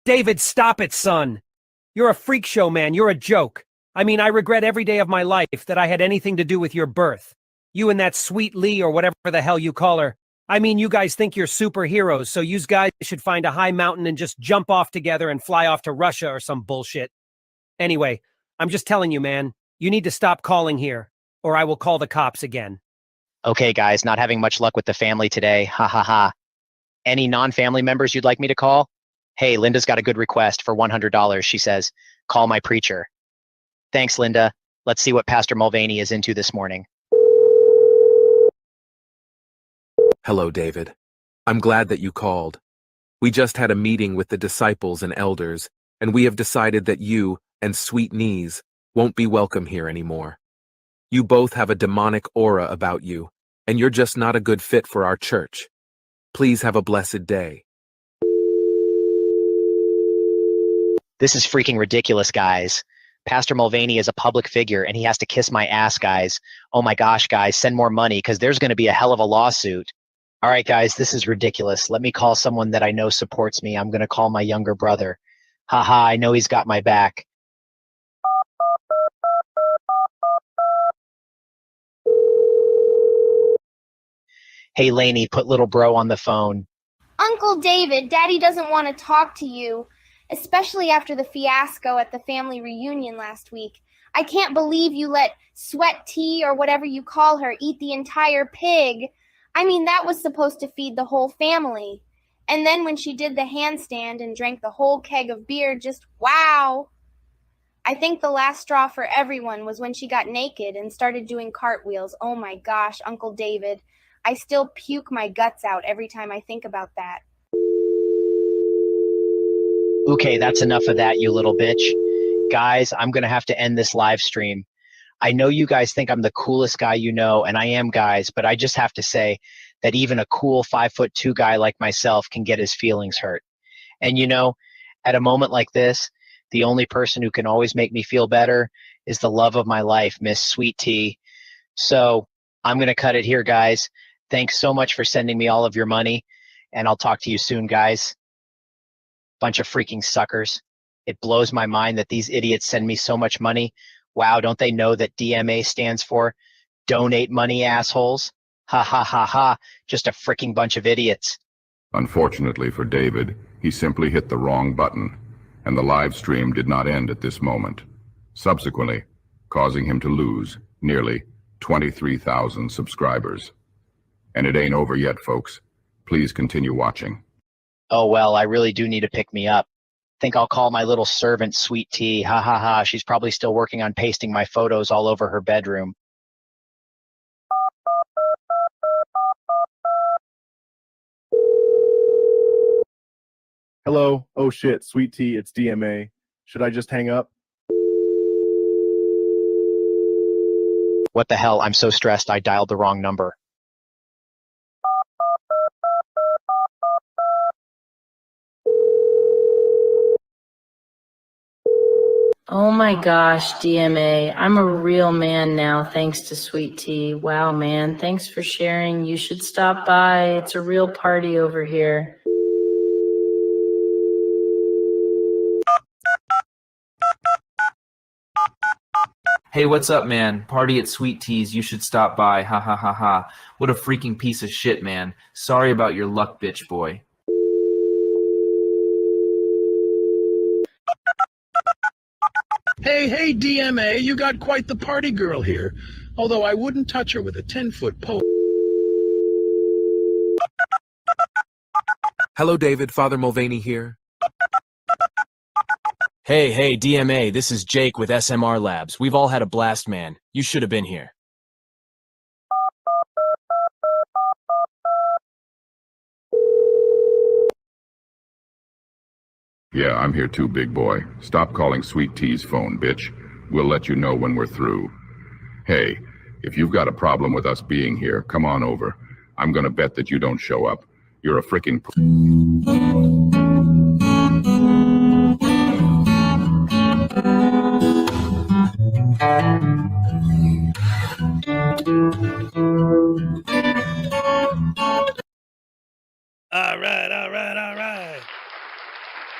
David, stop it, son. You're a freak show, man. You're a joke. I mean, I regret every day of my life that I had anything to do with your birth. You and that sweet Lee or whatever the hell you call her. I mean, you guys think you're superheroes, so you guys should find a high mountain and just jump off together and fly off to Russia or some bullshit. Anyway, I'm just telling you, man, you need to stop calling here, or I will call the cops again. Okay, guys, not having much luck with the family today. Ha ha ha. Any non-family members you'd like me to call? Hey, Linda's got a good request for $100. She says, call my preacher. Thanks, Linda. Let's see what Pastor Mulvaney is into this morning. Hello, David. I'm glad that you called. We just had a meeting with the disciples and elders, and we have decided that you and Sweet Knees won't be welcome here anymore. You both have a demonic aura about you, and you're just not a good fit for our church. Please have a blessed day. This is freaking ridiculous, guys. Pastor Mulvaney is a public figure, and he has to kiss my ass, guys. Oh my gosh, guys, send more money, because there's going to be a hell of a lawsuit. All right, guys, this is ridiculous. Let me call someone that I know supports me. I'm going to call my younger brother. Haha, I know he's got my back. Hey, Lainey, put little bro on the phone. Uncle David, Daddy doesn't want to talk to you, especially after the fiasco at the family reunion last week. I can't believe you let Sweat Tea or whatever you call her eat the entire pig. I mean, that was supposed to feed the whole family. And then when she did the handstand and drank the whole keg of beer, just wow. I think the last straw for everyone was when she got naked and started doing cartwheels. Oh my gosh, Uncle David. I still puke my guts out every time I think about that. Okay, that's enough of that, you little bitch. Guys, I'm going to have to end this live stream. I know you guys think I'm the coolest guy you know, and I am, guys, but I just have to say that even a cool 5'2" guy like myself can get his feelings hurt. And you know, at a moment like this, the only person who can always make me feel better is the love of my life, Miss Sweet Tea. So I'm going to cut it here, guys. Thanks so much for sending me all of your money, and I'll talk to you soon, guys. Bunch of freaking suckers. It blows my mind that these idiots send me so much money. Wow, don't they know that DMA stands for Donate Money, Assholes? Ha ha ha ha, just a freaking bunch of idiots. Unfortunately for David, he simply hit the wrong button. and the live stream did not end at this moment, subsequently causing him to lose nearly 23,000 subscribers. And it ain't over yet, folks. Please continue watching. Oh, well, I really do need to pick me up. Think I'll call my little servant, Sweet Tea. Ha ha ha. She's probably still working on pasting my photos all over her bedroom. Hello. Oh shit, Sweet Tea, it's DMA. Should I just hang up? What the hell? I'm so stressed I dialed the wrong number. Oh my gosh, DMA. I'm a real man now, thanks to Sweet Tea. Wow, man. Thanks for sharing. You should stop by. It's a real party over here. Hey, what's up, man? Party at Sweet Tea's. You should stop by. Ha ha ha ha. What a freaking piece of shit, man. Sorry about your luck, bitch boy. Hey, DMA, you got quite the party girl here. Although I wouldn't touch her with a 10-foot pole. Hello, David. Father Mulvaney here. Hey, DMA, this is Jake with SMR Labs. We've all had a blast, man. You should have been here. Yeah, I'm here too, big boy. Stop calling Sweet Tea's phone, bitch. We'll let you know when we're through. Hey, if you've got a problem with us being here, come on over. I'm gonna bet that you don't show up. You're a frickin'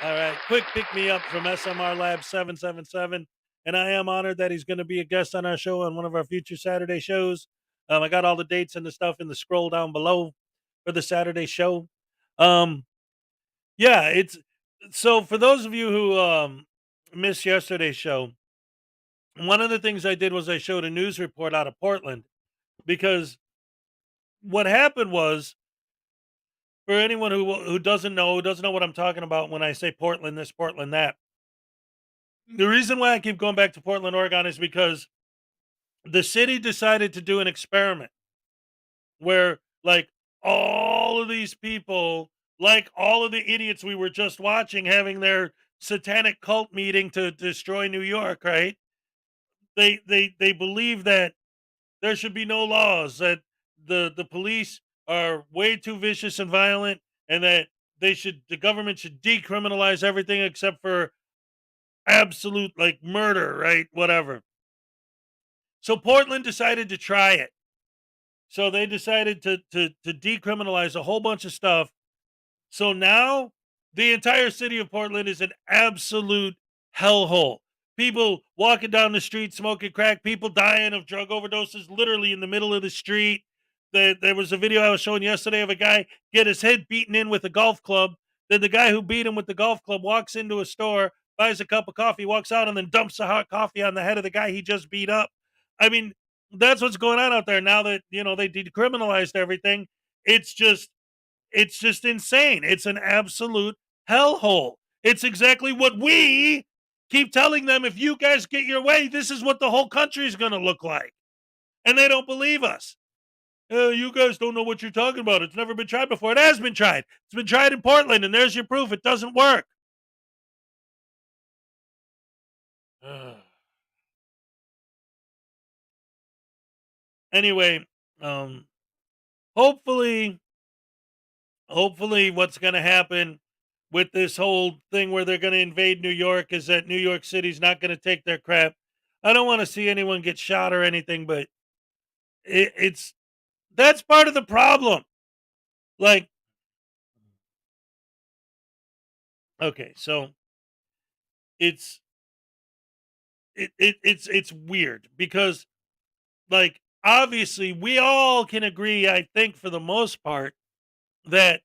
All right, quick pick me up from SMR Lab 777, and I am honored that he's going to be a guest on our show on one of our future Saturday shows. I got all the dates and the stuff in the scroll down below for the Saturday show. Yeah, it's so for those of you who missed yesterday's show, one of the things I did was I showed a news report out of Portland because what happened was, for anyone who doesn't know what I'm talking about when I say Portland this, Portland that. The reason why I keep going back to Portland, Oregon is because the city decided to do an experiment where, like, all of these people, like all of the idiots we were just watching having their satanic cult meeting to destroy New York, right? They believe that there should be no laws, that the police are way too vicious and violent, and that the government should decriminalize everything except for absolute, like, murder, right? Whatever. So Portland decided to try it. So they decided to decriminalize a whole bunch of stuff. So now the entire city of Portland is an absolute hellhole. People walking down the street smoking crack, people dying of drug overdoses literally in the middle of the street. There was a video I was showing yesterday of a guy get his head beaten in with a golf club. Then the guy who beat him with the golf club walks into a store, buys a cup of coffee, walks out, and then dumps the hot coffee on the head of the guy he just beat up. I mean, that's what's going on out there now that, they decriminalized everything. It's just insane. It's an absolute hellhole. It's exactly what we keep telling them. If you guys get your way, this is what the whole country is going to look like. And they don't believe us. You guys don't know what you're talking about. It's never been tried before. It has been tried. It's been tried in Portland, and there's your proof. It doesn't work. Anyway, hopefully what's going to happen with this whole thing where they're going to invade New York is that New York City's not going to take their crap. I don't want to see anyone get shot or anything, but that's part of the problem. Like, okay, so it's weird because, like, obviously we all can agree, I think, for the most part, that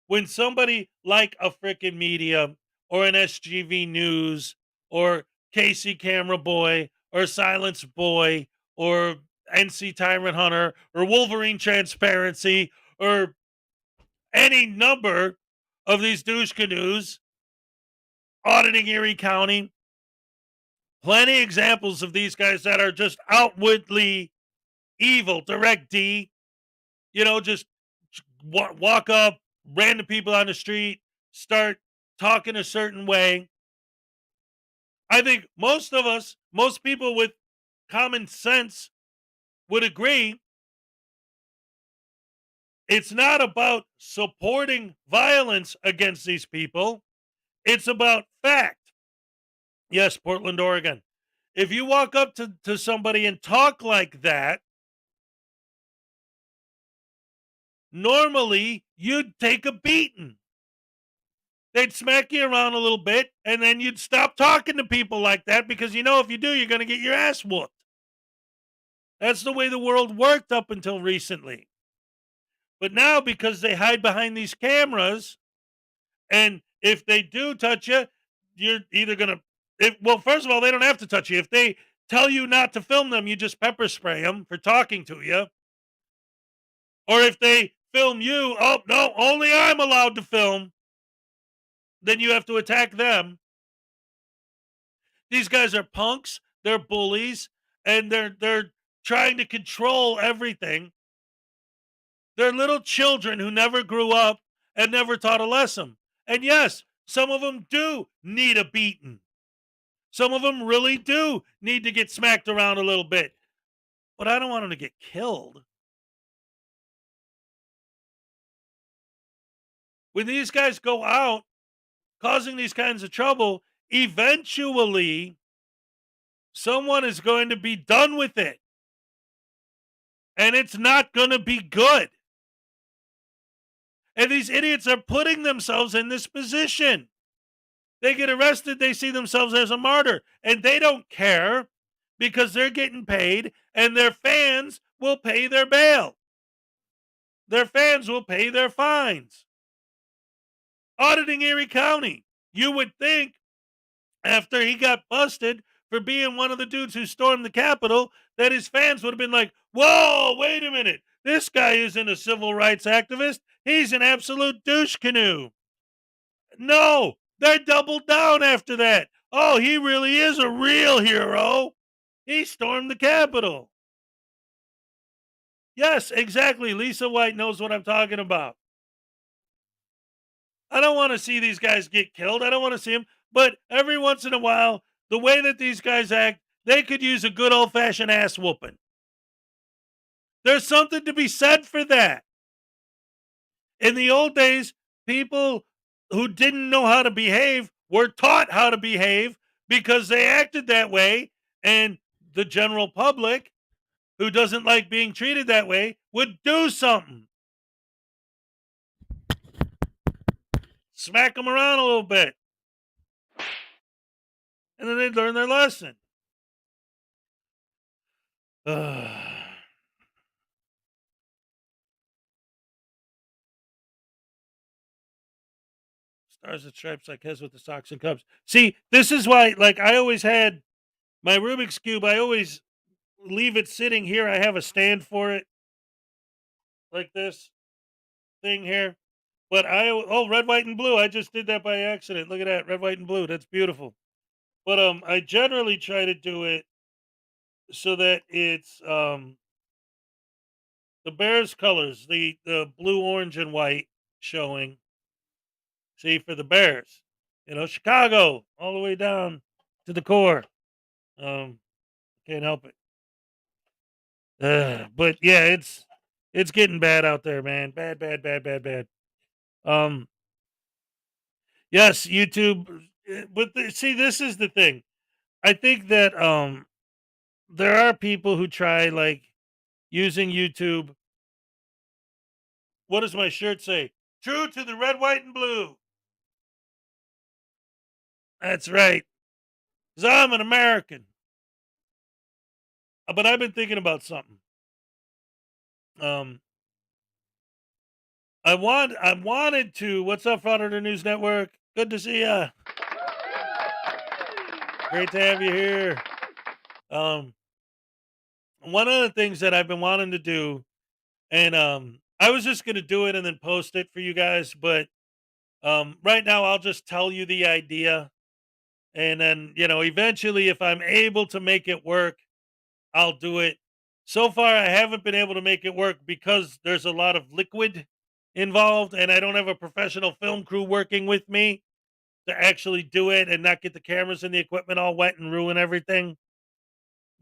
when somebody like a frickin' media or an SGV News or Casey Camera Boy or Silence Boy or NC Tyrant Hunter or Wolverine Transparency or any number of these douche canoes auditing Erie County. Plenty examples of these guys that are just outwardly evil. Direct D, just walk up, random people on the street, start talking a certain way. I think most people with common sense would agree it's not about supporting violence against these people. It's about fact. Yes, Portland, Oregon. If you walk up to somebody and talk like that, normally you'd take a beating. They'd smack you around a little bit, and then you'd stop talking to people like that because if you do, you're going to get your ass whooped. That's the way the world worked up until recently. But now, because they hide behind these cameras, and if they do touch you, you're either going to, well, first of all, they don't have to touch you. If they tell you not to film them, you just pepper spray them for talking to you. Or if they film you, oh, no, only I'm allowed to film, then you have to attack them. These guys are punks, they're bullies, and they're trying to control everything. They're little children who never grew up and never taught a lesson. And yes, some of them do need a beating. Some of them really do need to get smacked around a little bit. But I don't want them to get killed. When these guys go out causing these kinds of trouble, eventually someone is going to be done with it. And it's not going to be good. And these idiots are putting themselves in this position. They get arrested, they see themselves as a martyr, and they don't care because they're getting paid and their fans will pay their bail. Their fans will pay their fines. Auditing Erie County. You would think after he got busted for being one of the dudes who stormed the Capitol that his fans would have been like, whoa, wait a minute. This guy isn't a civil rights activist. He's an absolute douche canoe. No, they doubled down after that. Oh, he really is a real hero. He stormed the Capitol. Yes, exactly. Lisa White knows what I'm talking about. I don't want to see these guys get killed. I don't want to see them. But every once in a while, the way that these guys act, they could use a good old-fashioned ass whooping. There's something to be said for that. In the old days, people who didn't know how to behave were taught how to behave because they acted that way, and the general public who doesn't like being treated that way would do something. Smack them around a little bit. And then they'd learn their lesson. Stars and stripes like Hez with the Sox and Cubs. See, this is why, I always had my Rubik's Cube, I always leave it sitting here. I have a stand for it. Like this thing here. But red, white, and blue. I just did that by accident. Look at that. Red, white, and blue. That's beautiful. But I generally try to do it so that it's the Bears colors, the blue, orange, and white showing. See, for the Bears. Chicago, all the way down to the core. Can't help it. But yeah, it's getting bad out there, man. Bad. Yes, YouTube. But see, this is the thing. I think that there are people who try using YouTube. What does my shirt say? True to the red, white, and blue. That's right. 'Cause I'm an American. But I've been thinking about something. I wanted to. What's up, Frauditor News Network? Good to see ya. Great to have you here. One of the things that I've been wanting to do, and I was just gonna do it and then post it for you guys, but right now I'll just tell you the idea, and then eventually, if I'm able to make it work, I'll do it. So far, I haven't been able to make it work because there's a lot of liquid involved, and I don't have a professional film crew working with me to actually do it and not get the cameras and the equipment all wet and ruin everything.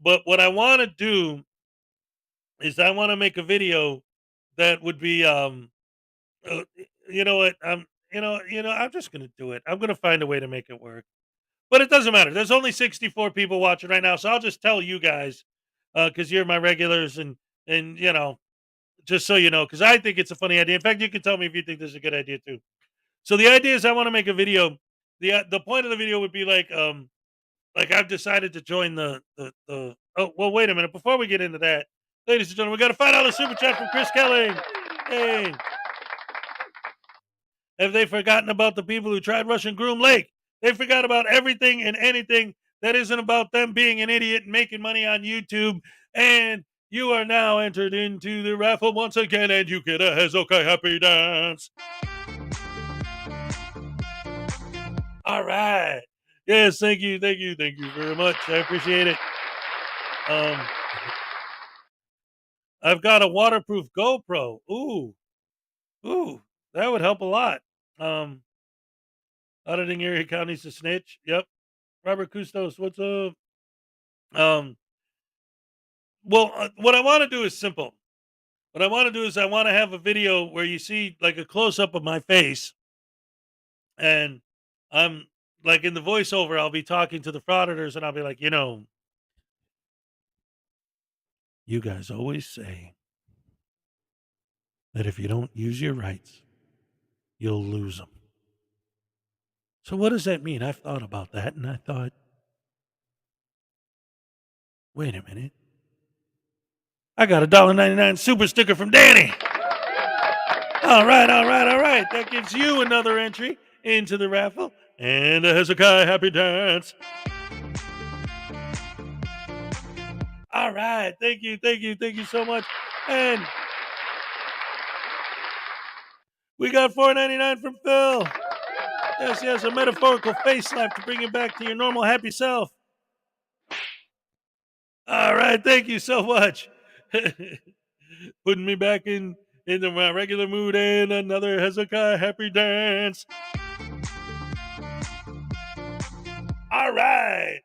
But what I want to do is I want to make a video that would be uh, you know what I'm just gonna do it. I'm gonna find a way to make it work. But it doesn't matter. There's only 64 people watching right now, so I'll just tell you guys because you're my regulars, and just so you know, because I think it's a funny idea. In fact, you can tell me if you think this is a good idea too. So the idea is I want to make a video. The point of the video would be like I've decided to join the. Oh well, wait a minute. Before we get into that, ladies and gentlemen, we got a $5 super chat from Chris Kelly. Hey, have they forgotten about the people who tried rushing Groom Lake? They forgot about everything and anything that isn't about them being an idiot and making money on YouTube. And you are now entered into the raffle once again, and you get a Hezokuai happy dance. All right. Yes, thank you very much. I appreciate it. I've got a waterproof GoPro. Ooh, that would help a lot. Auditing area counties to snitch. Yep. Robert Custos, what's up? Well, what I want to do is simple. What I want to do is I want to have a video where you see like a close up of my face, and I'm like in the voiceover, I'll be talking to the frauditors, and I'll be like, you guys always say that if you don't use your rights, you'll lose them. So what does that mean? I've thought about that, and I thought, wait a minute. I got a $1.99 super sticker from Danny. All right. That gives you another entry into the raffle and a Hezekiah happy dance. All right. Thank you so much. And we got $4.99 from Phil. Yes, a metaphorical face slap to bring you back to your normal happy self. All right, thank you so much. Putting me back into my regular mood, and another Hezekiah happy dance. All right.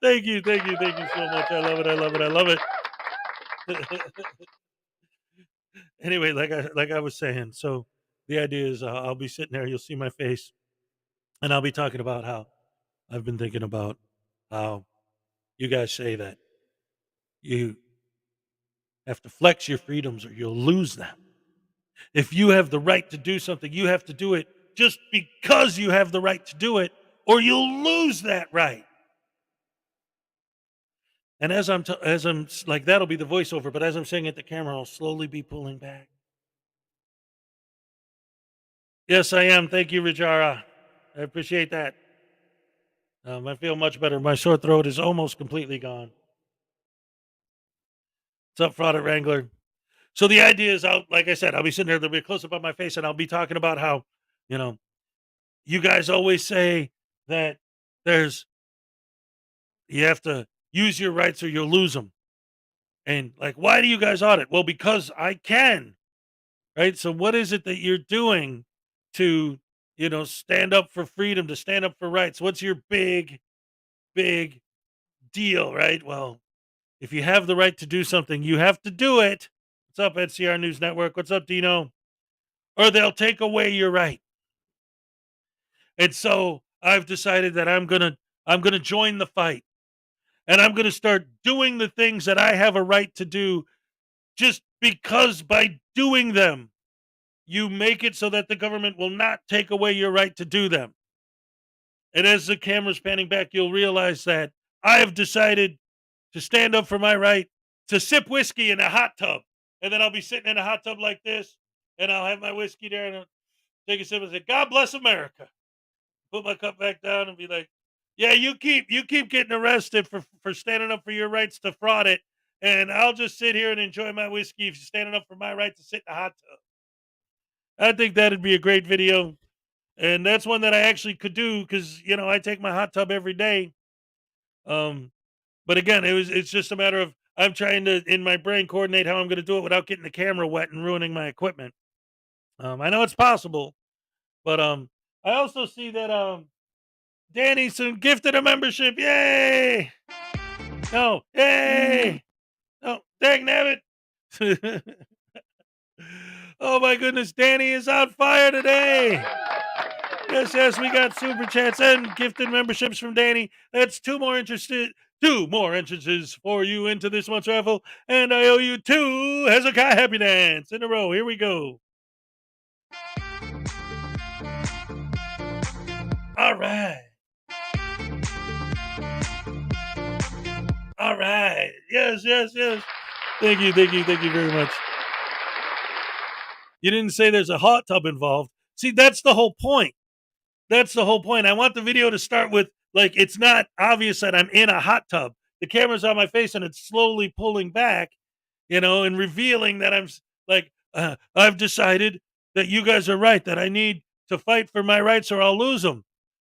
Thank you so much. I love it. Anyway, like I was saying, so the idea is I'll be sitting there, you'll see my face, and I'll be talking about how I've been thinking about how you guys say that you have to flex your freedoms or you'll lose them. If you have the right to do something, you have to do it just because you have the right to do it, or you'll lose that right. And as I'm like, that'll be the voiceover, but as I'm saying it, the camera will slowly be pulling back. Yes, I am. Thank you, Rajara. I appreciate that. I feel much better. My sore throat is almost completely gone. What's up, Fraud Wrangler? So the idea is, like I said, I'll be sitting there, there'll be a close up on my face, and I'll be talking about how, you guys always say that you have to use your rights or you'll lose them. And like, why do you guys audit? Well, because I can, right? So what is it that you're doing to, stand up for freedom, to stand up for rights? What's your big deal, right? Well, if you have the right to do something, you have to do it. What's up, NCR News Network? What's up, Dino? Or they'll take away your right. And so I've decided that I'm gonna join the fight. And I'm gonna start doing the things that I have a right to do, just because by doing them, you make it so that the government will not take away your right to do them. And as the camera's panning back, you'll realize that I have decided to stand up for my right to sip whiskey in a hot tub. And then I'll be sitting in a hot tub like this, and I'll have my whiskey there, and I'll take a sip and say, God bless America. Put my cup back down and be like, Yeah, you keep getting arrested for standing up for your rights to fraud it, and I'll just sit here and enjoy my whiskey if you're standing up for my right to sit in a hot tub. I think that'd be a great video, and that's one that I actually could do because I take my hot tub every day. But again, it's just a matter of I'm trying to in my brain coordinate how I'm going to do it without getting the camera wet and ruining my equipment. I know it's possible, but I also see that Danny's gifted a membership. Yay! No, yay! Oh, dang nabbit! Oh my goodness, Danny is on fire today. Yes, we got super chats and gifted memberships from Danny. That's two more entrances for you into this month's raffle, and I owe you 2 Hezokuai Happy Dance in a row. Here we go. All right. All right. Yes. Thank you very much. You didn't say there's a hot tub involved. See, that's the whole point. I want the video to start with, like, it's not obvious that I'm in a hot tub. The camera's on my face and it's slowly pulling back, and revealing that I'm like, I've decided that you guys are right, that I need to fight for my rights or I'll lose them.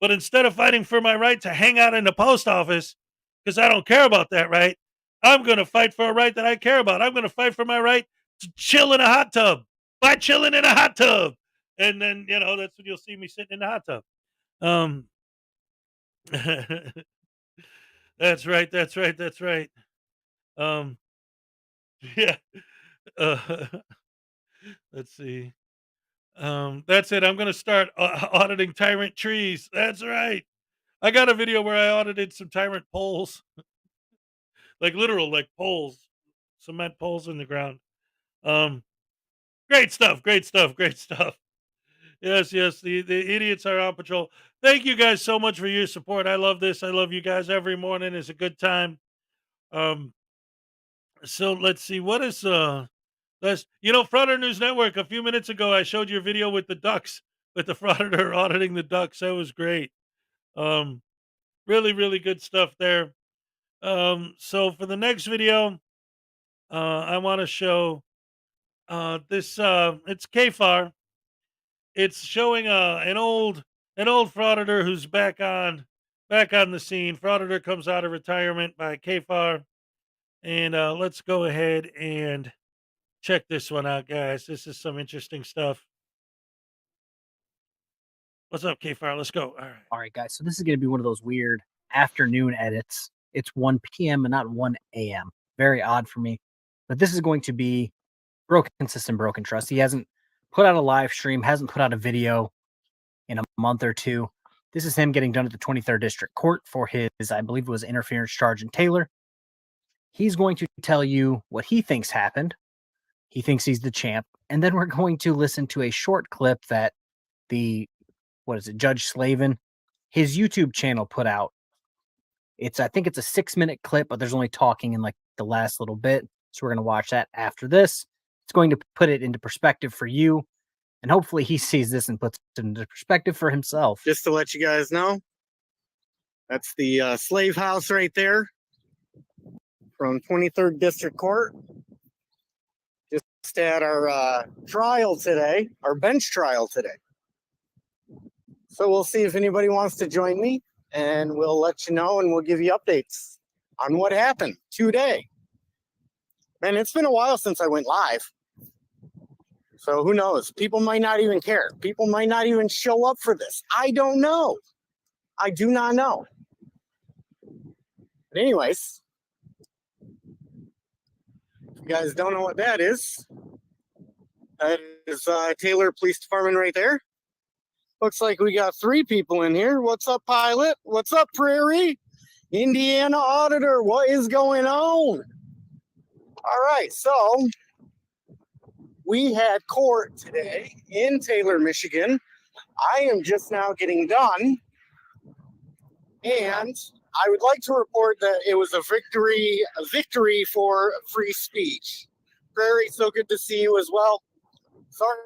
But instead of fighting for my right to hang out in the post office, because I don't care about that right, I'm going to fight for a right that I care about. I'm going to fight for my right to chill in a hot tub by chilling in a hot tub. And then, that's when you'll see me sitting in the hot tub. That's right. Yeah. Let's see. That's it. I'm going to start auditing tyrant trees. That's right. I got a video where I audited some tyrant poles, like literal, like poles, cement poles in the ground. Great stuff. Yes. The idiots are on patrol. Thank you guys so much for your support. I love this. I love you guys. Every morning is a good time. So let's see. What is that's Frauditor News Network. A few minutes ago, I showed your video with the ducks, with the Frauditor auditing the ducks. That was great. Really good stuff there. So for the next video, I want to show this. It's KFAR. It's showing an old frauditor who's back on the scene. Frauditor comes out of retirement by KFAR, and let's go ahead and check this one out, guys. This is some interesting stuff. What's up, KFAR? Let's go. All right, guys. So this is going to be one of those weird afternoon edits. It's 1 p.m. and not 1 a.m. Very odd for me, but this is going to be Broken System, Broken Trust. He hasn't put out a live stream, hasn't put out a video in a month or two. This is him getting done at the 23rd District Court for his, I believe it was interference charge in Taylor. He's going to tell you what he thinks happened. He thinks he's the champ. And then we're going to listen to a short clip that Judge Slavin, his YouTube channel put out. I think it's a 6-minute clip, but there's only talking in like the last little bit. So we're going to watch that after this. It's going to put it into perspective for you. And hopefully he sees this and puts it into perspective for himself. Just to let you guys know, that's the slave house right there from 23rd District Court. Just had our trial today, our bench trial today. So we'll see if anybody wants to join me, and we'll let you know, and we'll give you updates on what happened today. Man, it's been a while since I went live. So who knows? People might not even care. People might not even show up for this. I don't know. I do not know. But anyways, if you guys don't know what that is Taylor Police Department right there. Looks like we got 3 people in here. What's up, Pilot? What's up, Prairie? Indiana Auditor, what is going on? All right, so we had court today in Taylor, Michigan. I am just now getting done, and I would like to report that it was a victory for free speech. Prairie, so good to see you as well. Sorry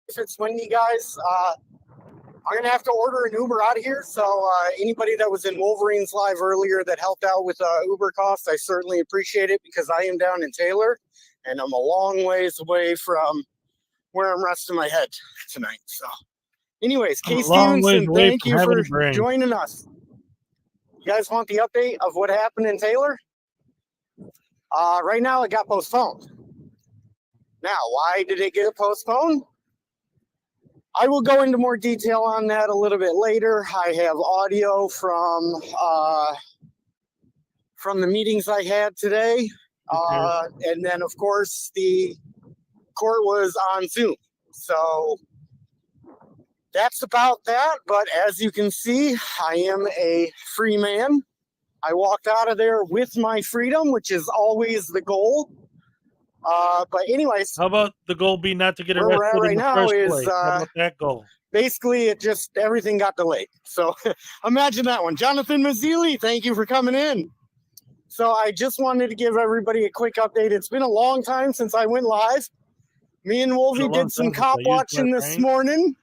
if it's windy, guys. I'm gonna have to order an Uber out of here. So anybody that was in Wolverine's live earlier that helped out with Uber costs, I certainly appreciate it because I am down in Taylor, and I'm a long ways away from where I'm resting my head tonight. So, anyways, I'm Kay a long ways Stevenson, away thank from you having for a brain. joining us. You guys want the update of what happened in Taylor? Right now, it got postponed. Now, why did it get postponed? I will go into more detail on that a little bit later. I have audio from the meetings I had today. And then, of course, the court was on Zoom. So that's about that. But as you can see, I am a free man. I walked out of there with my freedom, which is always the goal. But anyways, how about the goal be not to get where we're arrested at right in the now first is place? How about that goal? basically everything got delayed. So imagine that one. Jonathan Mazzilli, thank you for coming in. So I just wanted to give everybody a quick update. It's been a long time since I went live. Me and Wolvie did some cop watching this morning.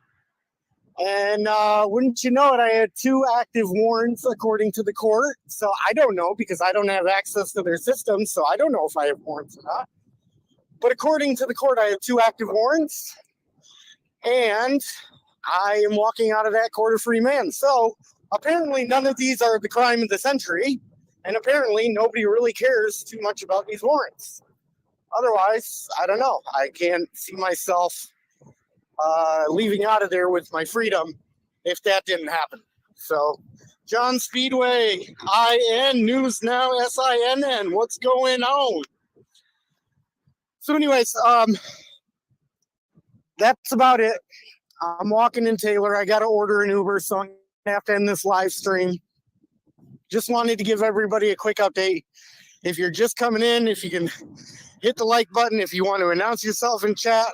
And wouldn't you know it, I had 2 active warrants according to the court. So I don't know because I don't have access to their system. So I don't know if I have warrants or not. But according to the court, I have 2 active warrants. And I am walking out of that court a free man. So apparently none of these are the crime of the century. And apparently nobody really cares too much about these warrants. Otherwise, I don't know. I can't see myself leaving out of there with my freedom if that didn't happen. So, John Speedway, IN, News Now, SINN, what's going on? So anyways, that's about it. I'm walking in Taylor. I got to order an Uber, so I'm going to have to end this live stream. Just wanted to give everybody a quick update. If you're just coming in, if you can hit the like button, if you want to announce yourself in chat,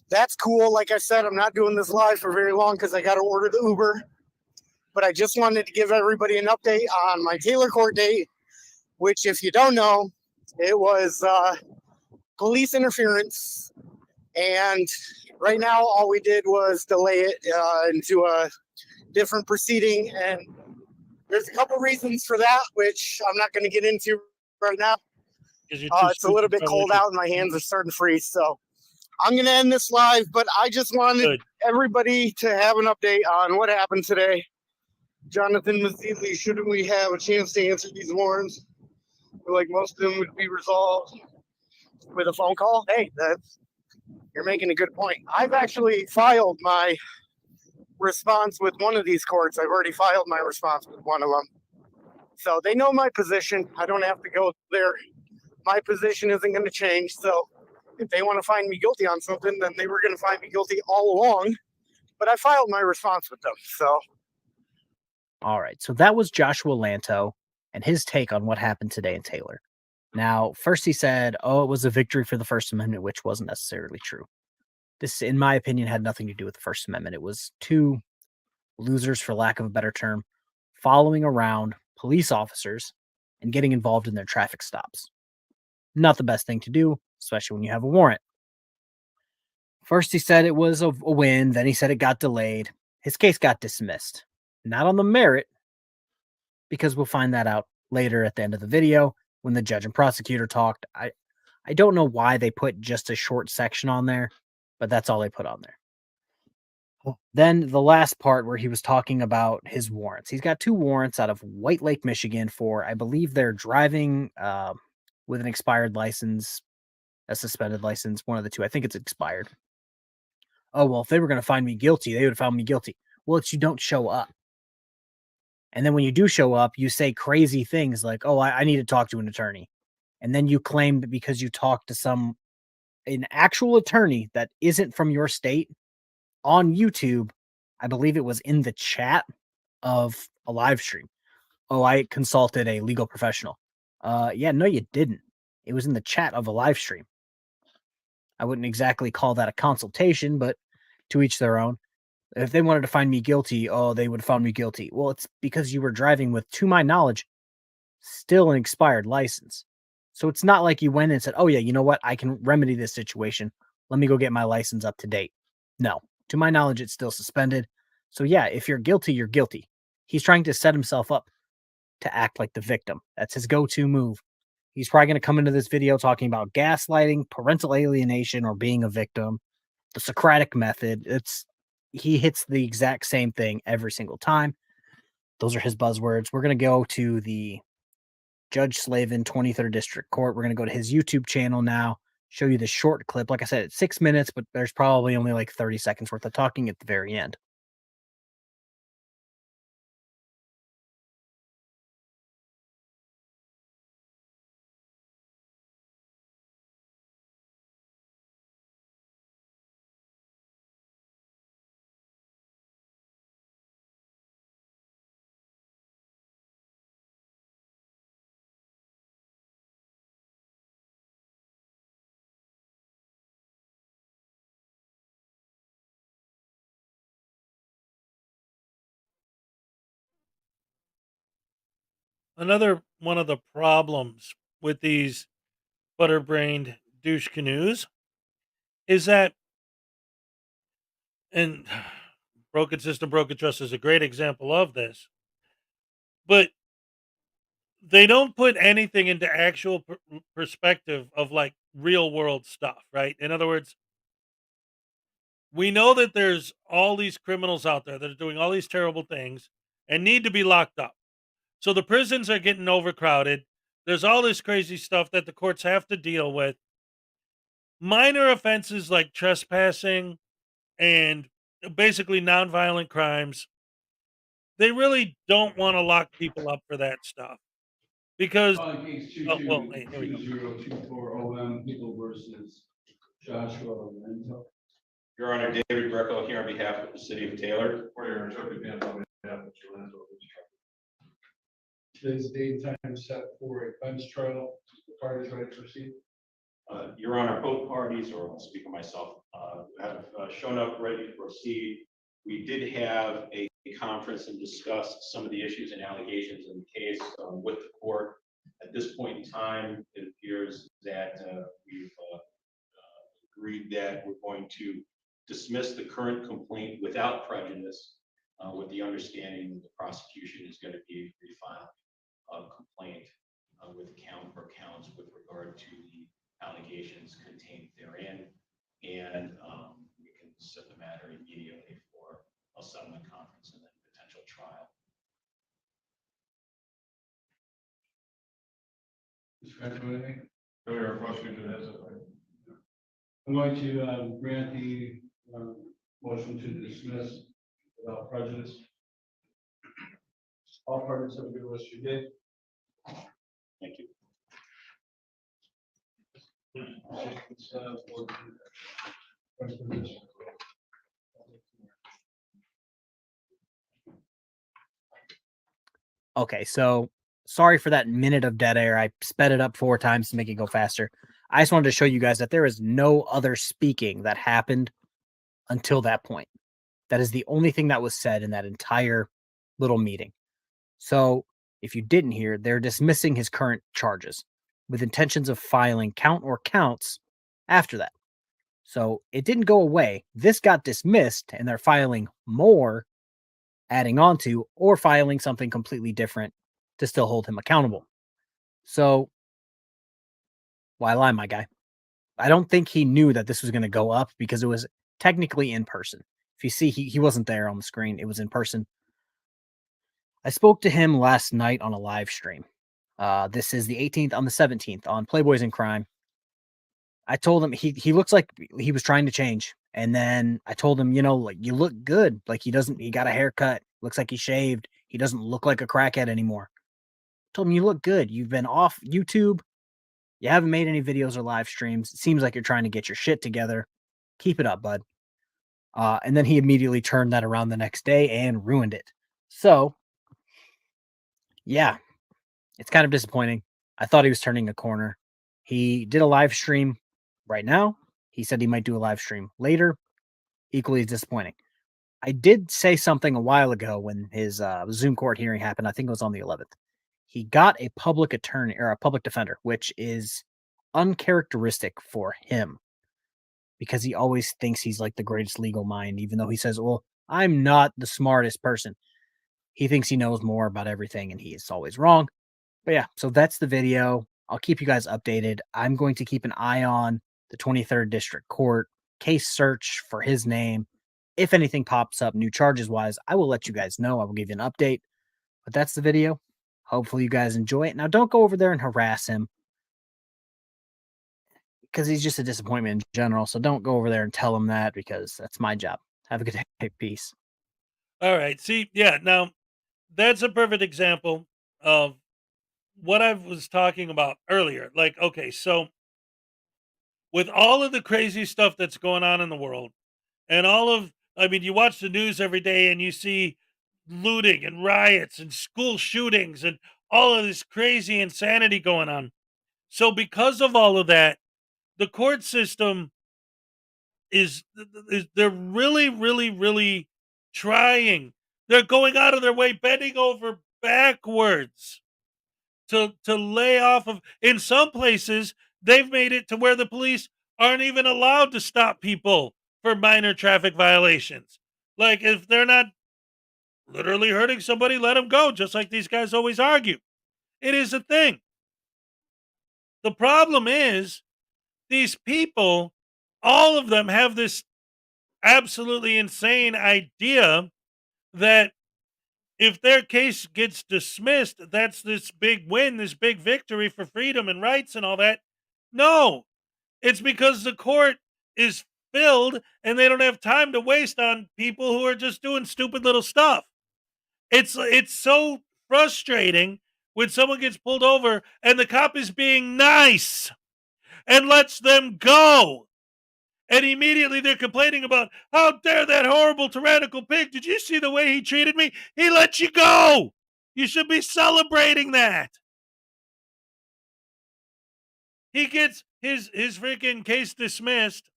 that's cool. Like I said, I'm not doing this live for very long because I got to order the Uber. But I just wanted to give everybody an update on my Taylor court date, which, if you don't know, it was police interference. And right now, all we did was delay it into a different proceeding. And there's a couple reasons for that, which I'm not going to get into right now. It's a little bit cold out and my hands are starting to freeze. So I'm going to end this live, but I just wanted everybody to have an update on what happened today. Jonathan Mazzilli, shouldn't we have a chance to answer these warrants? Like most of them would be resolved with a phone call. Hey, you're making a good point. I've actually filed my response with one of these courts. I've already filed my response with one of them. So they know my position. I don't have to go there. My position isn't going to change. So if they want to find me guilty on something, then they were going to find me guilty all along. But I filed my response with them. So. All right. So that was Joshua Lanto and his take on what happened today in Taylor. Now, first he said, it was a victory for the First Amendment, which wasn't necessarily true. This, in my opinion, had nothing to do with the First Amendment. It was 2 losers, for lack of a better term, following around police officers and getting involved in their traffic stops. Not the best thing to do, especially when you have a warrant. First he said it was a win, then he said it got delayed. His case got dismissed. Not on the merit, because we'll find that out later at the end of the video when the judge and prosecutor talked. I don't know why they put just a short section on there, but that's all they put on there. Then the last part where he was talking about his warrants. He's got 2 warrants out of White Lake, Michigan for, I believe they're driving with an expired license, a suspended license, one of the 2. I think it's expired. Oh, well, if they were going to find me guilty, they would have found me guilty. Well, it's you don't show up. And then when you do show up, you say crazy things like, I need to talk to an attorney. And then you claim that because you talked to an actual attorney that isn't from your state on YouTube, I believe it was in the chat of a live stream. I consulted a legal professional. No, you didn't. It was in the chat of a live stream. I wouldn't exactly call that a consultation, but to each their own. If they wanted to find me guilty, they would have found me guilty. Well, it's because you were driving with, to my knowledge, still an expired license. So it's not like you went and said, you know what? I can remedy this situation. Let me go get my license up to date. No, to my knowledge, it's still suspended. So yeah, if you're guilty, you're guilty. He's trying to set himself up to act like the victim. That's his go-to move. He's probably going to come into this video talking about gaslighting, parental alienation, or being a victim, the Socratic method. He hits the exact same thing every single time. Those are his buzzwords. We're going to go to the Judge Slavin 23rd District Court. We're going to go to his YouTube channel now, show you the short clip. Like I said, it's 6 minutes, but there's probably only like 30 seconds worth of talking at the very end. Another one of the problems with these butter-brained douche canoes is that, and broken system, broken trust is a great example of this, but they don't put anything into actual perspective of like real world stuff, right? In other words, we know that there's all these criminals out there that are doing all these terrible things and need to be locked up. So the prisons are getting overcrowded. There's all this crazy stuff that the courts have to deal with. Minor offenses like trespassing and basically nonviolent crimes, they really don't want to lock people up for that stuff because, oh, well, hey, here we go. 2024 people versus Joshua Lento. Your Honor, David Greco here on behalf of the City of Taylor. For your interpretation on behalf of Lento. Today's date and time is set for a bench trial. The parties ready to proceed. Your Honor, both parties, or I'll speak for myself, have shown up ready to proceed. We did have a conference and discussed some of the issues and allegations in the case with the court. At this point in time, it appears that we've agreed that we're going to dismiss the current complaint without prejudice, with the understanding the prosecution is going to be refiled a complaint with counts with regard to the allegations contained therein, and we can set the matter immediately for a settlement conference and then potential trial. Anything? I'm going to grant the motion to dismiss without prejudice. All parties have a good rest of your day. Thank you. Okay, so sorry for that minute of dead air. I sped it up 4 times to make it go faster. I just wanted to show you guys that there is no other speaking that happened until that point. That is the only thing that was said in that entire little meeting. So if you didn't hear, they're dismissing his current charges with intentions of filing count or counts after that. So it didn't go away. This got dismissed and they're filing more, adding on to, or filing something completely different to still hold him accountable. So why lie, my guy? I don't think he knew that this was going to go up because it was technically in person. If you see, he wasn't there on the screen. It was in person. I spoke to him last night on a live stream. This is the 18th on the 17th on Playboys in Crime. I told him he looks like he was trying to change. And then I told him, like, you look good. Like he got a haircut. Looks like he shaved. He doesn't look like a crackhead anymore. I told him, you look good. You've been off YouTube. You haven't made any videos or live streams. It seems like you're trying to get your shit together. Keep it up, bud. And then he immediately turned that around the next day and ruined it. So, yeah, it's kind of disappointing. I thought he was turning a corner. He did a live stream right now. He said he might do a live stream later. Equally disappointing. I did say something a while ago when his Zoom court hearing happened. I think it was on the 11th. He got a public attorney or a public defender, which is uncharacteristic for him because he always thinks he's like the greatest legal mind, even though he says, well, I'm not the smartest person. He thinks he knows more about everything and he is always wrong. But yeah, so that's the video. I'll keep you guys updated. I'm going to keep an eye on the 23rd District Court case search for his name. If anything pops up new charges wise, I will let you guys know. I will give you an update. But that's the video. Hopefully you guys enjoy it. Now don't go over there and harass him because he's just a disappointment in general. So don't go over there and tell him that because that's my job. Have a good day. Peace. All right. See, yeah, now that's a perfect example of what I was talking about earlier. Like, okay, so with all of the crazy stuff that's going on in the world and I mean, you watch the news every day and you see looting and riots and school shootings and all of this crazy insanity going on. So because of all of that, the court system is they're really trying. They're going out of their way, bending over backwards to lay off of. In some places, they've made it to where the police aren't even allowed to stop people for minor traffic violations. Like if they're not literally hurting somebody, let them go, just like these guys always argue. It is a thing. The problem is these people, all of them have this absolutely insane idea that if their case gets dismissed, that's this big win, this big victory for freedom and rights and all that. No, it's because the court is filled and they don't have time to waste on people who are just doing stupid little stuff. It's so frustrating when someone gets pulled over and the cop is being nice and lets them go. And immediately they're complaining about how dare that horrible tyrannical pig. Did you see the way he treated me? He let you go. You should be celebrating that. He gets his freaking case dismissed.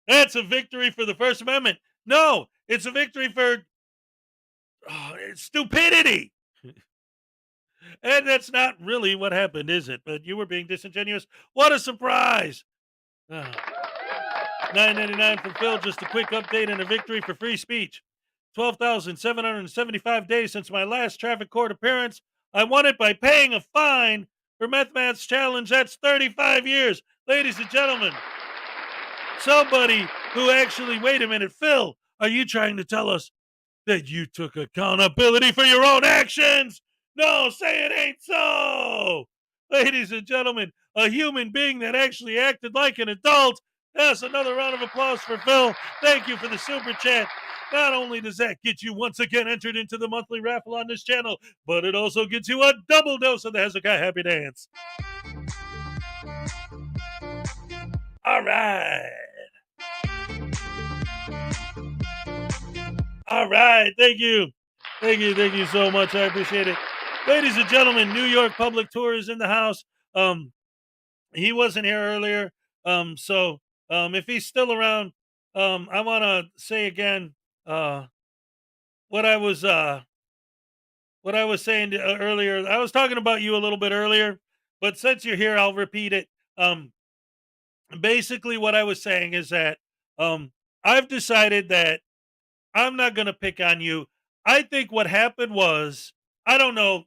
That's a victory for the First Amendment. No, it's a victory for stupidity. And that's not really what happened, is it? But you were being disingenuous. What a surprise. $9.99 from Phil. Just a quick update and a victory for free speech. 12,775 days since my last traffic court appearance. I won it by paying a fine for Meth Math's challenge. That's 35 years. Ladies and gentlemen, somebody who actually, wait a minute, Phil, are you trying to tell us that you took accountability for your own actions? No, say it ain't so. Ladies and gentlemen, a human being that actually acted like an adult. Yes, another round of applause for Phil. Thank you for the super chat. Not only does that get you once again entered into the monthly raffle on this channel, but it also gets you a double dose of the Hezokuai Happy Dance. All right. All right. Thank you. Thank you so much. I appreciate it. Ladies and gentlemen, New York Public Tour is in the house. He wasn't here earlier. So if he's still around, I want to say again what I was saying earlier. I was talking about you a little bit earlier, but since you're here, I'll repeat it. Basically, what I was saying is that I've decided that I'm not going to pick on you. I think what happened was, I don't know,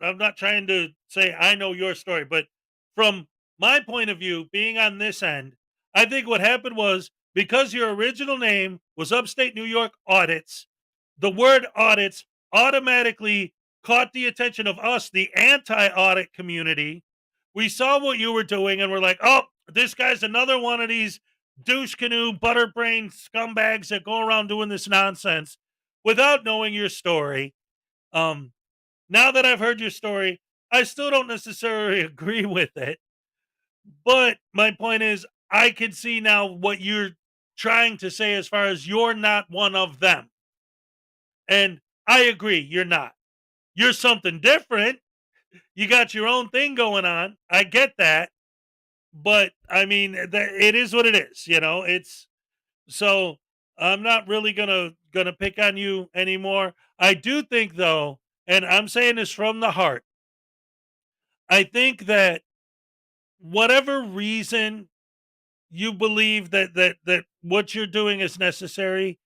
I'm not trying to say I know your story, but from my point of view, being on this end, I think what happened was because your original name was Upstate New York Audits, the word audits automatically caught the attention of us, the anti audit community. We saw what you were doing and we're like, oh, this guy's another one of these douche canoe, butterbrain scumbags that go around doing this nonsense without knowing your story. Now that I've heard your story, I still don't necessarily agree with it. But my point is, I can see now what you're trying to say as far as you're not one of them. And I agree, you're not. You're something different. You got your own thing going on. I get that. But I mean, it is what it is, it's so I'm not really gonna pick on you anymore. I do think though, and I'm saying this from the heart, I think that whatever reason you believe that what you're doing is necessary,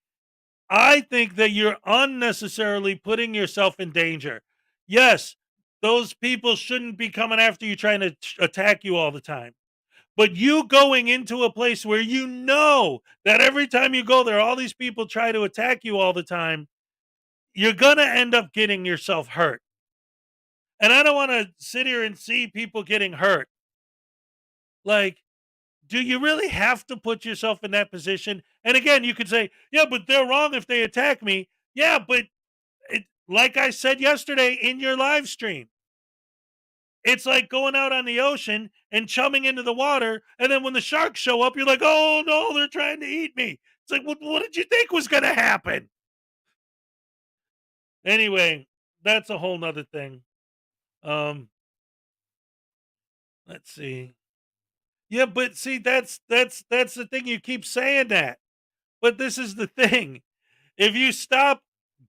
I think that you're unnecessarily putting yourself in danger. Yes, those people shouldn't be coming after you trying to attack you all the time. But you going into a place where you know that every time you go there, all these people try to attack you all the time, you're going to end up getting yourself hurt. And I don't want to sit here and see people getting hurt. Like, do you really have to put yourself in that position? And again, you could say, yeah, but they're wrong if they attack me. Yeah, but like I said yesterday in your live stream, it's like going out on the ocean and chumming into the water. And then when the sharks show up, you're like, oh no, they're trying to eat me. It's like, what did you think was going to happen? Anyway, that's a whole nother thing. Let's see. Yeah, but see, that's the thing. You keep saying that. But this is the thing. If you stop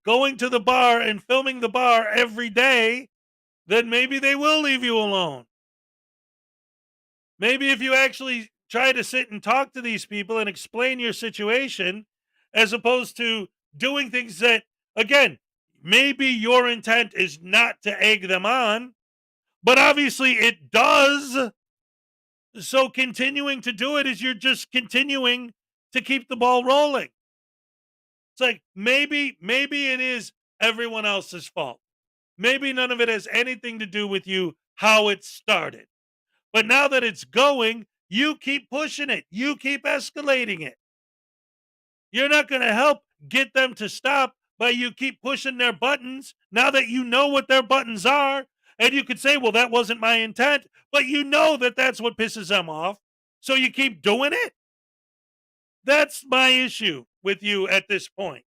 going to the bar and filming the bar every day, then maybe they will leave you alone. Maybe if you actually try to sit and talk to these people and explain your situation, as opposed to doing things that, again, maybe your intent is not to egg them on, but obviously it does. So continuing to do it is you're just continuing to keep the ball rolling. It's like maybe it is everyone else's fault. Maybe none of it has anything to do with you, how it started. But now that it's going, you keep pushing it. You keep escalating it. You're not going to help get them to stop by you keep pushing their buttons now that you know what their buttons are. And you could say, well, that wasn't my intent, but you know that that's what pisses them off. So you keep doing it. That's my issue with you at this point,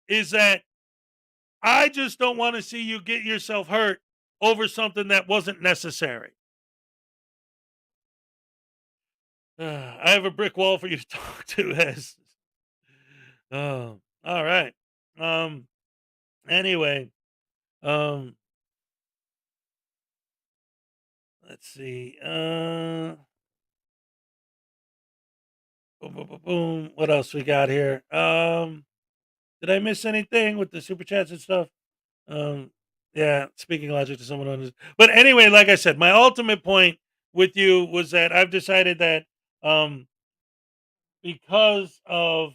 is that I just don't want to see you get yourself hurt over something that wasn't necessary. I have a brick wall for you to talk to, Hez. Oh, all right. Anyway, let's see. Boom, boom, boom, boom. What else we got here? Did I miss anything with the super chats and stuff? Yeah, speaking logic to someone on this. But anyway, like I said, my ultimate point with you was that I've decided that because of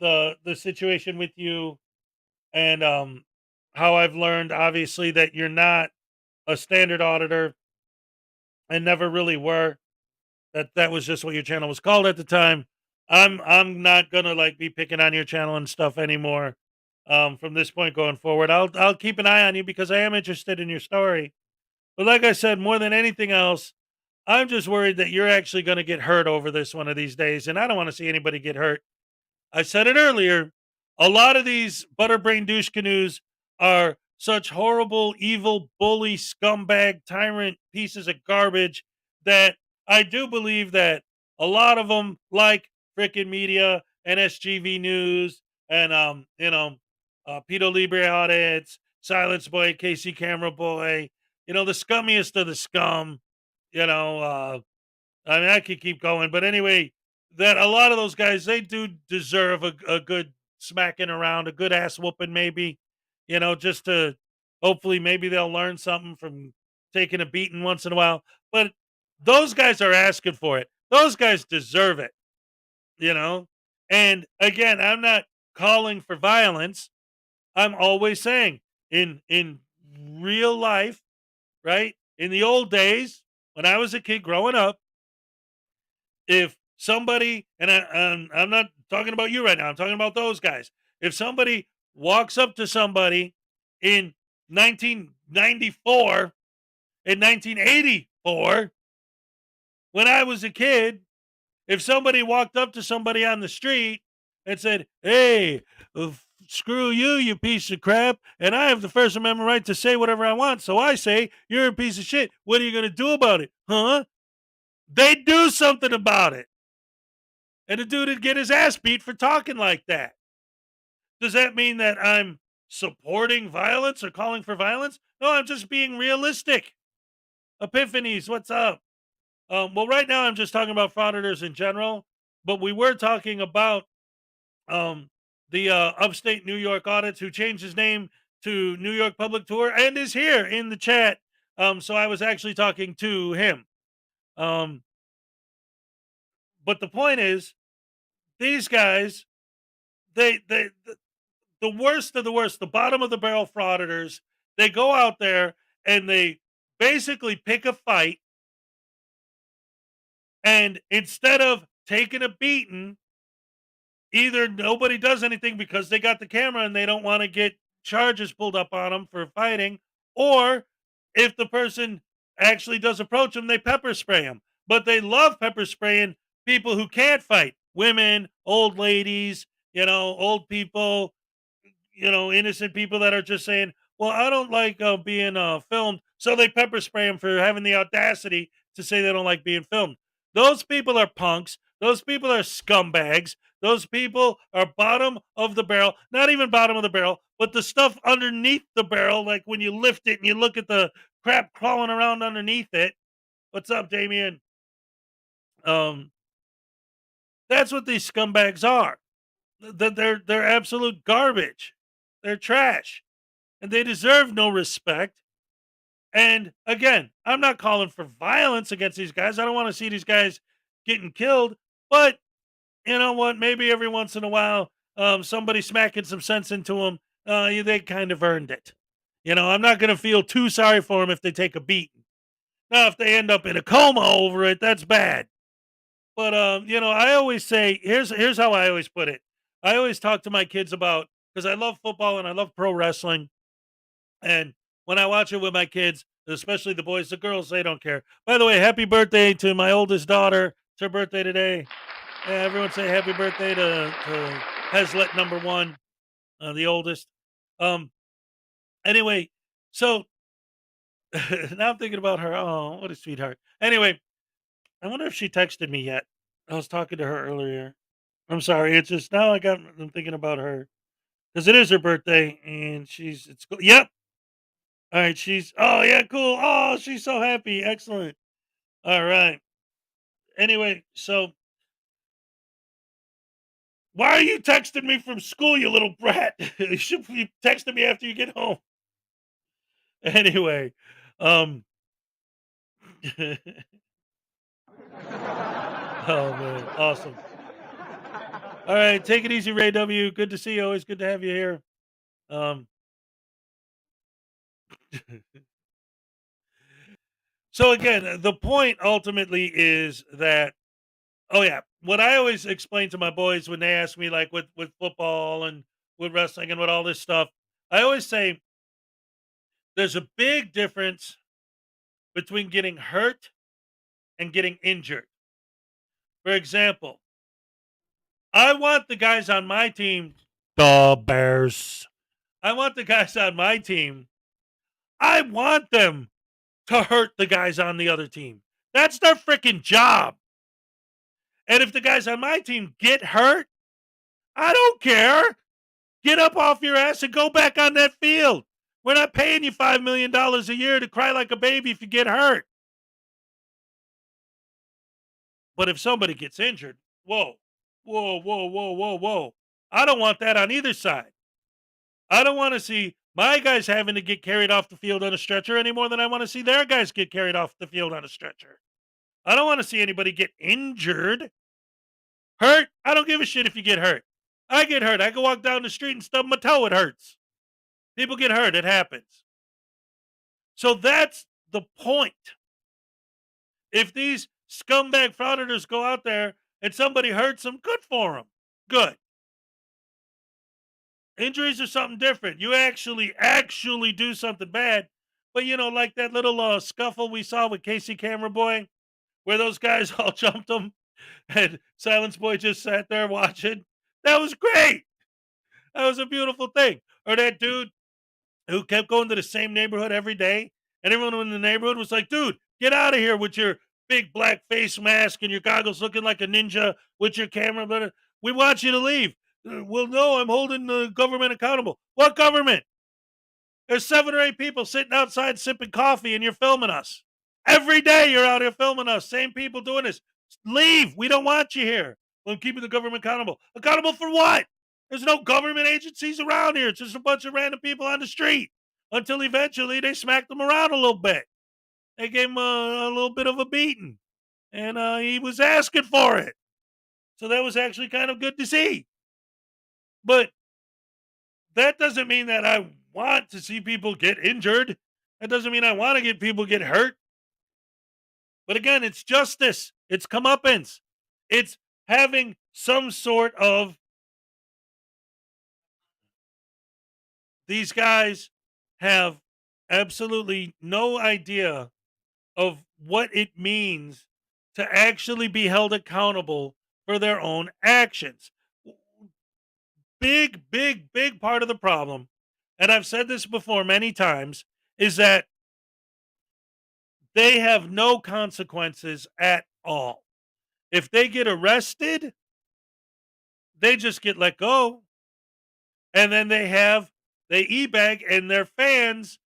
the situation with you and how I've learned obviously that you're not a standard auditor and never really were. That was just what your channel was called at the time. I'm not gonna like be picking on your channel and stuff anymore. From this point going forward, I'll keep an eye on you because I am interested in your story. But like I said, more than anything else, I'm just worried that you're actually going to get hurt over this one of these days, and I don't want to see anybody get hurt. I said it earlier. A lot of these butterbrain douche canoes are such horrible, evil, bully, scumbag, tyrant pieces of garbage that I do believe that a lot of them, like frickin' media and SGV News and Pedo Libre audits, Silence Boy, KC Camera Boy, the scummiest of the scum. I mean, I could keep going, but anyway, that a lot of those guys, they do deserve a good smacking around, a good ass whooping, maybe, just to hopefully maybe they'll learn something from taking a beating once in a while. But those guys are asking for it. Those guys deserve it, you know? And again, I'm not calling for violence. I'm always saying in real life, right? In the old days, when I was a kid growing up, if somebody, and I'm not talking about you right now, I'm talking about those guys. If somebody walks up to somebody in 1994, in 1984, when I was a kid, if somebody walked up to somebody on the street and said, hey, screw you, you piece of crap, and I have the First Amendment right to say whatever I want, so I say you're a piece of shit. What are you going to do about it? Huh? They'd do something about it. And the dude would get his ass beat for talking like that. Does that mean that I'm supporting violence or calling for violence? No, I'm just being realistic. Epiphanies, what's up? Well, right now I'm just talking about frauditors in general, but we were talking about the upstate New York audits, who changed his name to New York Public Tour and is here in the chat. So I was actually talking to him. But the point is, these guys, the worst of the worst, the bottom of the barrel frauditors, they go out there and they basically pick a fight. And instead of taking a beating, either nobody does anything because they got the camera and they don't want to get charges pulled up on them for fighting, or if the person actually does approach them, they pepper spray them. But they love pepper spraying people who can't fight, women, old ladies, old people, innocent people that are just saying, well, I don't like being filmed. So they pepper spray them for having the audacity to say they don't like being filmed. Those people are punks. Those people are scumbags. Those people are bottom of the barrel, not even bottom of the barrel, but the stuff underneath the barrel, like when you lift it and you look at the crap crawling around underneath it. What's up, Damien? That's what these scumbags are. They're absolute garbage. They're trash. And they deserve no respect. And again, I'm not calling for violence against these guys. I don't want to see these guys getting killed. But you know what? Maybe every once in a while, somebody smacking some sense into them, they kind of earned it. I'm not going to feel too sorry for them if they take a beating. Now, if they end up in a coma over it, that's bad. But I always say, here's how I always put it. I always talk to my kids about, because I love football and I love pro wrestling. And when I watch it with my kids, especially the boys, the girls, they don't care. By the way, happy birthday to my oldest daughter. It's her birthday today. Everyone say happy birthday to Hezlet number 1, the oldest. Anyway, so now I'm thinking about her. Oh, what a sweetheart. Anyway, I wonder if she texted me yet. I was talking to her earlier. I'm sorry. It's just now I'm thinking about her because it is her birthday and it's cool. Yep. All right. Oh yeah, cool. Oh, she's so happy. Excellent. All right. Anyway, so why are you texting me from school, you little brat? You should be texting me after you get home. Anyway, oh man, awesome. All right, take it easy, Ray W. Good to see you. Always good to have you here. So again, the point ultimately is that, oh yeah, what I always explain to my boys when they ask me, like with football and with wrestling and with all this stuff, I always say there's a big difference between getting hurt and getting injured. For example, I want the guys on my team, the Bears. I want the guys on my team. I want them to hurt the guys on the other team. That's their freaking job. And if the guys on my team get hurt, I don't care. Get up off your ass and go back on that field. We're not paying you $5 million a year to cry like a baby if you get hurt. But if somebody gets injured, whoa. I don't want that on either side. I don't want to see my guys having to get carried off the field on a stretcher any more than I want to see their guys get carried off the field on a stretcher. I don't want to see anybody get injured. Hurt? I don't give a shit if you get hurt. I get hurt. I can walk down the street and stub my toe. It hurts. People get hurt. It happens. So that's the point. If these scumbag frauditors go out there and somebody hurts them, good for them. Good. Injuries are something different. You actually do something bad. But, like that little scuffle we saw with Casey Camera Boy, where those guys all jumped him and Silence Boy just sat there watching. That was great. That was a beautiful thing. Or that dude who kept going to the same neighborhood every day. And everyone in the neighborhood was like, dude, get out of here with your big black face mask and your goggles looking like a ninja with your camera. But we want you to leave. Well, no, I'm holding the government accountable. What government? There's 7 or 8 people sitting outside sipping coffee and you're filming us. Every day you're out here filming us. Same people doing this. Leave. We don't want you here. I'm keeping the government accountable. Accountable for what? There's no government agencies around here. It's just a bunch of random people on the street until eventually they smacked him around a little bit. They gave him a little bit of a beating, and he was asking for it. So that was actually kind of good to see. But that doesn't mean that I want to see people get injured. That doesn't mean I want to get people get hurt. But again, it's justice. It's comeuppance. It's having some sort of, these guys have absolutely no idea of what it means to actually be held accountable for their own actions. Big, big, big part of the problem, and I've said this before many times, is that they have no consequences at all. If they get arrested, they just get let go. And then they e-bag, and their fans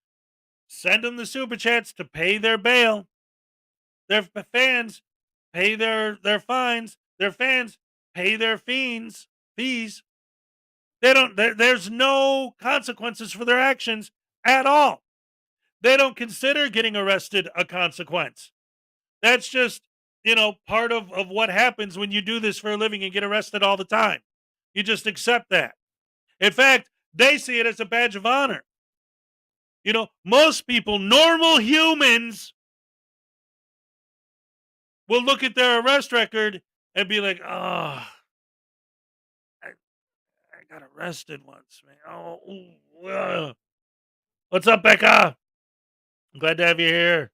send them the super chats to pay their bail. Their fans pay their fines. Their fans pay their fees. There's no consequences for their actions at all. They don't consider getting arrested a consequence. That's just, part of what happens when you do this for a living and get arrested all the time. You just accept that. In fact, they see it as a badge of honor. Most people, normal humans, will look at their arrest record and be like, oh, I got arrested once, man. Oh, what's up, Becca? I'm glad to have you here.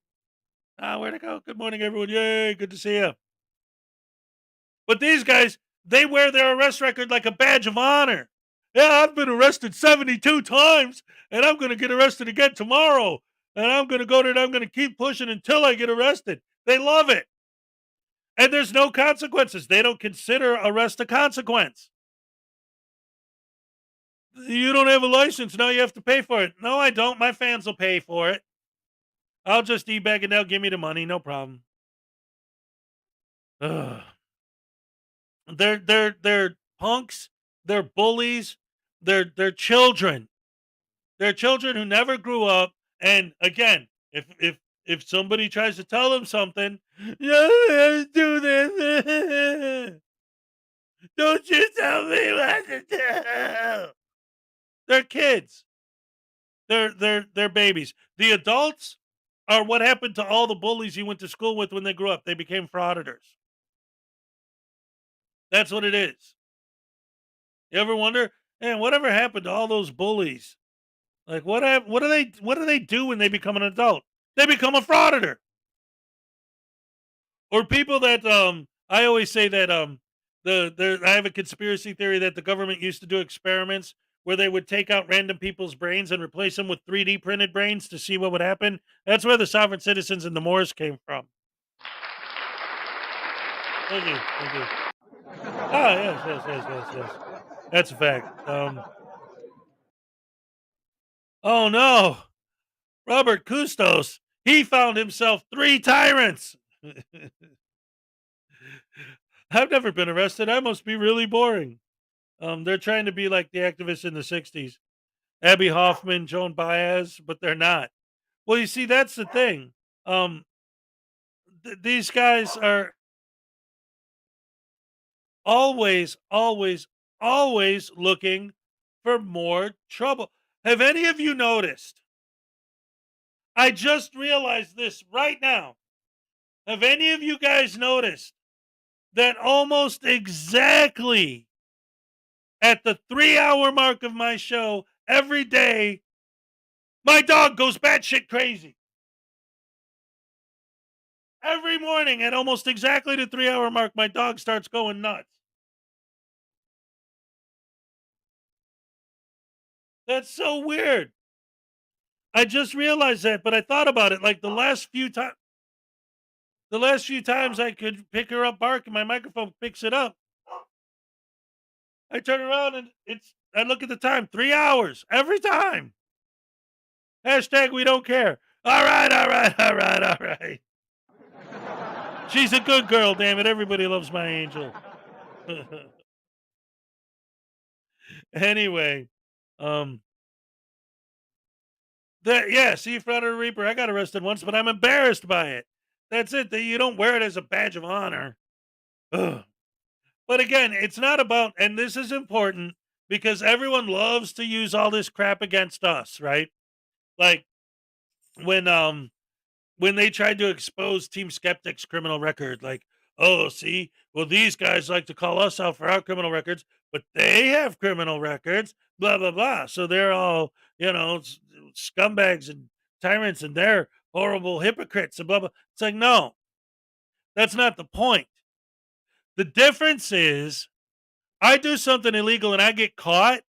Where'd it go? Good morning, everyone. Yay, good to see you. But these guys, they wear their arrest record like a badge of honor. Yeah, I've been arrested 72 times, and I'm going to get arrested again tomorrow. And I'm going to go there, and I'm going to keep pushing until I get arrested. They love it. And there's no consequences. They don't consider arrest a consequence. You don't have a license. Now you have to pay for it. No, I don't. My fans will pay for it. I'll just e-bag and they'll give me the money. No problem. Ugh. They're punks. They're bullies. They're children. They're children who never grew up. And again, if somebody tries to tell them something, do this. Don't you tell me what to do. They're kids. They're babies. The adults are what happened to all the bullies you went to school with when they grew up. They became frauditors. That's what it is. You ever wonder, man, whatever happened to all those bullies? Like what do they do when they become an adult? They become a frauditor. Or people that I always say that I have a conspiracy theory that the government used to do experiments where they would take out random people's brains and replace them with 3D printed brains to see what would happen. That's where the sovereign citizens and the Moors came from. Thank you. Ah, yes. That's a fact. Oh no, Robert Custos. He found himself 3 tyrants. I've never been arrested. I must be really boring. They're trying to be like the activists in the 60s. Abby Hoffman, Joan Baez, but they're not. Well, you see, that's the thing. These guys are always looking for more trouble. Have any of you noticed? I just realized this right now. Have any of you guys noticed that almost exactly at the 3-hour mark of my show every day, my dog goes batshit crazy? Every morning at almost exactly the 3-hour mark, my dog starts going nuts. That's so weird. I just realized that, but I thought about it like the last few times I could pick her up barking, my microphone picks it up. I turn around and I look at the time, 3 hours every time. Hashtag we don't care. All right. She's a good girl, damn it. Everybody loves my angel. Anyway, see, Frauditor Reaper, I got arrested once, but I'm embarrassed by it. That's it. That you don't wear it as a badge of honor. Ugh. But again, it's not about, and this is important because everyone loves to use all this crap against us, right? Like when they tried to expose Team Skeptic's criminal record, like, oh, see, well, these guys like to call us out for our criminal records, but they have criminal records, blah, blah, blah. So they're all, scumbags and tyrants and they're horrible hypocrites and blah, blah. It's like, no, that's not the point. The difference is I do something illegal and I get caught.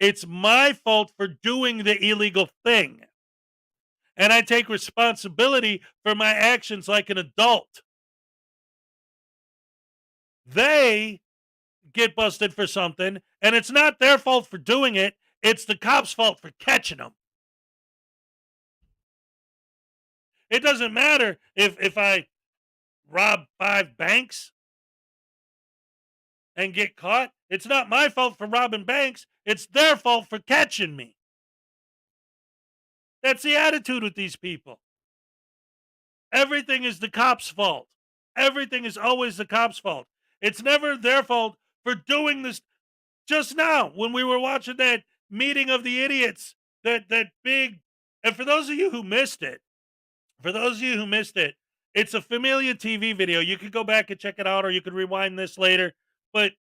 It's my fault for doing the illegal thing. And I take responsibility for my actions like an adult. They get busted for something, and it's not their fault for doing it. It's the cops' fault for catching them. It doesn't matter if I rob 5 banks and get caught. It's not my fault for robbing banks. It's their fault for catching me. That's the attitude with these people. Everything is the cops' fault. Everything is always the cops' fault. It's never their fault for doing this. Just now, when we were watching that meeting of the idiots, that big, and for those of you who missed it, it's a Familia TV video. You could go back and check it out, or you could rewind this later. But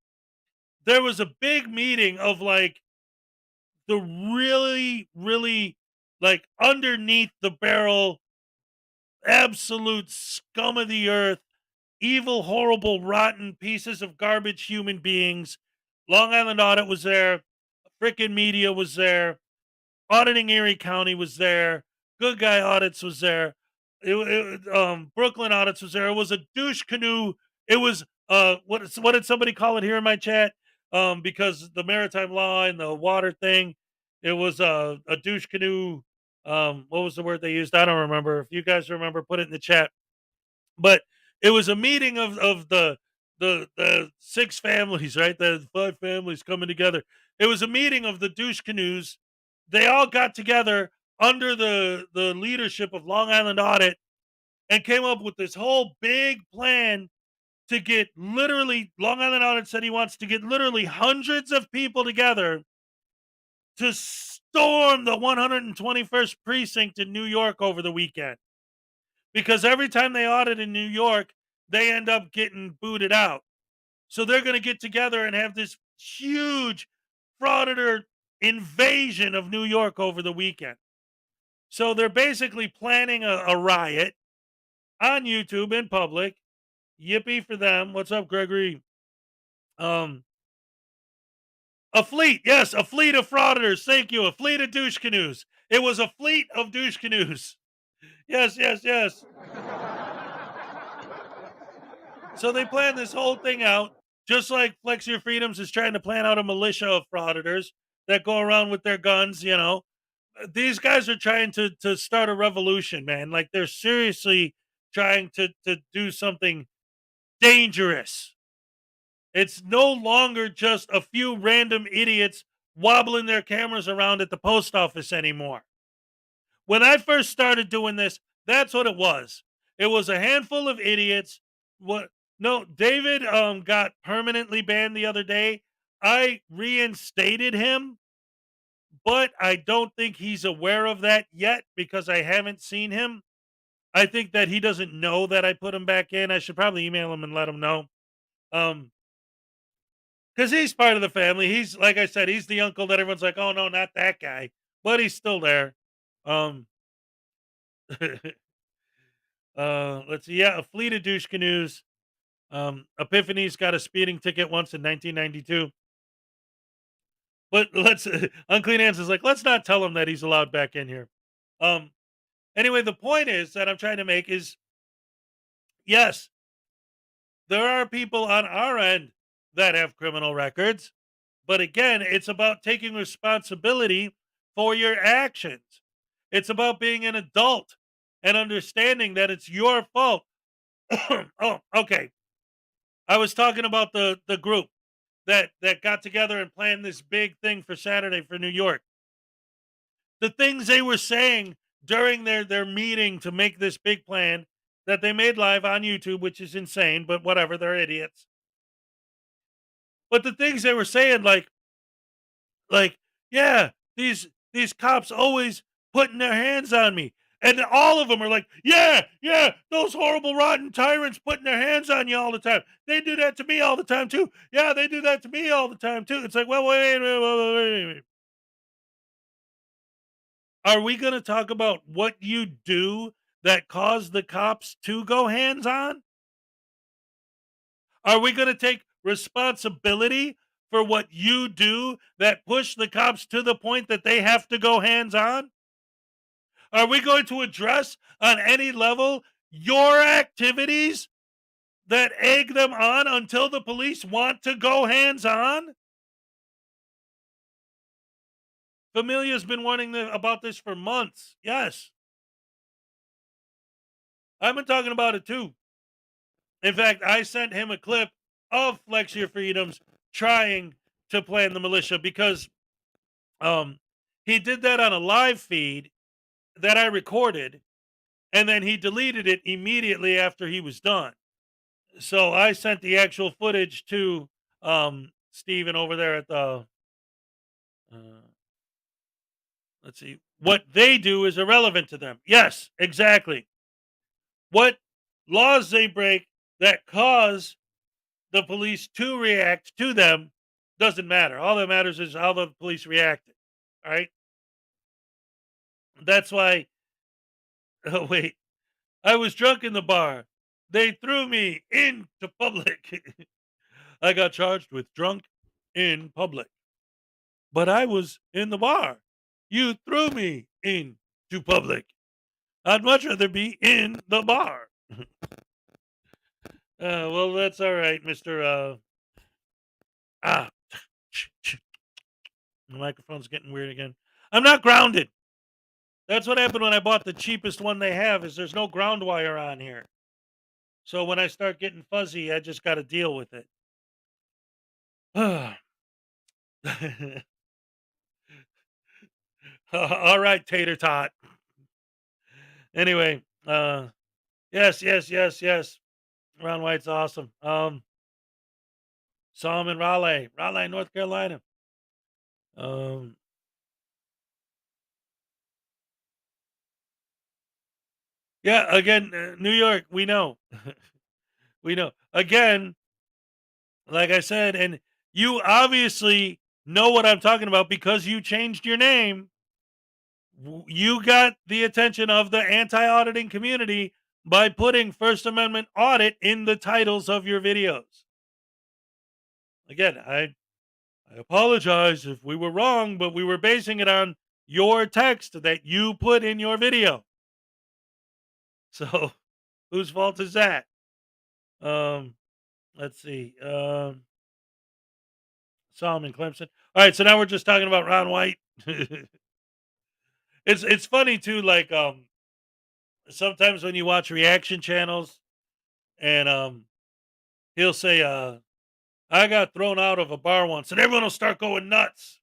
there was a big meeting of like the really, really like underneath the barrel, absolute scum of the earth, evil, horrible, rotten pieces of garbage human beings. Long Island Audit was there. Frickin' media was there. Auditing Erie County was there. Good Guy Audits was there. Brooklyn Audits was there. It was a douche canoe. It was what did somebody call it here in my chat? Because the maritime law and the water thing, it was a douche canoe. What was the word they used? I don't remember. If you guys remember, put it in the chat. But it was a meeting of the 6 families, right? The 5 families coming together. It was a meeting of the douche canoes. They all got together under the leadership of Long Island Audit and came up with this whole big plan to get literally, Long Island Audit said he wants to get literally hundreds of people together to storm the 121st precinct in New York over the weekend. Because every time they audit in New York, they end up getting booted out. So they're going to get together and have this huge frauditor invasion of New York over the weekend. So they're basically planning a riot on YouTube in public. Yippee for them. What's up, Gregory? A fleet. Yes, a fleet of frauditors. Thank you. A fleet of douche canoes. It was a fleet of douche canoes. Yes, yes, yes. So they planned this whole thing out, just like Flex Your Freedoms is trying to plan out a militia of frauditors that go around with their guns, These guys are trying to start a revolution, man. Like they're seriously trying to do something dangerous. It's no longer just a few random idiots wobbling their cameras around at the post office anymore. When I first started doing this, that's what it was. It was a handful of idiots. No, David got permanently banned the other day. I reinstated him, but I don't think he's aware of that yet because I haven't seen him. I think that he doesn't know that I put him back in. I should probably email him and let him know. Because he's part of the family. He's, like I said, he's the uncle that everyone's like, oh no, not that guy. But he's still there. Let's see. Yeah, a fleet of douche canoes. Epiphany's got a speeding ticket once in 1992. But Unclean Hands is like, let's not tell him that he's allowed back in here. Anyway, the point is that I'm trying to make is, yes, there are people on our end that have criminal records. But again, it's about taking responsibility for your actions. It's about being an adult and understanding that it's your fault. Oh, okay. I was talking about the group. that got together and planned this big thing for Saturday for New York. The things they were saying during their meeting to make this big plan that they made live on YouTube, which is insane, but whatever, they're idiots. But the things they were saying, like, yeah, these cops always putting their hands on me. And all of them are like, yeah, those horrible, rotten tyrants putting their hands on you all the time. They do that to me all the time, too. Yeah, they do that to me all the time, too. It's like, well, wait. Are we going to talk about what you do that caused the cops to go hands on? Are we going to take responsibility for what you do that pushed the cops to the point that they have to go hands on? Are we going to address on any level your activities that egg them on until the police want to go hands on? Familia's been warning about this for months. Yes. I've been talking about it too. In fact, I sent him a clip of Flex Your Freedoms trying to plan the militia because he did that on a live feed that I recorded, and then he deleted it immediately after he was done. So I sent the actual footage to Steven over there at the let's see. What they do is irrelevant to them. Yes, exactly. What laws they break that cause the police to react to them doesn't matter. All that matters is how the police reacted. All right. That's why. Oh, wait. I was drunk in the bar. They threw me into public. I got charged with drunk in public. But I was in the bar. You threw me into public. I'd much rather be in the bar. Well, that's all right, Mr. Ah, the microphone's getting weird again. I'm not grounded. That's what happened when I bought the cheapest one they have is there's no ground wire on here. So when I start getting fuzzy, I just got to deal with it. All right, tater tot. Anyway, yes. Ron White's awesome. Saw him in Raleigh, North Carolina. Yeah, again, New York, we know. We know. Again, like I said, and you obviously know what I'm talking about because you changed your name. You got the attention of the anti-auditing community by putting First Amendment audit in the titles of your videos. Again, I apologize if we were wrong, but we were basing it on your text that you put in your video. So, whose fault is that? Let's see. Solomon Clemson. All right, so now we're just talking about Ron White. It's funny too, like sometimes when you watch reaction channels and he'll say, I got thrown out of a bar once, and everyone will start going nuts.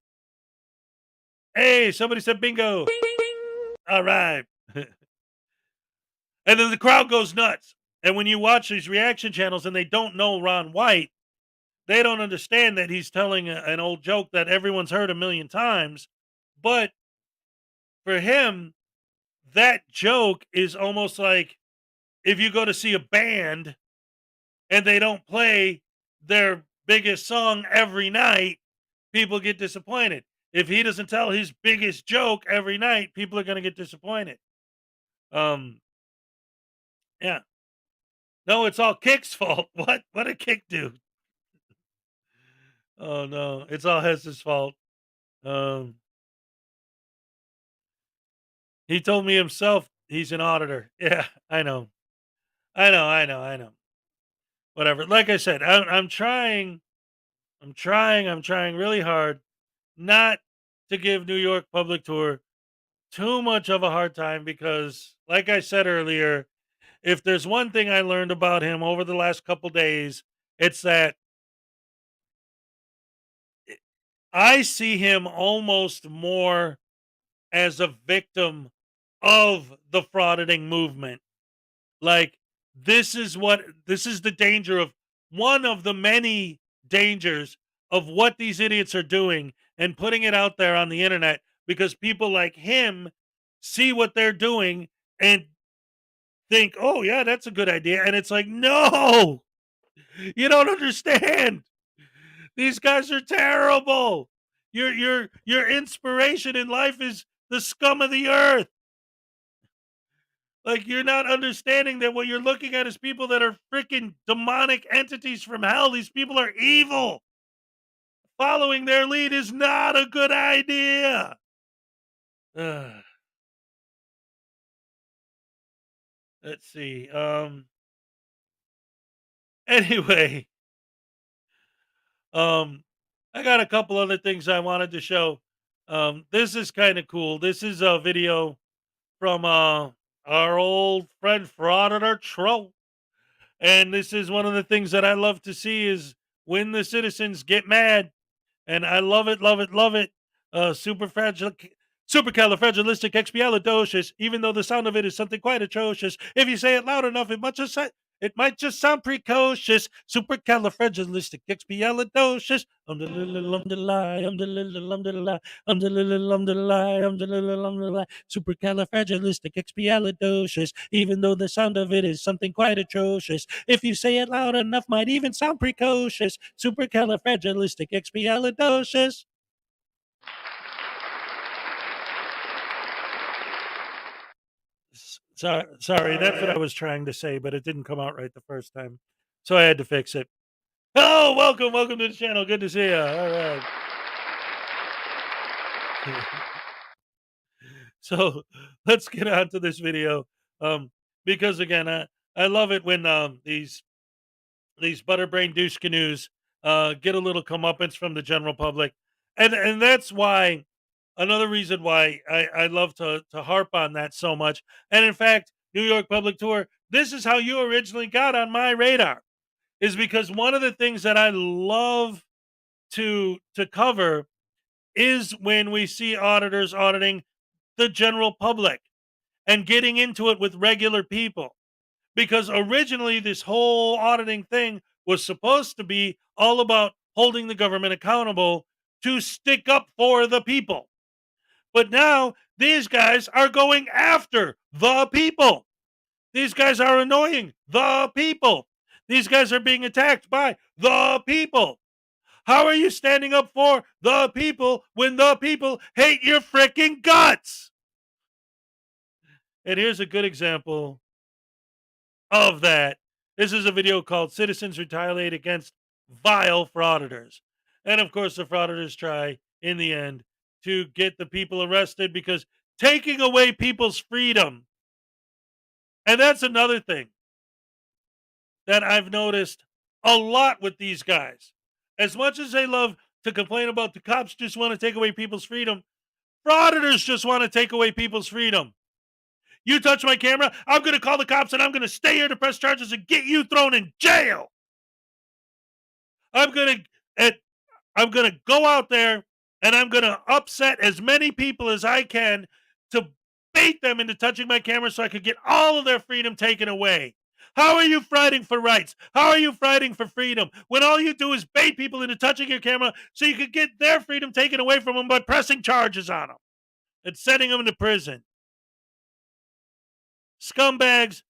Hey, somebody said bingo. Bing, bing, bing. All right. And then the crowd goes nuts. And when you watch these reaction channels and they don't know Ron White, they don't understand that he's telling an old joke that everyone's heard a million times. But for him, that joke is almost like if you go to see a band and they don't play their biggest song every night, people get disappointed. If he doesn't tell his biggest joke every night, people are going to get disappointed. Yeah. No, it's all Kick's fault. What did Kick do? Oh no, it's all Hess's fault. He told me himself he's an auditor. Yeah, I know. Whatever. Like I said, I'm trying really hard not to give New York Public Tour too much of a hard time because, like I said earlier, if there's one thing I learned about him over the last couple days, it's that I see him almost more as a victim of the frauditing movement. Like, this is the danger of one of the many dangers of what these idiots are doing and putting it out there on the internet, because people like him see what they're doing and think, oh yeah, that's a good idea. And it's like, no, you don't understand. These guys are terrible. Your inspiration in life is the scum of the earth. Like, you're not understanding that what you're looking at is people that are freaking demonic entities from hell. These people are evil. Following their lead is not a good idea. Let's see. Anyway, I got a couple other things I wanted to show. This is kind of cool. This is a video from our old friend Frauditor Troll. And this is one of the things that I love to see is when the citizens get mad. And I love it, love it, love it. Supercalifragilisticexpialidocious, even though the sound of it is something quite atrocious. If you say it loud enough, it might just sound precocious. Supercalifragilisticexpialidocious. I'm the little the lie. I'm the little the lie. I'm the little the lie. I'm the little the lie. Supercalifragilisticexpialidocious, even though the sound of it is something quite atrocious. If you say it loud enough, might even sound precocious. Supercalifragilisticexpialidocious. Sorry, that's what I was trying to say, but it didn't come out right the first time, so I had to fix it. Hello, welcome to the channel. Good to see you. All right. So let's get on to this video, because again, I love it when these butterbrain douche canoes get a little comeuppance from the general public, and that's why another reason why I love to harp on that so much. And in fact, New York Public Tour, this is how you originally got on my radar, is because one of the things that I love to cover is when we see auditors auditing the general public and getting into it with regular people. Because originally this whole auditing thing was supposed to be all about holding the government accountable to stick up for the people. But now these guys are going after the people. These guys are annoying the people. These guys are being attacked by the people. How are you standing up for the people when the people hate your freaking guts? And here's a good example of that. This is a video called Citizens Retaliate Against Vile Frauditors. And of course, the frauditors try in the end to get the people arrested because taking away people's freedom. And that's another thing that I've noticed a lot with these guys. As much as they love to complain about the cops just want to take away people's freedom, frauditors just want to take away people's freedom. You touch my camera, I'm going to call the cops and I'm going to stay here to press charges and get you thrown in jail. I'm going to go out there and I'm going to upset as many people as I can to bait them into touching my camera so I could get all of their freedom taken away. How are you fighting for rights? How are you fighting for freedom when all you do is bait people into touching your camera so you could get their freedom taken away from them by pressing charges on them and sending them into prison? Scumbags,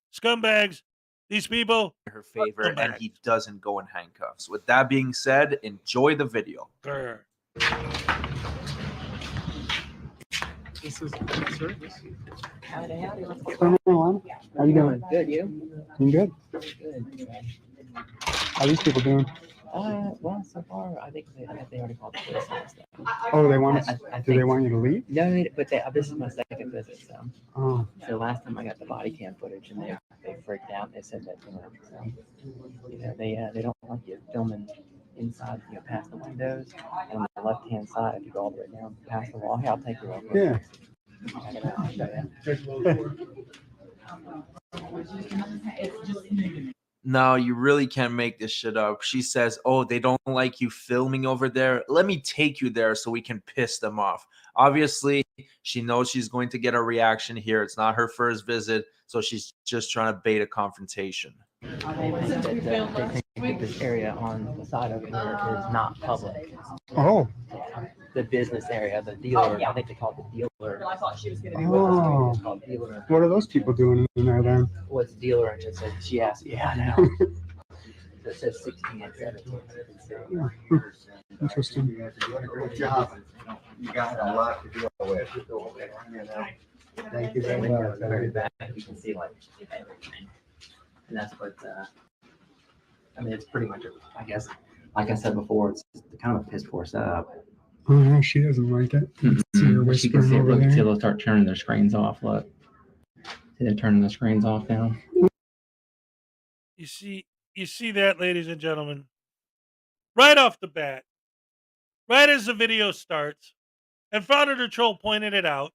these people. Her favor, and he doesn't go in handcuffs. With that being said, enjoy the video. Grr. This is service. What's going on? How you doing? Good, you? You good? Good. How are these people doing? Well, so far, I think they already called the police and stuff. Oh, they want I do they want you to leave? No, but this is my second visit, so. Oh. So last time I got the body cam footage and they freaked out. They said that, they don't want you filming inside, past the windows. And on the left-hand side, if you go all the way down past the wall, here, I'll take you real quick. Yeah. Check it out, I'll show you. No, you really can't make this shit up. She says, oh, they don't like you filming over there. Let me take you there so we can piss them off. Obviously, she knows she's going to get a reaction here. It's not her first visit, so she's just trying to bait a confrontation. They think that this area on the side over there is not public. Oh. The business area, the dealer, I think they call it the dealer. Oh. What are those people doing in there then? What's dealer? And just said, she asked, yeah, I know. It says 16 and 17. Yeah. Interesting. Good job. You got a lot to deal with. Thank you very much. Very back, you can see like everything. And that's what, I mean, it's pretty much, I guess, like I said before, it's kind of a piss poor setup. Oh, no, she doesn't like it. See her You can see, whispering over look, there. see, they'll start turning their screens off. Look. See, they're turning the screens off now. You see that, ladies and gentlemen, right off the bat, right as the video starts, and Frauditor Troll pointed it out.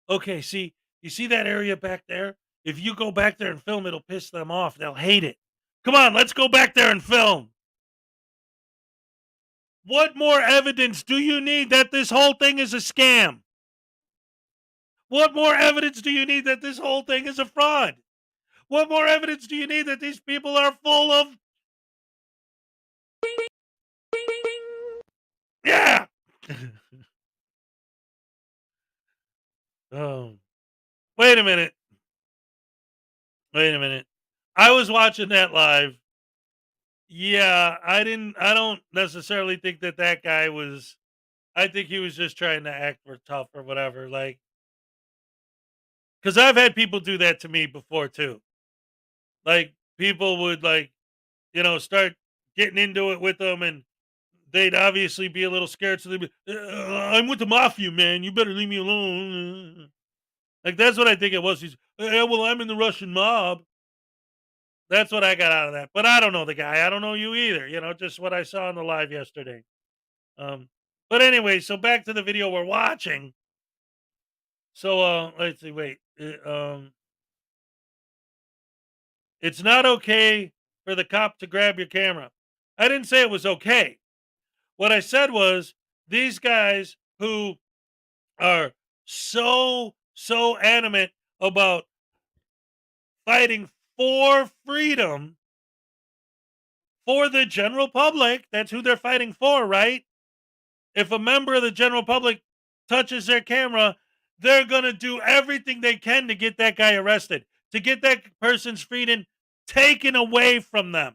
Okay, see, you see that area back there? If you go back there and film, it'll piss them off. They'll hate it. Come on, let's go back there and film. What more evidence do you need that this whole thing is a scam? What more evidence do you need that this whole thing is a fraud? What more evidence do you need that these people are full of... Yeah! Oh. Wait a minute. I was watching that live. Yeah, I don't necessarily think that guy was... I think he was just trying to act for tough or whatever. Like, because I've had people do that to me before too. Like, people would, like, start getting into it with them, and they'd obviously be a little scared. So they'd be, I'm with the mafia, man. You better leave me alone. Like, that's what I think it was. He's, yeah, well, I'm in the Russian mob. That's what I got out of that. But I don't know the guy. I don't know you either. Just what I saw on the live yesterday. But anyway, so back to the video we're watching. So let's see. Wait. It's not okay for the cop to grab your camera. I didn't say it was okay. What I said was, these guys who are so adamant about fighting for freedom for the general public, that's who they're fighting for, right? If a member of the general public touches their camera, they're going to do everything they can to get that guy arrested, to get that person's freedom taken away from them.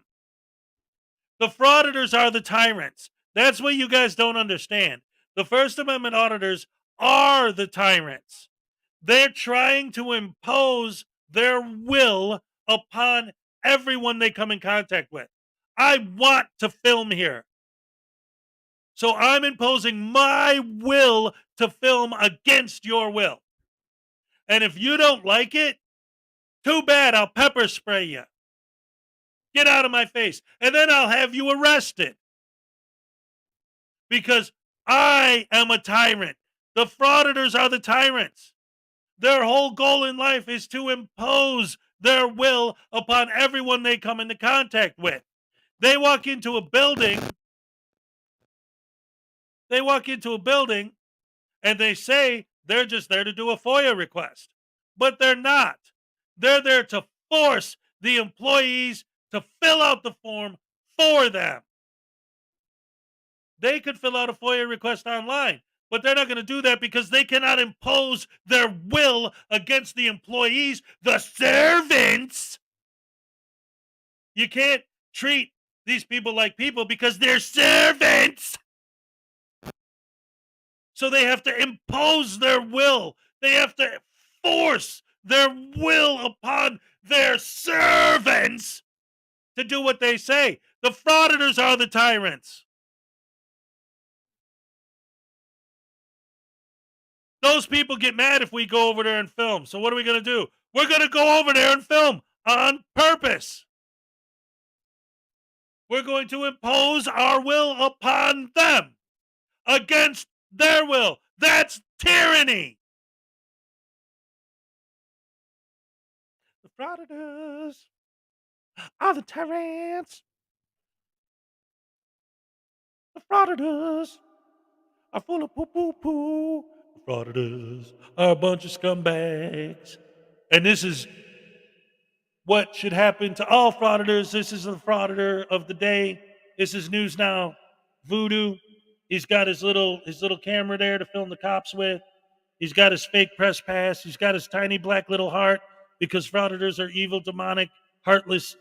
The frauditors are the tyrants. That's what you guys don't understand. The First Amendment auditors are the tyrants. They're trying to impose their will upon everyone they come in contact with. I want to film here. So I'm imposing my will to film against your will. And if you don't like it, too bad, I'll pepper spray you. Get out of my face. And then I'll have you arrested. Because I am a tyrant. The frauditors are the tyrants. Their whole goal in life is to impose their will upon everyone they come into contact with. They walk into a building. And they say they're just there to do a FOIA request. But they're not. They're there to force the employees to fill out the form for them. They could fill out a FOIA request online, but they're not going to do that because they cannot impose their will against the employees, the servants. You can't treat these people like people because they're servants. So they have to impose their will. They have to force their will upon their servants to do what they say. The frauditors are the tyrants. Those people get mad if we go over there and film. So what are we going to do? We're going to go over there and film on purpose. We're going to impose our will upon them against their will. That's tyranny. The frauditors. are the tyrants. The frauditors are full of poo poo poo. The frauditors are a bunch of scumbags. And this is what should happen to all frauditors. This is the frauditor of the day. This is News Now Voodoo. He's got his little camera there to film the cops with. He's got his fake press pass. He's got his tiny black little heart because frauditors are evil, demonic, heartless,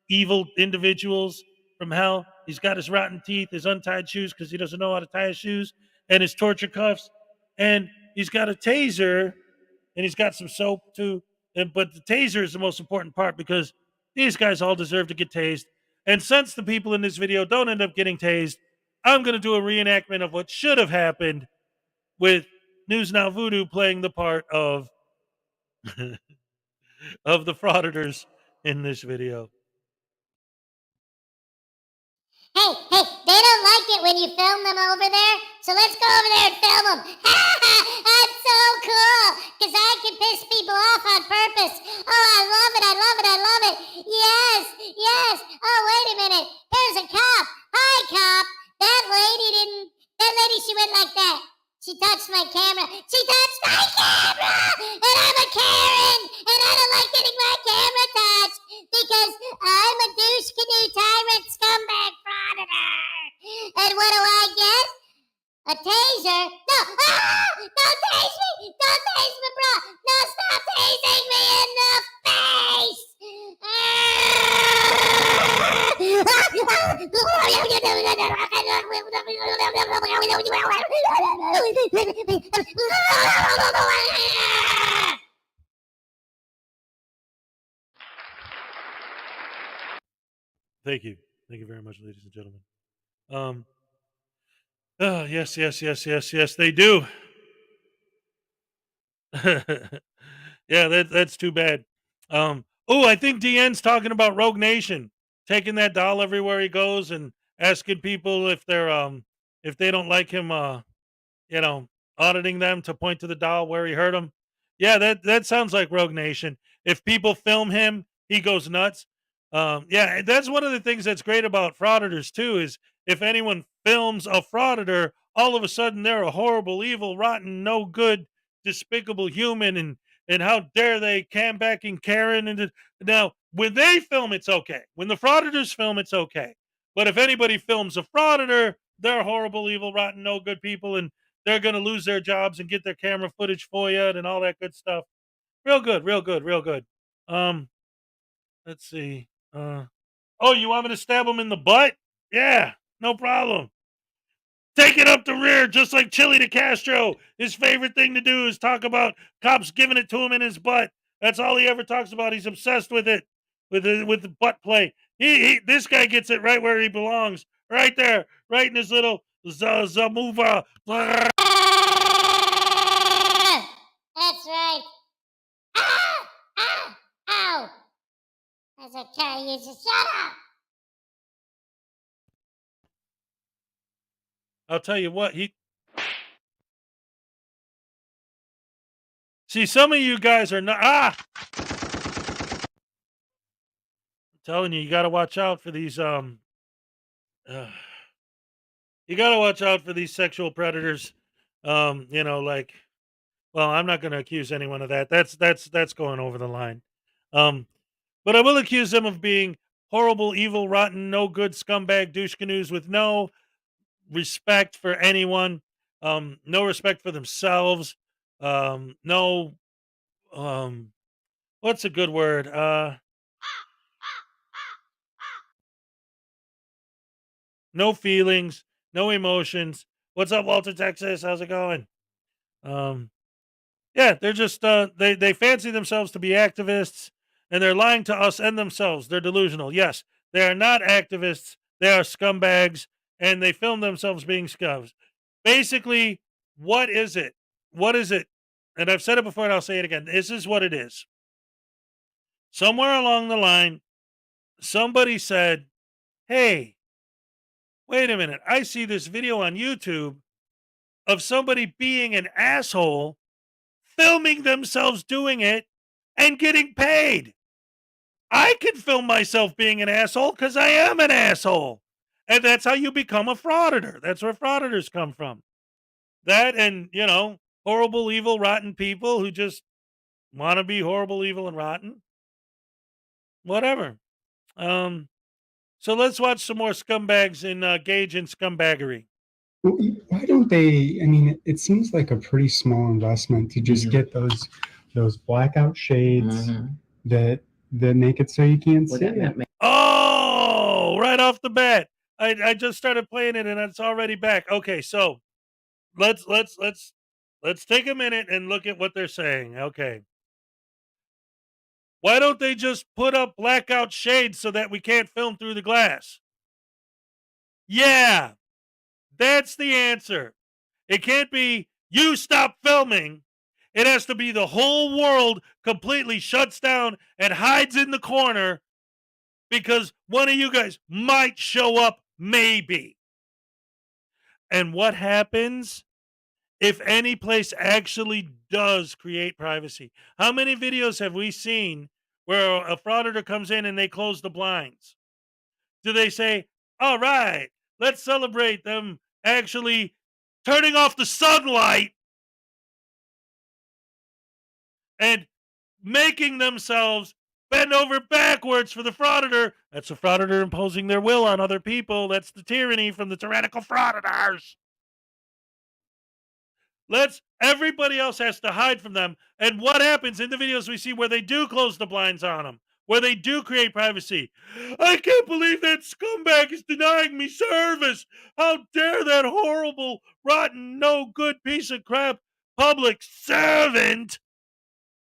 evil individuals from hell. He's got his rotten teeth, his untied shoes because he doesn't know how to tie his shoes, and his torture cuffs. And he's got a taser, and he's got some soap too. But the taser is the most important part because these guys all deserve to get tased. And since the people in this video don't end up getting tased, I'm going to do a reenactment of what should have happened with News Now Voodoo playing the part of of the frauditors in this video. Hey, they don't like it when you film them over there, so let's go over there and film them. That's so cool, because I can piss people off on purpose. Oh, I love it, I love it, I love it. Yes, yes. Oh, wait a minute. Here's a cop. Hi, cop. That lady, she went like that. She touched my camera. She touched my camera! And I'm a Karen! And I don't like getting my camera touched because I'm a douche canoe tyrant scumbag frauditor. And what do I get? A taser? No! Ah! Don't tase me! Don't tase me, bro! No, stop tasing me in the face! Thank you. Thank you very much, ladies and gentlemen. Yes, they do. Yeah, that's too bad. I think DN's talking about Rogue Nation taking that doll everywhere he goes and asking people if they don't like him auditing them to point to the doll where he hurt them. Yeah, that sounds like Rogue Nation. If people film him, he goes nuts. Yeah, that's one of the things that's great about frauditors too, is if anyone films a frauditor, all of a sudden they're a horrible, evil, rotten, no good, despicable human, and how dare they cam back and Karen and now when they film it's okay. When the frauditors film it's okay. But if anybody films a frauditor, they're horrible, evil, rotten, no good people, and they're going to lose their jobs and get their camera footage for you and all that good stuff. Real good, real good, real good. Let's see. Oh, you want me to stab him in the butt? Yeah, no problem. Take it up the rear, just like Chili de Castro. His favorite thing to do is talk about cops giving it to him in his butt. That's all he ever talks about. He's obsessed with it, with the butt play. This guy gets it right where he belongs, right there, right in his little zamuva. That's right. Ow! That's okay, you just shut up! I'll tell you what, see, some of you guys are not. I'm telling you, you got to watch out for these. You got to watch out for these sexual predators. Well, I'm not going to accuse anyone of that. That's going over the line. But I will accuse them of being horrible, evil, rotten, no good scumbag douche canoes with no respect for anyone, no respect for themselves, no, what's a good word? No feelings, no emotions. What's up, Walter, Texas? How's it going? Yeah, they're just they fancy themselves to be activists, and they're lying to us and themselves. They're delusional. Yes, they are not activists. They are scumbags, and they film themselves being scums. Basically, what is it? What is it? And I've said it before, and I'll say it again. This is what it is. Somewhere along the line, somebody said, "Hey, wait a minute. I see this video on YouTube of somebody being an asshole, filming themselves doing it, and getting paid. I can film myself being an asshole because I am an asshole. And that's how you become a frauditor. That's where frauditors come from. That and, horrible, evil, rotten people who just want to be horrible, evil, and rotten. Whatever. So let's watch some more scumbags engage in scumbaggery. Well, why don't they? I mean, it seems like a pretty small investment to just get those blackout shades that make it so you can't see it. Oh, right off the bat. I just started playing it and it's already back. Okay, so let's take a minute and look at what they're saying. Okay. Why don't they just put up blackout shades so that we can't film through the glass? Yeah, that's the answer. It can't be you stop filming. It has to be the whole world completely shuts down and hides in the corner because one of you guys might show up, maybe. And what happens if any place actually does create privacy? How many videos have we seen where a frauditor comes in and they close the blinds? Do they say, all right, let's celebrate them actually turning off the sunlight and making themselves bend over backwards for the frauditor? That's a frauditor imposing their will on other people. That's the tyranny from the tyrannical frauditors. Everybody else has to hide from them. And what happens in the videos we see where they do close the blinds on them, where they do create privacy? I can't believe that scumbag is denying me service. How dare that horrible, rotten, no good piece of crap public servant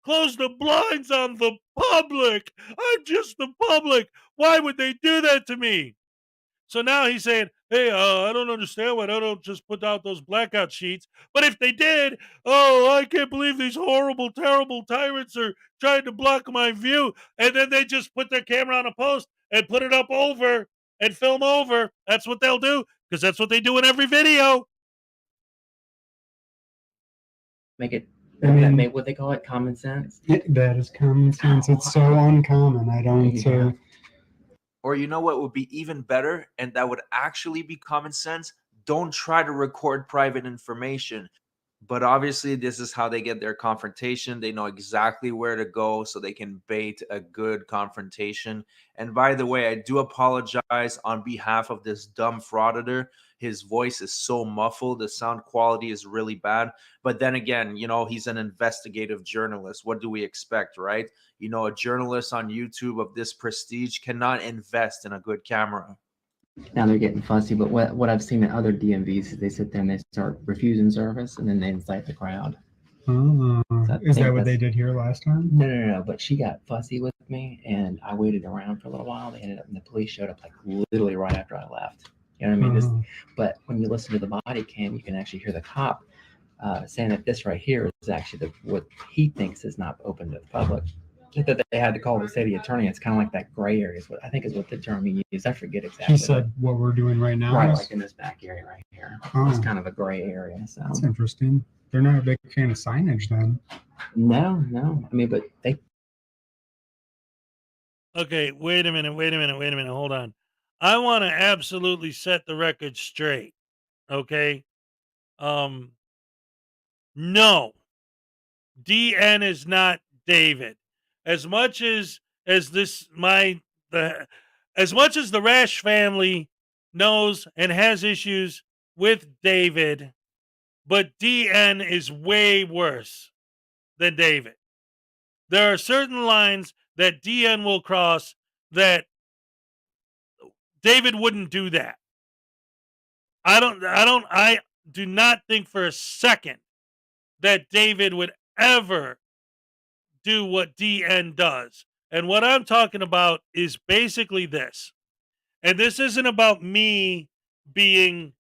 close the blinds on the public. I'm just the public. Why would they do that to me? So now he's saying, hey, I don't understand why they don't just put out those blackout sheets. But if they did, I can't believe these horrible, terrible tyrants are trying to block my view. And then they just put their camera on a post and put it up over and film over. That's what they'll do because that's what they do in every video. Make it, I mean- make what they call it, common sense. That is common sense. It's so uncommon. I don't. Or you know what would be even better, and that would actually be common sense? Don't try to record private information. But obviously, this is how they get their confrontation. They know exactly where to go so they can bait a good confrontation. And by the way, I do apologize on behalf of this dumb frauditor. His voice is so muffled. The sound quality is really bad. But then again, he's an investigative journalist. What do we expect, right? A journalist on YouTube of this prestige cannot invest in a good camera. Now they're getting fussy, but what I've seen in other DMVs is they sit there and they start refusing service and then they incite the crowd. Oh, So is that what they did here last time? No. But she got fussy with me and I waited around for a little while. They ended up, and the police showed up like literally right after I left. You know what I mean? But when you listen to the body cam, you can actually hear the cop saying that this right here is actually what he thinks is not open to the public. That they had to call the city attorney. It's kind of like that gray area is what I think is what the term he used. I forget exactly. He said what we're doing right now. Right, like in this back area right here. It's kind of a gray area. So that's interesting. They're not a big fan of signage then. No. I mean, but they. Okay, wait a minute. Hold on. I want to absolutely set the record straight. Okay. No. DN is not David. As much as the Rash family knows and has issues with David, but DN is way worse than David. There are certain lines that DN will cross that David wouldn't do that. I do not think for a second that David would ever do what DN does. And what I'm talking about is basically this. And this isn't about me being,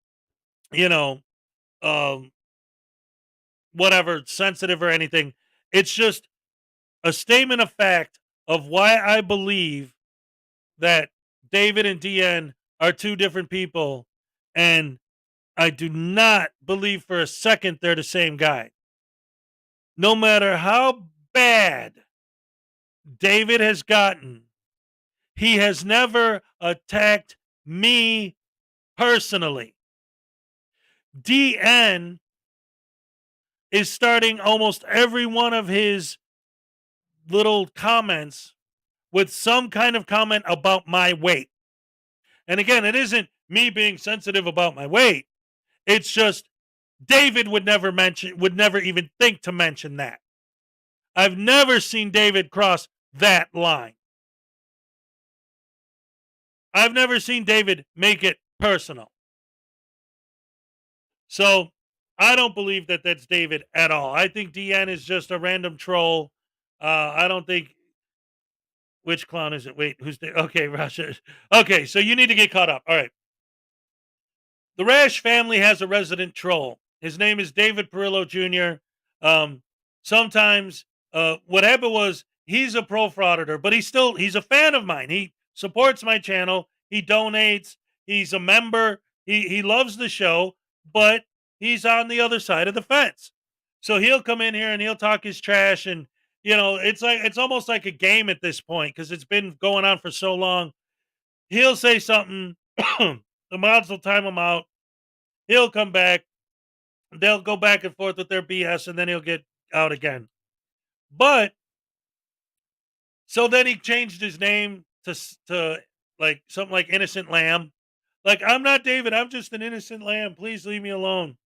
whatever, sensitive or anything. It's just a statement of fact of why I believe that David and DN are two different people. And I do not believe for a second they're the same guy. No matter how bad David has gotten He has never attacked me personally. DN is starting almost every one of his little comments with some kind of comment about my weight. And again, it isn't me being sensitive about my weight. It's just David would never even think to mention that. I've never seen David cross that line. I've never seen David make it personal. So I don't believe that that's David at all. I think Deanne is just a random troll. I don't think. Which clown is it? Wait, who's the? Okay, Russia. Okay, so you need to get caught up. All right. The Rash family has a resident troll. His name is David Perillo Jr. Sometimes what happened was he's a pro frauditor, but he's a fan of mine. He supports my channel. He donates. He's a member. He loves the show, but he's on the other side of the fence. So he'll come in here and he'll talk his trash, and it's almost like a game at this point because it's been going on for so long. He'll say something, the mods will time him out. He'll come back. They'll go back and forth with their BS, and then he'll get out again. But so then he changed his name to like something like Innocent Lamb. Like, I'm not David. I'm just an innocent lamb. Please leave me alone.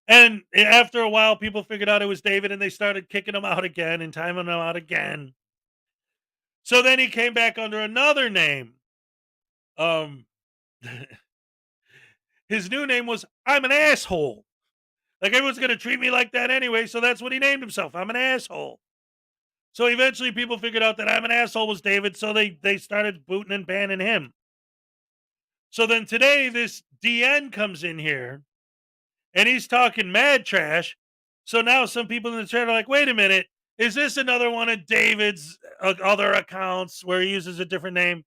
And after a while, people figured out it was David, and they started kicking him out again and timing him out again. So then he came back under another name. His new name was I'm an Asshole. Like, everyone's going to treat me like that anyway, so that's what he named himself. I'm an asshole. So eventually people figured out that I'm an asshole was David, so they started booting and banning him. So then today, this DN comes in here, and he's talking mad trash. So now some people in the chat are like, wait a minute, is this another one of David's other accounts where he uses a different name?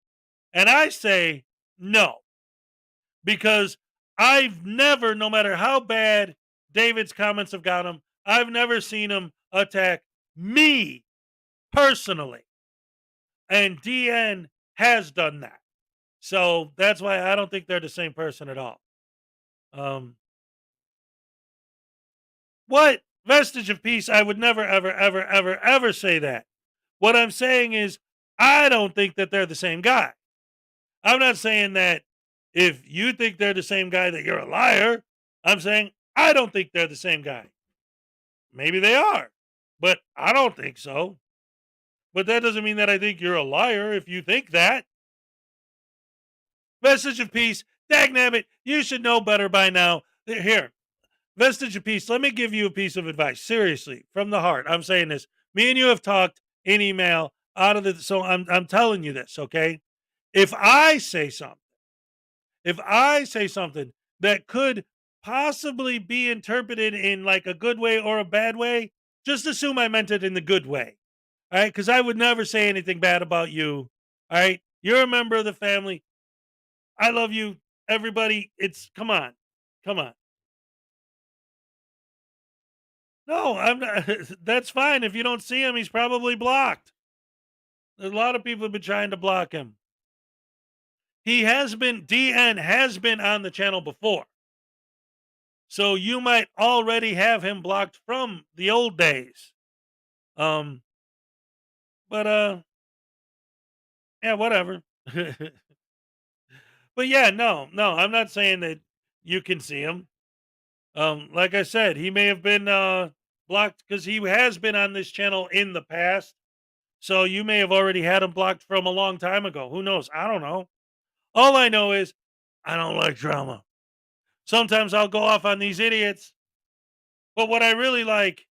And I say no, because I've never, no matter how bad David's comments have got him, I've never seen him attack me personally. And DN has done that. So that's why I don't think they're the same person at all. What? Vestige of Peace? I would never, ever, ever, ever, ever say that. What I'm saying is, I don't think that they're the same guy. I'm not saying that if you think they're the same guy that you're a liar. I'm saying I don't think they're the same guy. Maybe they are, but I don't think so. But that doesn't mean that I think you're a liar if you think that. Vestige of Peace, dagnabbit, you should know better by now. Here, Vestige of Peace, let me give you a piece of advice. Seriously, from the heart. I'm saying this. Me and you have talked in email out of the, so I'm telling you this, okay? If I say something that could possibly be interpreted in like a good way or a bad way, just assume I meant it in the good way. All right? Because I would never say anything bad about you. All right? You're a member of the family. I love you, everybody. Come on. No, I'm not. That's fine. If you don't see him, he's probably blocked. A lot of people have been trying to block him. DN has been on the channel before. So you might already have him blocked from the old days. But yeah, whatever. But yeah, no, I'm not saying that you can see him. Like I said, he may have been blocked because he has been on this channel in the past. So you may have already had him blocked from a long time ago. Who knows? I don't know. All I know is I don't like drama. Sometimes I'll go off on these idiots. But what I really like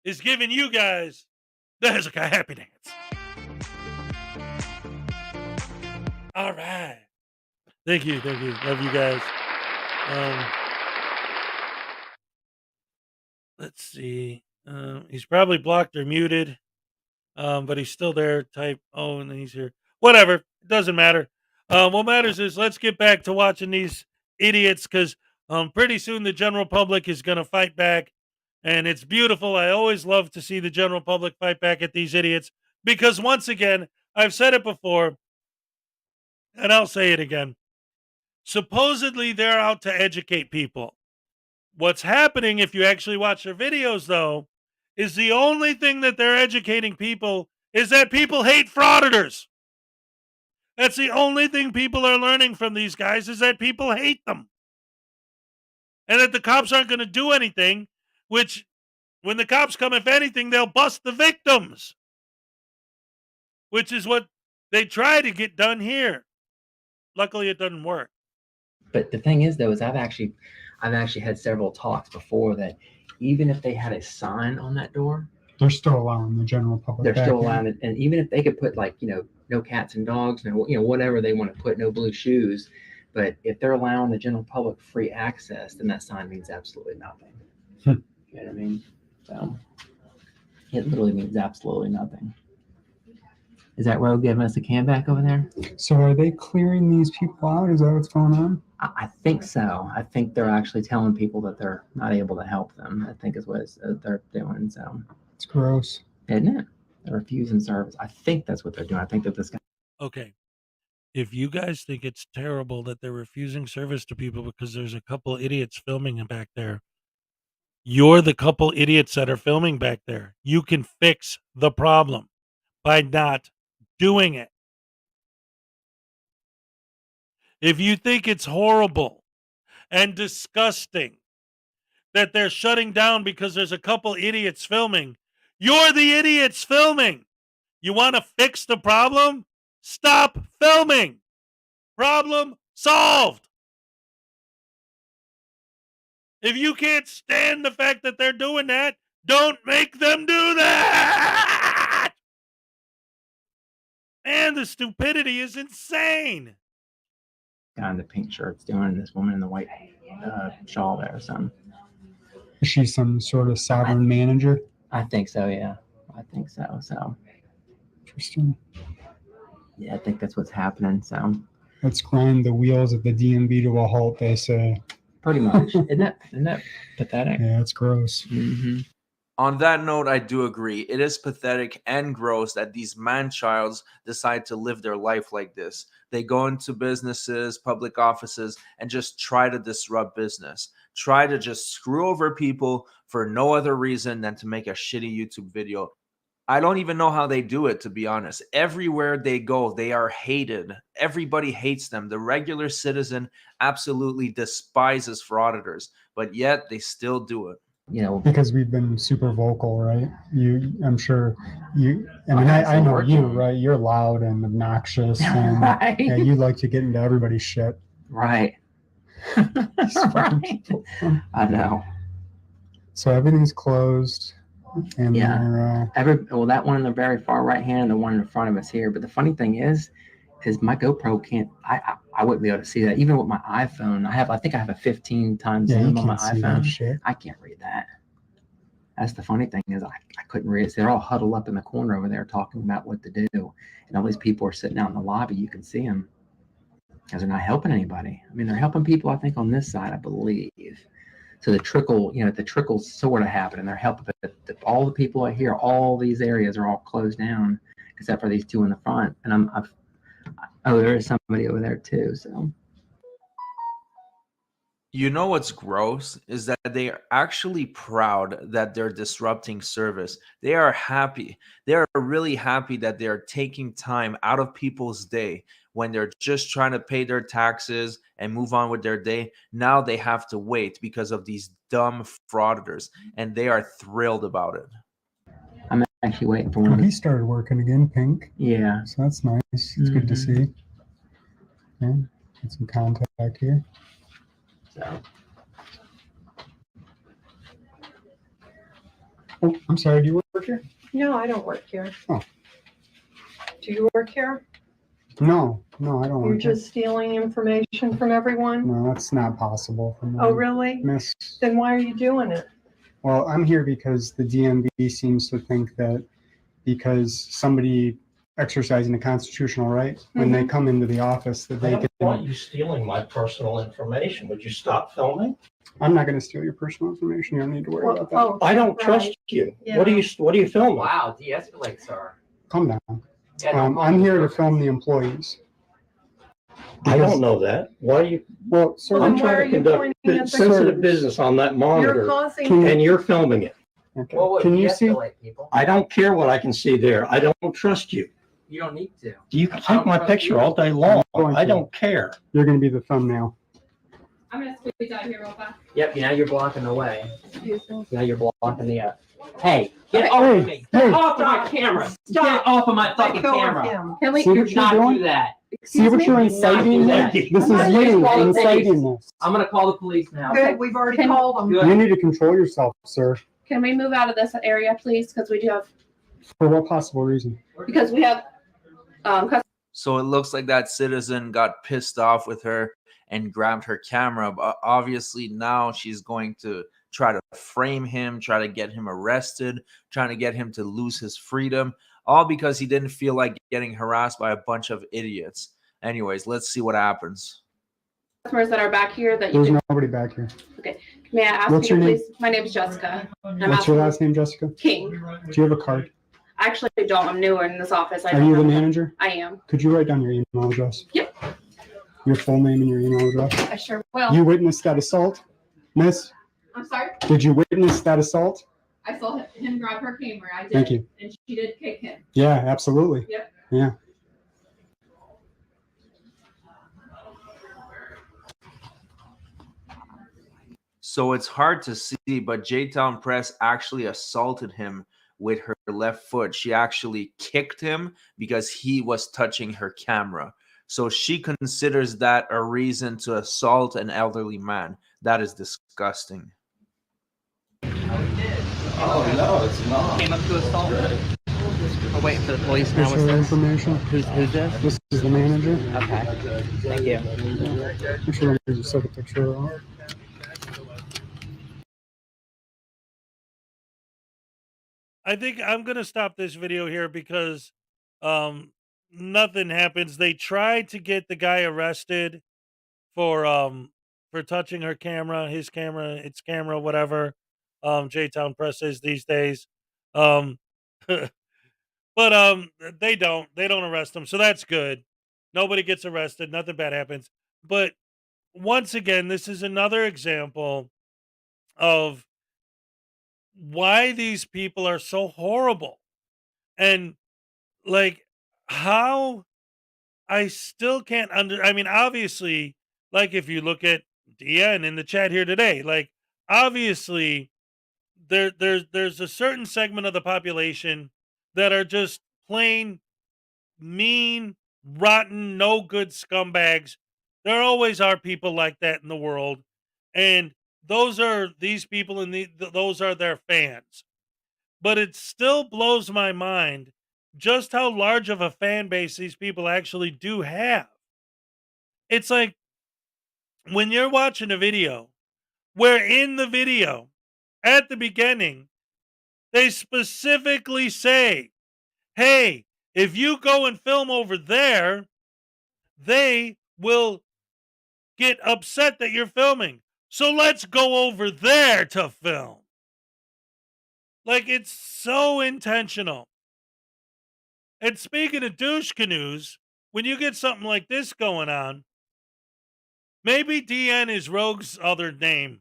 is giving you guys the Hezokuai happy dance. All right. Thank you. Love you guys. Let's see. He's probably blocked or muted. But he's still there. Type, oh, and then he's here. Whatever. It doesn't matter. What matters is let's get back to watching these idiots, because pretty soon the general public is going to fight back. And it's beautiful. I always love to see the general public fight back at these idiots, because once again, I've said it before, and I'll say it again. Supposedly, they're out to educate people. What's happening, if you actually watch their videos, though, is the only thing that they're educating people is that people hate frauditors. That's the only thing people are learning from these guys, is that people hate them. And that the cops aren't going to do anything, which, when the cops come, if anything, they'll bust the victims. Which is what they try to get done here. Luckily, it doesn't work. But the thing is, though, is I've actually had several talks before that even if they had a sign on that door, They're still allowing the general public. they're back still in. allowing it. And even if they could put like, no cats and dogs, no, whatever they want to put, no blue shoes. But if they're allowing the general public free access, then that sign means absolutely nothing. You know what I mean? So it literally means absolutely nothing. Is that Rogue giving us a can back over there? So are they clearing these people out? Is that what's going on? I think so. I think they're actually telling people that they're not able to help them. I think is what they're doing. So it's gross, isn't it? They're refusing service. I think that's what they're doing. I think that this guy. Okay. If you guys think it's terrible that they're refusing service to people because there's a couple idiots filming back there, you're the couple idiots that are filming back there. You can fix the problem by not doing it. If you think it's horrible and disgusting that they're shutting down because there's a couple idiots filming, you're the idiots filming. You want to fix the problem? Stop filming. Problem solved. If you can't stand the fact that they're doing that, don't make them do that. Man, the stupidity is insane. Guy in the pink shirt's doing, this woman in the white shawl there or something. Is she some sort of sovereign manager? I think so, yeah. I think so. So interesting. Yeah, I think that's what's happening. So let's grind the wheels of the DMV to a halt, they say. Pretty much. Isn't that pathetic? Yeah, it's gross. Mm-hmm. On that note, I do agree. It is pathetic and gross that these man-childs decide to live their life like this. They go into businesses, public offices, and just try to disrupt business. Try to just screw over people for no other reason than to make a shitty YouTube video. I don't even know how they do it, to be honest. Everywhere they go, they are hated. Everybody hates them. The regular citizen absolutely despises frauditors, but yet they still do it. Because we've been super vocal, right? I'm sure you. I mean, I know you, right? You're loud and obnoxious, and right. Yeah, you like to get into everybody's shit. Right. Right. I know. So everything's closed, and yeah. Well, that one in the very far right hand, and the one in front of us here. But the funny thing is my GoPro can't. I wouldn't be able to see that even with my iPhone. I think I have a 15 times zoom on my iPhone. I can't read that. That's the funny thing is I couldn't read it. So they're all huddled up in the corner over there talking about what to do, and all these people are sitting out in the lobby. You can see them because they're not helping anybody. I mean, they're helping people. I think on this side, I believe. So the trickle's sort of happening. They're helping, but all the people out here, all these areas are all closed down except for these two in the front. And oh, there is somebody over there too. So. You know what's gross is that they are actually proud that they're disrupting service. They are happy. They are really happy that they are taking time out of people's day when they're just trying to pay their taxes and move on with their day. Now they have to wait because of these dumb frauditors, and they are thrilled about it. I'm actually waiting for one. He started working again, Pink. Yeah. So that's nice. It's good to see. Yeah, get some contact here. So. Oh, I'm sorry. Do you work here? No, I don't work here. Oh. Do you work here? No, I don't You're work here. just stealing information from everyone? No, that's not possible for me. Oh, really? Miss. Then why are you doing it? Well, I'm here because the DMV seems to think that because somebody exercising a constitutional right, when they come into the office, that they I don't can. want you stealing my personal information. Would you stop filming? I'm not going to steal your personal information. You don't need to worry about that. Oh, I don't trust you. Yeah. What are you filming? Wow, de-escalate, sir. Calm down. I'm here to film the employees. I don't know that. Why are you? Well, sir, I'm trying to conduct sensitive business on that monitor, and you're filming it. Okay. Can you see? I don't care what I can see there. I don't trust you. You don't need to. You can take my picture all day long. I don't care. You're going to be the thumbnail. I'm gonna squeeze out here real fast. Yep, now you're blocking the way. Now you're blocking the Hey, get Hey, off of me. hey. Get off of my camera. Get off of my fucking camera. Can we? See what Do you're not doing? do that. See what you're Do not inciting do this? that. This is I'm gonna you call the inciting police. this. I'm gonna call the police now. Good, we've already called them. You need to control yourself, sir. Can we move out of this area, please? Because we do have, For what possible reason? because we have, So it looks like that citizen got pissed off with her and grabbed her camera. But obviously now she's going to try to frame him, try to get him arrested, trying to get him to lose his freedom, all because he didn't feel like getting harassed by a bunch of idiots. Anyways, let's see what happens. customers that are back here that you There's can, nobody back here. okay. May I ask What's you to your name? please, my name is Jessica. I'm What's your asking- last name, Jessica? King. Do you have a card? I actually don't. I'm newer in this office. I Are don't you the have- manager? I am. Could you write down your email address? Yep. Your full name and your email address? I sure will. You witnessed that assault, miss? I'm sorry. Did you witness that assault? I saw him grab her camera. I did. Thank you. And she did kick him. Yeah, absolutely. Yep. Yeah. So it's hard to see, but J-Town Press actually assaulted him with her left foot. She actually kicked him because he was touching her camera. So she considers that a reason to assault an elderly man. That is disgusting. Oh, no, it's not. Came up to assault. We're waiting for the police now. Here's What's her this? information. Who's this? This is the manager. Okay. Thank you. Make sure you just take a picture of it. I think I'm gonna stop this video here because nothing happens. They tried to get the guy arrested for touching her camera, his camera, its camera, whatever. J-Town Press is these days. Um but they don't arrest him, so that's good. Nobody gets arrested, nothing bad happens. But once again, this is another example of why these people are so horrible. And like how I still can't I mean, obviously, like if you look at DN in the chat here today, like obviously there's a certain segment of the population that are just plain mean, rotten, no good scumbags. There always are people like that in the world. And those are these people and those are their fans. But it still blows my mind just how large of a fan base these people actually do have. It's like when you're watching a video where in the video at the beginning, they specifically say, hey, if you go and film over there, they will get upset that you're filming. So let's go over there to film. Like, it's so intentional. And speaking of douche canoes, when you get something like this going on, maybe DN is Rogue's other name.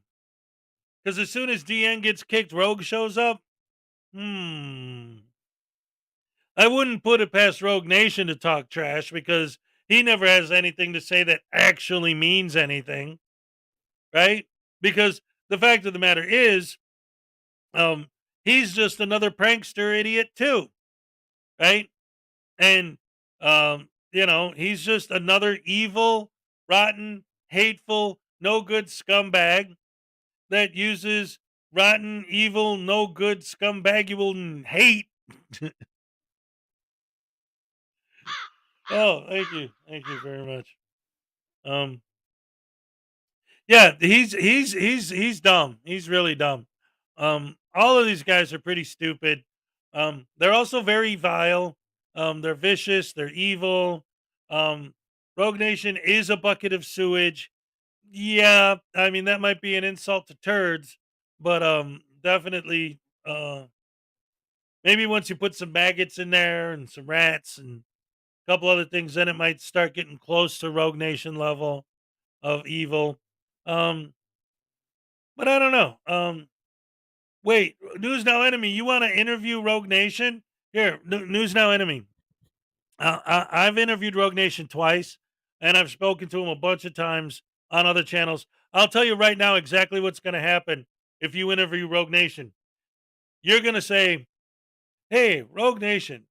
Because as soon as DN gets kicked, Rogue shows up. I wouldn't put it past Rogue Nation to talk trash because he never has anything to say that actually means anything. Right? Because the fact of the matter is, he's just another prankster idiot too. Right? And, he's just another evil, rotten, hateful, no good scumbag that uses rotten, evil, no good scumbagule hate. Oh, thank you. Thank you very much. Yeah, he's dumb. He's really dumb. All of these guys are pretty stupid. They're also very vile. They're vicious. They're evil. Rogue Nation is a bucket of sewage. Yeah, I mean that might be an insult to turds, but definitely maybe once you put some maggots in there and some rats and a couple other things, then it might start getting close to Rogue Nation level of evil. But I don't know. Wait, News Now Enemy, you want to interview Rogue Nation? Here, News Now Enemy. I've interviewed Rogue Nation twice, and I've spoken to him a bunch of times on other channels. I'll tell you right now exactly what's going to happen if you interview Rogue Nation. You're going to say, "Hey, Rogue Nation,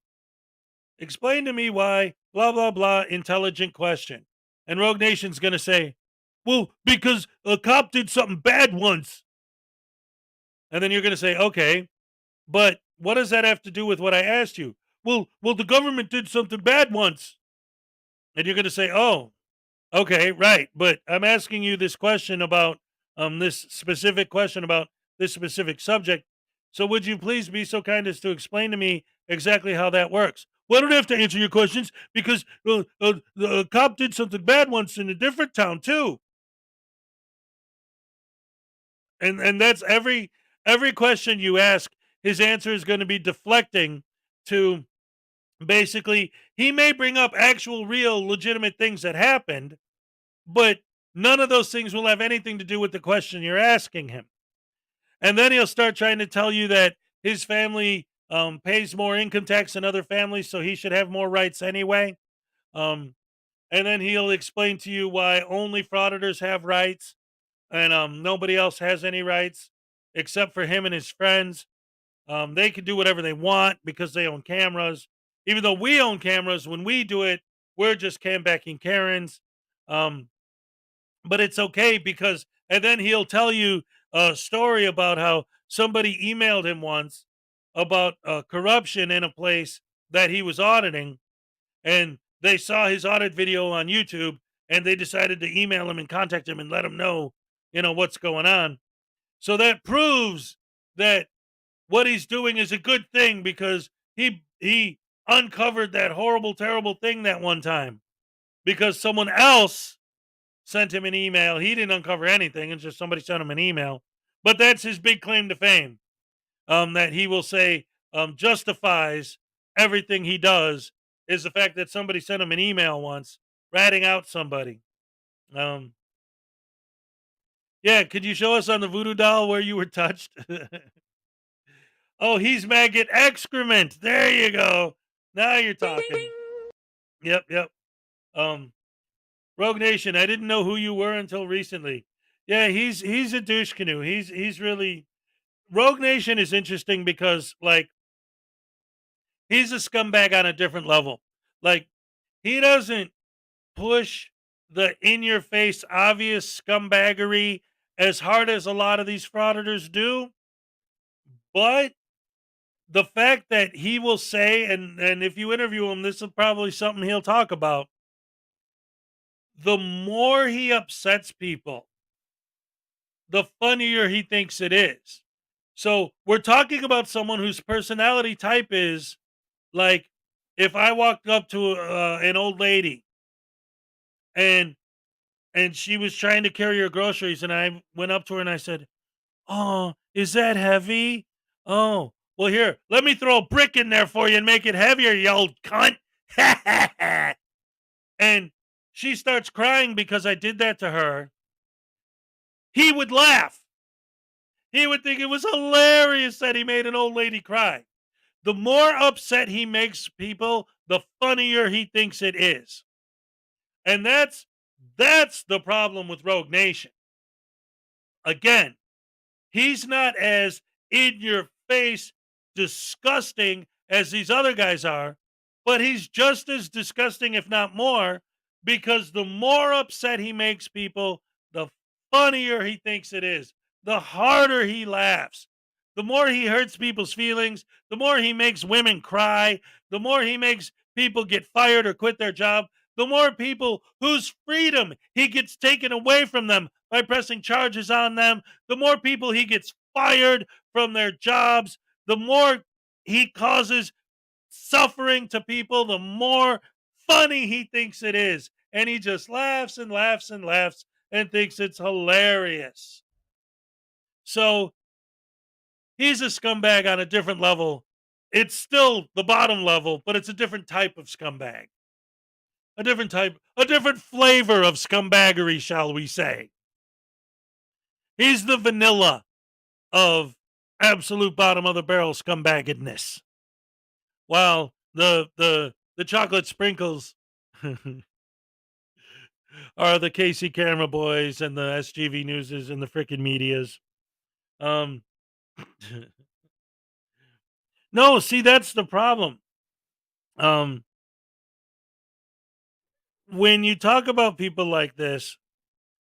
explain to me why blah, blah, blah, intelligent question." And Rogue Nation's going to say, "Well, because a cop did something bad once." And then you're going to say, "Okay, but what does that have to do with what I asked you?" Well, the government did something bad once. And you're going to say, "Oh, okay, right. But I'm asking you this question about this specific question about this specific subject. So would you please be so kind as to explain to me exactly how that works?" "Well, I don't have to answer your questions because the cop did something bad once in a different town too." And that's every question you ask, his answer is going to be deflecting to basically he may bring up actual real legitimate things that happened, but none of those things will have anything to do with the question you're asking him. And then he'll start trying to tell you that his family pays more income tax than other families, so he should have more rights anyway. Um, and then he'll explain to you why only frauditors have rights and nobody else has any rights except for him and his friends. They can do whatever they want because they own cameras. Even though we own cameras, when we do it, we're just backing Karens. Um, but it's okay because, and then he'll tell you a story about how somebody emailed him once about corruption in a place that he was auditing, and they saw his audit video on YouTube, and they decided to email him and contact him and let him know, what's going on. So that proves that what he's doing is a good thing because he uncovered that horrible, terrible thing that one time because someone else sent him an email. He didn't uncover anything. It's just somebody sent him an email. But that's his big claim to fame. That he will say justifies everything he does is the fact that somebody sent him an email once ratting out somebody. Yeah, could you show us on the voodoo doll where you were touched? Oh, he's maggot excrement. There you go. Now you're talking. Yep, yep. Rogue Nation, I didn't know who you were until recently. Yeah, he's a douche canoe. He's really Rogue Nation is interesting because like he's a scumbag on a different level. Like he doesn't push the in your face obvious scumbaggery as hard as a lot of these frauditors do, but the fact that he will say and if you interview him, this is probably something he'll talk about. The more he upsets people, the funnier he thinks it is. So we're talking about someone whose personality type is like if I walked up to an old lady and she was trying to carry her groceries and I went up to her and I said, "Oh, is that heavy? Oh, well here, let me throw a brick in there for you and make it heavier, you old cunt." And she starts crying because I did that to her. He would laugh. He would think it was hilarious that he made an old lady cry. The more upset he makes people, the funnier he thinks it is. And that's the problem with Rogue Nation. Again, he's not as in your face disgusting as these other guys are, but he's just as disgusting, if not more, because the more upset he makes people, the funnier he thinks it is, the harder he laughs, the more he hurts people's feelings, the more he makes women cry, the more he makes people get fired or quit their job, the more people whose freedom he gets taken away from them by pressing charges on them, the more people he gets fired from their jobs, the more he causes suffering to people, the more funny he thinks it is. And he just laughs and laughs and laughs and thinks it's hilarious. So he's a scumbag on a different level. It's still the bottom level, but it's a different type of scumbag. a different type, a different flavor of scumbaggery, shall we say. He's the vanilla of absolute bottom of the barrel scumbaggedness. While the chocolate sprinkles are the KC Camera Boys and the SGV Newses and the frickin' medias. No, see, that's the problem. When you talk about people like this,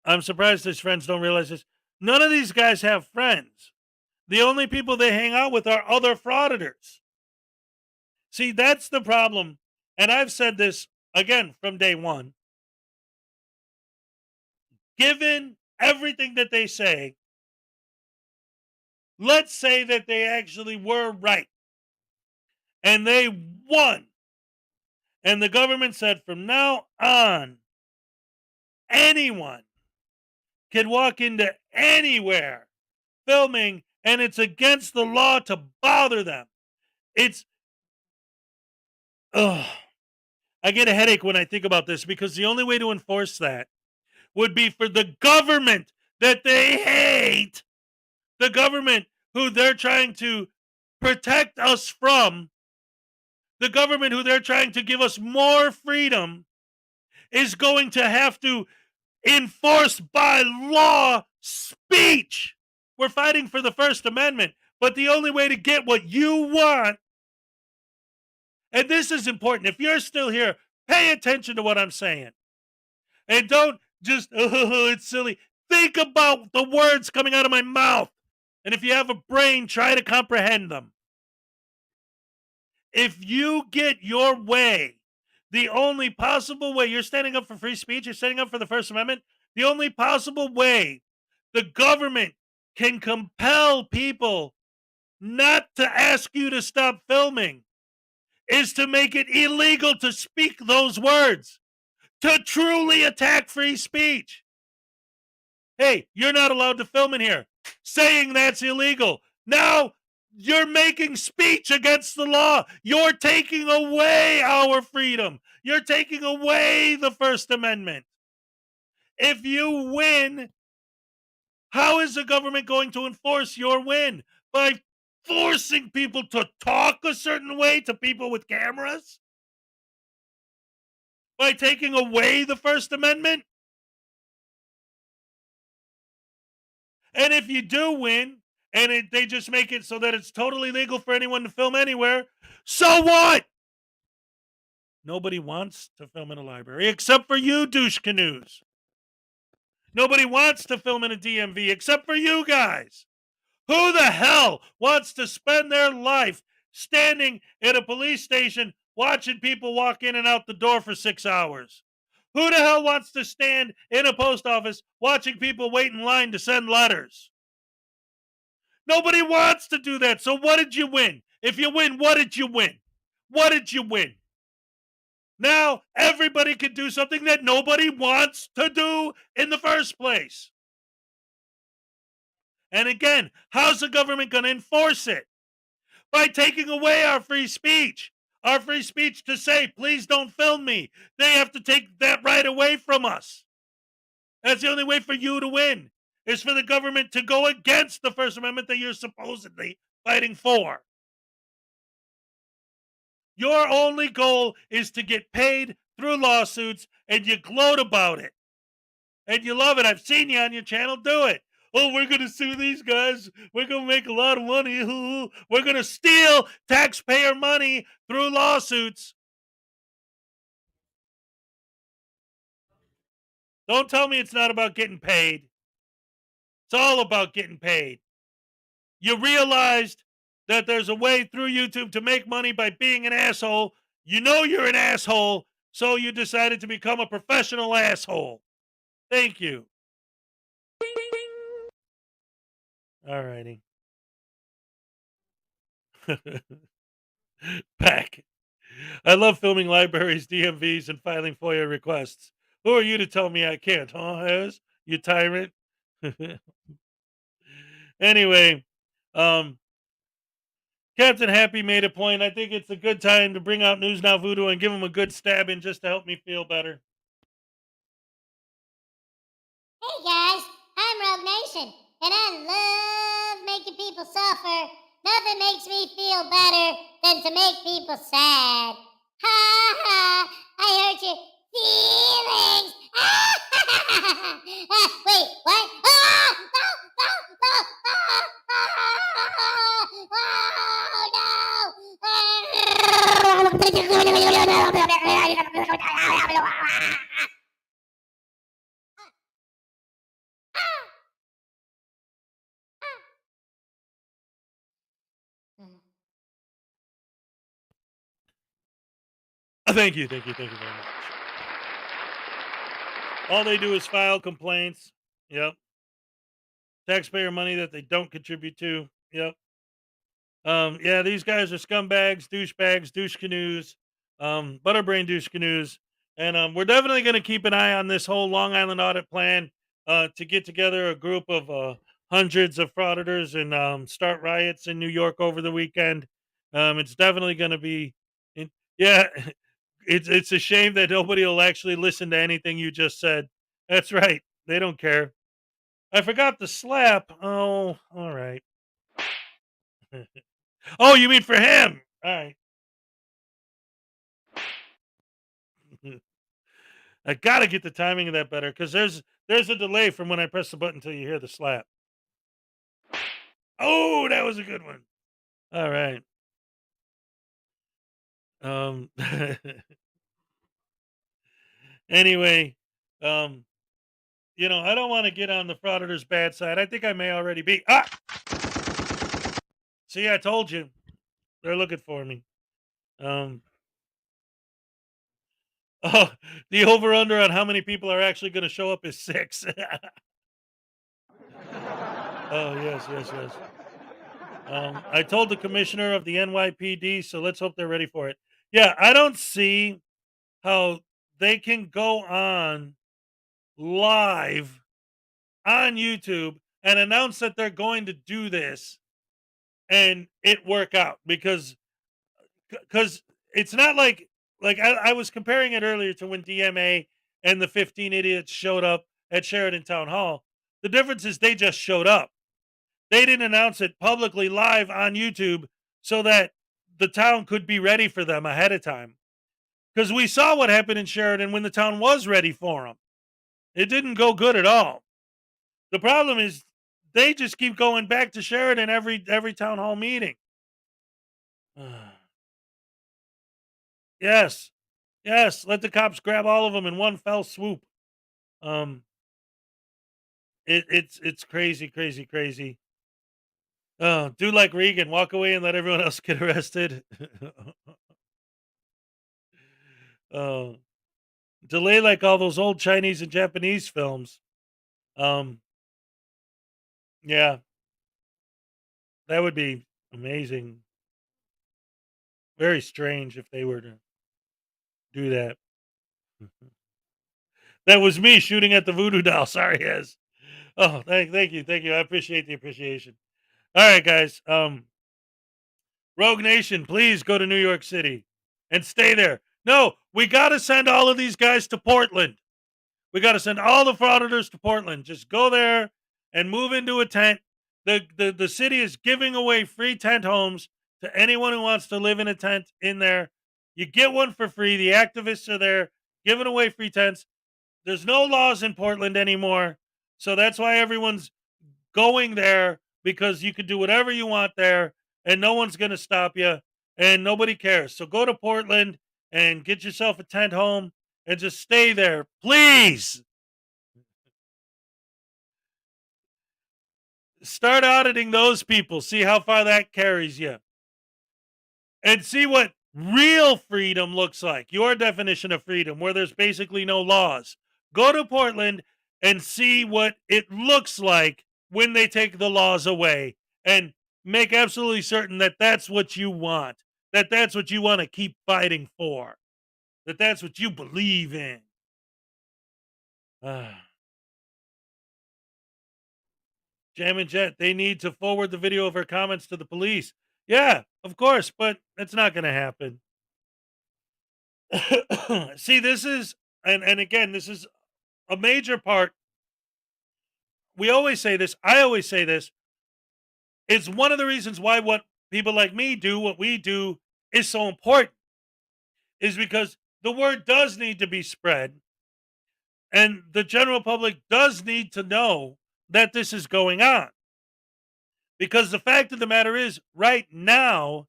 I'm surprised his friends don't realize this. None of these guys have friends. The only people they hang out with are other frauditors. See, that's the problem. And I've said this again from day one. Given everything that they say, let's say that they actually were right and they won. And the government said from now on, anyone can walk into anywhere filming and it's against the law to bother them. It's, ugh. I get a headache when I think about this because the only way to enforce that would be for the government that they hate, the government who they're trying to protect us from, the government who they're trying to give us more freedom, is going to have to enforce by law speech. We're fighting for the First Amendment, but the only way to get what you want, and this is important, if you're still here, pay attention to what I'm saying. And don't just, oh, it's silly. Think about the words coming out of my mouth. And if you have a brain, try to comprehend them. If you get your way, the only possible way, you're standing up for free speech, you're standing up for the First Amendment, the only possible way the government can compel people not to ask you to stop filming is to make it illegal to speak those words, to truly attack free speech. Hey, you're not allowed to film in here. Saying that's illegal. Now you're making speech against the law. You're taking away our freedom. You're taking away the First Amendment. If you win, how is the government going to enforce your win? By forcing people to talk a certain way to people with cameras? By taking away the First Amendment? And if you do win, and they just make it so that it's totally legal for anyone to film anywhere, so what? Nobody wants to film in a library except for you, douche canoes. Nobody wants to film in a DMV except for you guys. Who the hell wants to spend their life standing at a police station watching people walk in and out the door for 6 hours? Who the hell wants to stand in a post office watching people wait in line to send letters? Nobody wants to do that. So what did you win? If you win, what did you win? What did you win? Now everybody can do something that nobody wants to do in the first place. And again, how's the government going to enforce it? By taking away our free speech. Our free speech to say, please don't film me. They have to take that right away from us. That's the only way for you to win, is for the government to go against the First Amendment that you're supposedly fighting for. Your only goal is to get paid through lawsuits, and you gloat about it. And you love it. I've seen you on your channel do it. Oh, we're going to sue these guys. We're going to make a lot of money. We're going to steal taxpayer money through lawsuits. Don't tell me it's not about getting paid. It's all about getting paid. You realized that there's a way through YouTube to make money by being an asshole. You know you're an asshole, so you decided to become a professional asshole. Thank you. All righty. Back. I love filming libraries, DMVs, and filing FOIA requests. Who are you to tell me I can't, huh, Hez? You tyrant? Anyway, Captain Happy made a point. I think it's a good time to bring out News Now Voodoo and give him a good stabbing just to help me feel better. Hey guys, I'm Rogue Nation, and I love making people suffer. Nothing makes me feel better than to make people sad. Ha ha! I hurt your feelings. Wait, what? Ah! No! No! No! Thank you very much. All they do is file complaints. Yep. Taxpayer money that they don't contribute to. Yep. Yeah, these guys are scumbags, douchebags, douche canoes, butterbrain douche canoes. And we're definitely going to keep an eye on this whole Long Island audit plan to get together a group of hundreds of frauditors and start riots in New York over the weekend. It's definitely going to be, yeah, it's a shame that nobody will actually listen to anything you just said. That's right. They don't care. I forgot the slap. Oh, all right. Oh, you mean for him? All right. I gotta get the timing of that better because there's a delay from when I press the button until you hear the slap. Oh, that was a good one. All right. Um. Anyway, um, I don't want to get on the frauditor's bad side. I think I may already be. Ah. See, I told you, they're looking for me. Um. Oh, the over under on how many people are actually going to show up is 6. Oh, yes. I told the commissioner of the NYPD, so let's hope they're ready for it. Yeah, I don't see how they can go on live on YouTube and announce that they're going to do this and it work out because it's not like I was comparing it earlier to when DMA and the 15 idiots showed up at Sheridan Town Hall. The difference is they just showed up. They didn't announce it publicly live on YouTube so that the town could be ready for them ahead of time. Because we saw what happened in Sheridan when the town was ready for them. It didn't go good at all. The problem is they just keep going back to Sheridan every town hall meeting. Yes. Yes, let the cops grab all of them in one fell swoop. Um it's crazy. Oh, do like Regan, walk away and let everyone else get arrested. Oh, delay like all those old Chinese and Japanese films. Um, yeah, that would be amazing. Very strange if they were to do that. That was me shooting at the voodoo doll. Sorry, yes. Oh, thank you. I appreciate the appreciation. All right, guys. Rogue Nation, please go to New York City and stay there. No, we got to send all of these guys to Portland. We got to send all the frauditors to Portland. Just go there and move into a tent. The city is giving away free tent homes to anyone who wants to live in a tent in there. You get one for free. The activists are there giving away free tents. There's no laws in Portland anymore. So that's why everyone's going there because you can do whatever you want there and no one's going to stop you and nobody cares. So go to Portland and get yourself a tent home and just stay there, please. Start auditing those people, see how far that carries you, and see what real freedom looks like. Your definition of freedom, where there's basically no laws. Go to Portland and see what it looks like when they take the laws away and make absolutely certain that that's what you want, that that's what you want to keep fighting for, that that's what you believe in. Jam and Jet, they need to forward the video of her comments to the police. Yeah, of course, but it's not going to happen. See, this is, and again, this is a major part. We always say this. I always say this. It's one of the reasons why what people like me do, what we do, is so important, is because the word does need to be spread, and the general public does need to know that this is going on. Because the fact of the matter is, right now,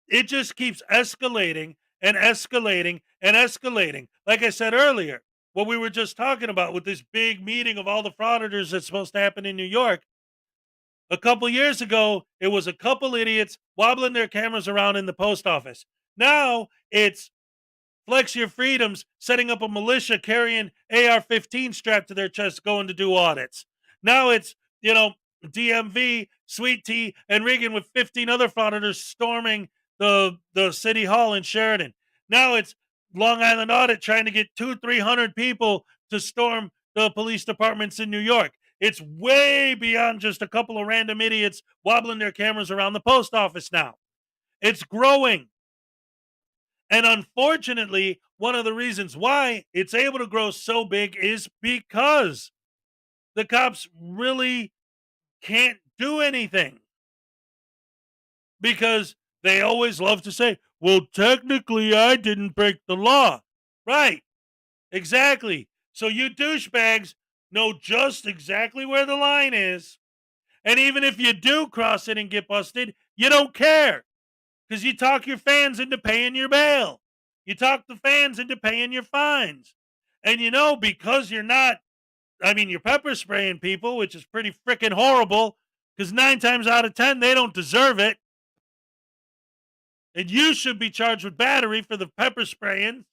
it just keeps escalating and escalating and escalating. Like I said earlier, what we were just talking about with this big meeting of all the frauditors that's supposed to happen in New York. A couple years ago, it was a couple idiots wobbling their cameras around in the post office. Now it's Flex Your Freedoms setting up a militia carrying AR-15 strapped to their chest going to do audits. Now it's, DMV, Sweet Tea, and Regan with 15 other frauditors storming the city hall in Sheridan. Now it's Long Island Audit trying to get 300 people to storm the police departments in New York. It's way beyond just a couple of random idiots wobbling their cameras around the post office now. It's growing. And unfortunately, one of the reasons why it's able to grow so big is because the cops really can't do anything. Because they always love to say, well, technically, I didn't break the law. Right. Exactly. So you douchebags know just exactly where the line is. And even if you do cross it and get busted, you don't care. Because you talk your fans into paying your bail. You talk the fans into paying your fines. And because you're you're pepper spraying people, which is pretty freaking horrible, because 9 times out of 10, they don't deserve it. And you should be charged with battery for the pepper spraying.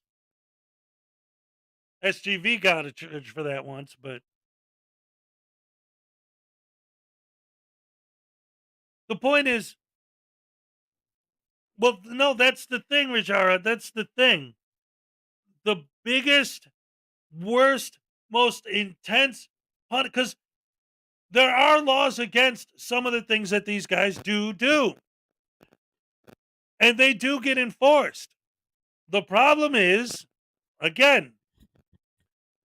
SGV got a charge for that once, but the point is, well, no, that's the thing, Rajara. That's the thing. The biggest, worst, most intense, because there are laws against some of the things that these guys do. And they do get enforced. The problem is, again,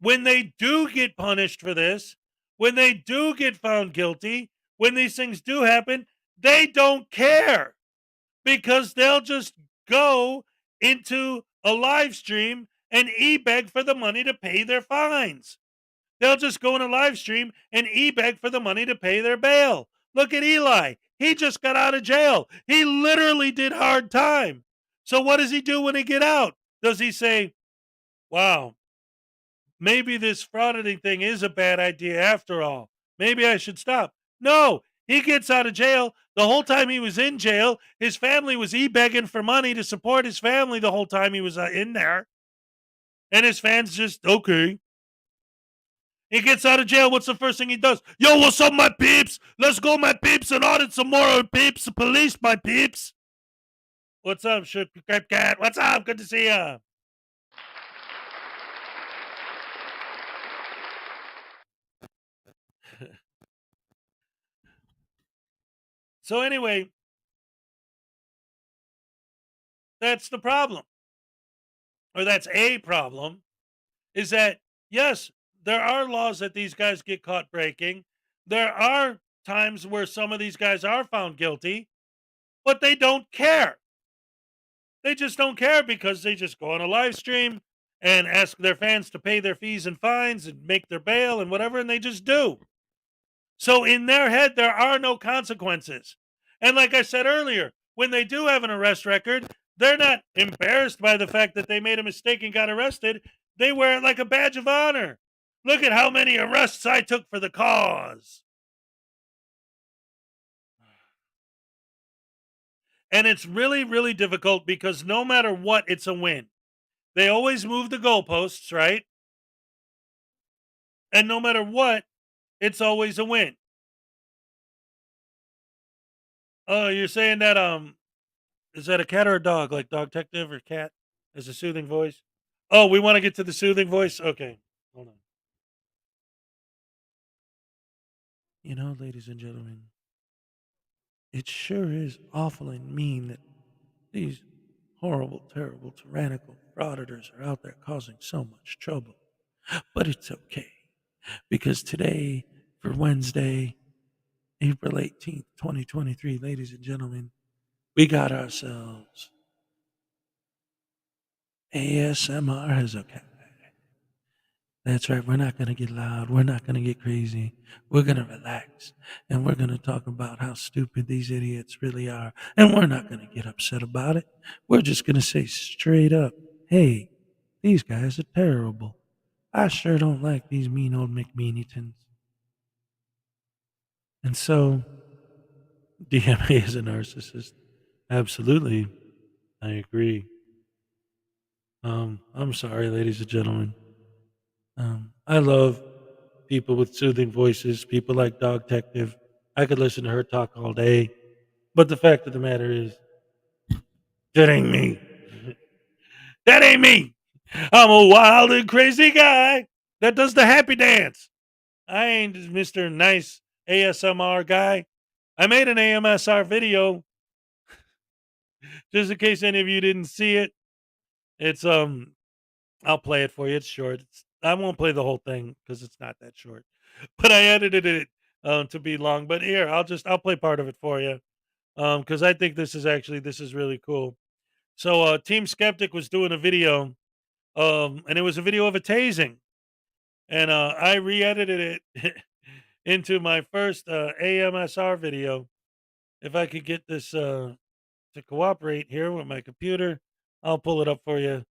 when they do get punished for this, when they do get found guilty, when these things do happen, they don't care because they'll just go into a live stream and e-beg for the money to pay their fines. They'll just go in a live stream and e-beg for the money to pay their bail. Look at Eli. He just got out of jail. He literally did hard time. So what does he do when he get out? Does he say, wow, maybe this frauditing thing is a bad idea after all. Maybe I should stop. No, he gets out of jail. The whole time he was in jail, his family was e-begging for money to support his family the whole time he was in there. And his fans just, okay. He gets out of jail. What's the first thing he does? Yo, what's up, my peeps? Let's go, my peeps, and audit some more peeps. Police, my peeps. What's up, Shook Crap Cat? What's up? Good to see ya. So anyway, that's the problem. Or that's a problem. Is that, yes, there are laws that these guys get caught breaking. There are times where some of these guys are found guilty, but they don't care. They just don't care because they just go on a live stream and ask their fans to pay their fees and fines and make their bail and whatever, and they just do. So in their head, there are no consequences. And like I said earlier, when they do have an arrest record, they're not embarrassed by the fact that they made a mistake and got arrested. They wear it like a badge of honor. Look at how many arrests I took for the cause. And it's really, really difficult because no matter what, it's a win. They always move the goalposts, right? And no matter what, it's always a win. Oh, you're saying that is that a cat or a dog? Like Dog Detective or cat as a soothing voice? Oh, we want to get to the soothing voice? Okay. Hold on. Ladies and gentlemen, it sure is awful and mean that these horrible, terrible, tyrannical frauditors are out there causing so much trouble. But it's okay, because today, for Wednesday, April 18th, 2023, ladies and gentlemen, we got ourselves ASMR Hezokuai. That's right, we're not going to get loud, we're not going to get crazy, we're going to relax, and we're going to talk about how stupid these idiots really are, and we're not going to get upset about it. We're just going to say straight up, hey, these guys are terrible. I sure don't like these mean old McMeanytons. And so, DMA is a narcissist. Absolutely, I agree. I'm sorry, ladies and gentlemen. I love people with soothing voices, people like Dog Detective. I could listen to her talk all day. But the fact of the matter is, that ain't me. That ain't me. I'm a wild and crazy guy that does the happy dance. I ain't just Mr. Nice ASMR guy. I made an AMSR video, just in case any of you didn't see it. It's I'll play it for you. It's short. I won't play the whole thing because it's not that short. But I edited it to be long. But here, I'll play part of it for you because I think this is really cool. So Team Skeptic was doing a video, and it was a video of a tasing, and I re-edited it into my first AMSR video. If I could get this to cooperate here with my computer, I'll pull it up for you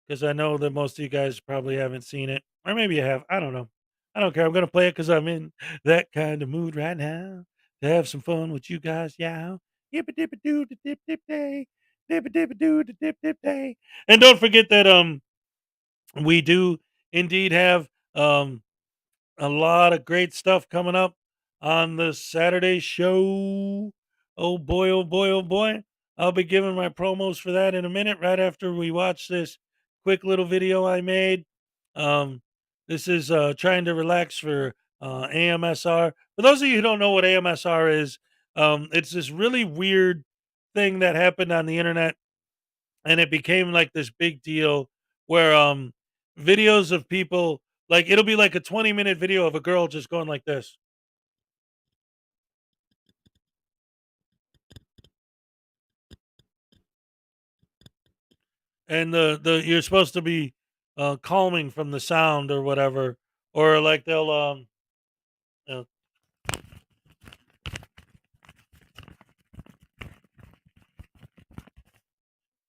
because I know that most of you guys probably haven't seen it, or maybe you have. I don't know. I don't care. I'm gonna play it because I'm in that kind of mood right now to have some fun with you guys. Yeah, yippa dippa doo da dip dip day, dippa dippa doo da dip dip day. And don't forget that we do indeed have a lot of great stuff coming up on the Saturday show. Oh boy, oh boy, oh boy. I'll be giving my promos for that in a minute, right after we watch this quick little video I made. Um, this is trying to relax for AMSR. For those of you who don't know what AMSR is, it's this really weird thing that happened on the internet, and it became like this big deal where videos of people, like, it'll be like a 20-minute video of a girl just going like this. And the you're supposed to be calming from the sound or whatever, or like they'll uh,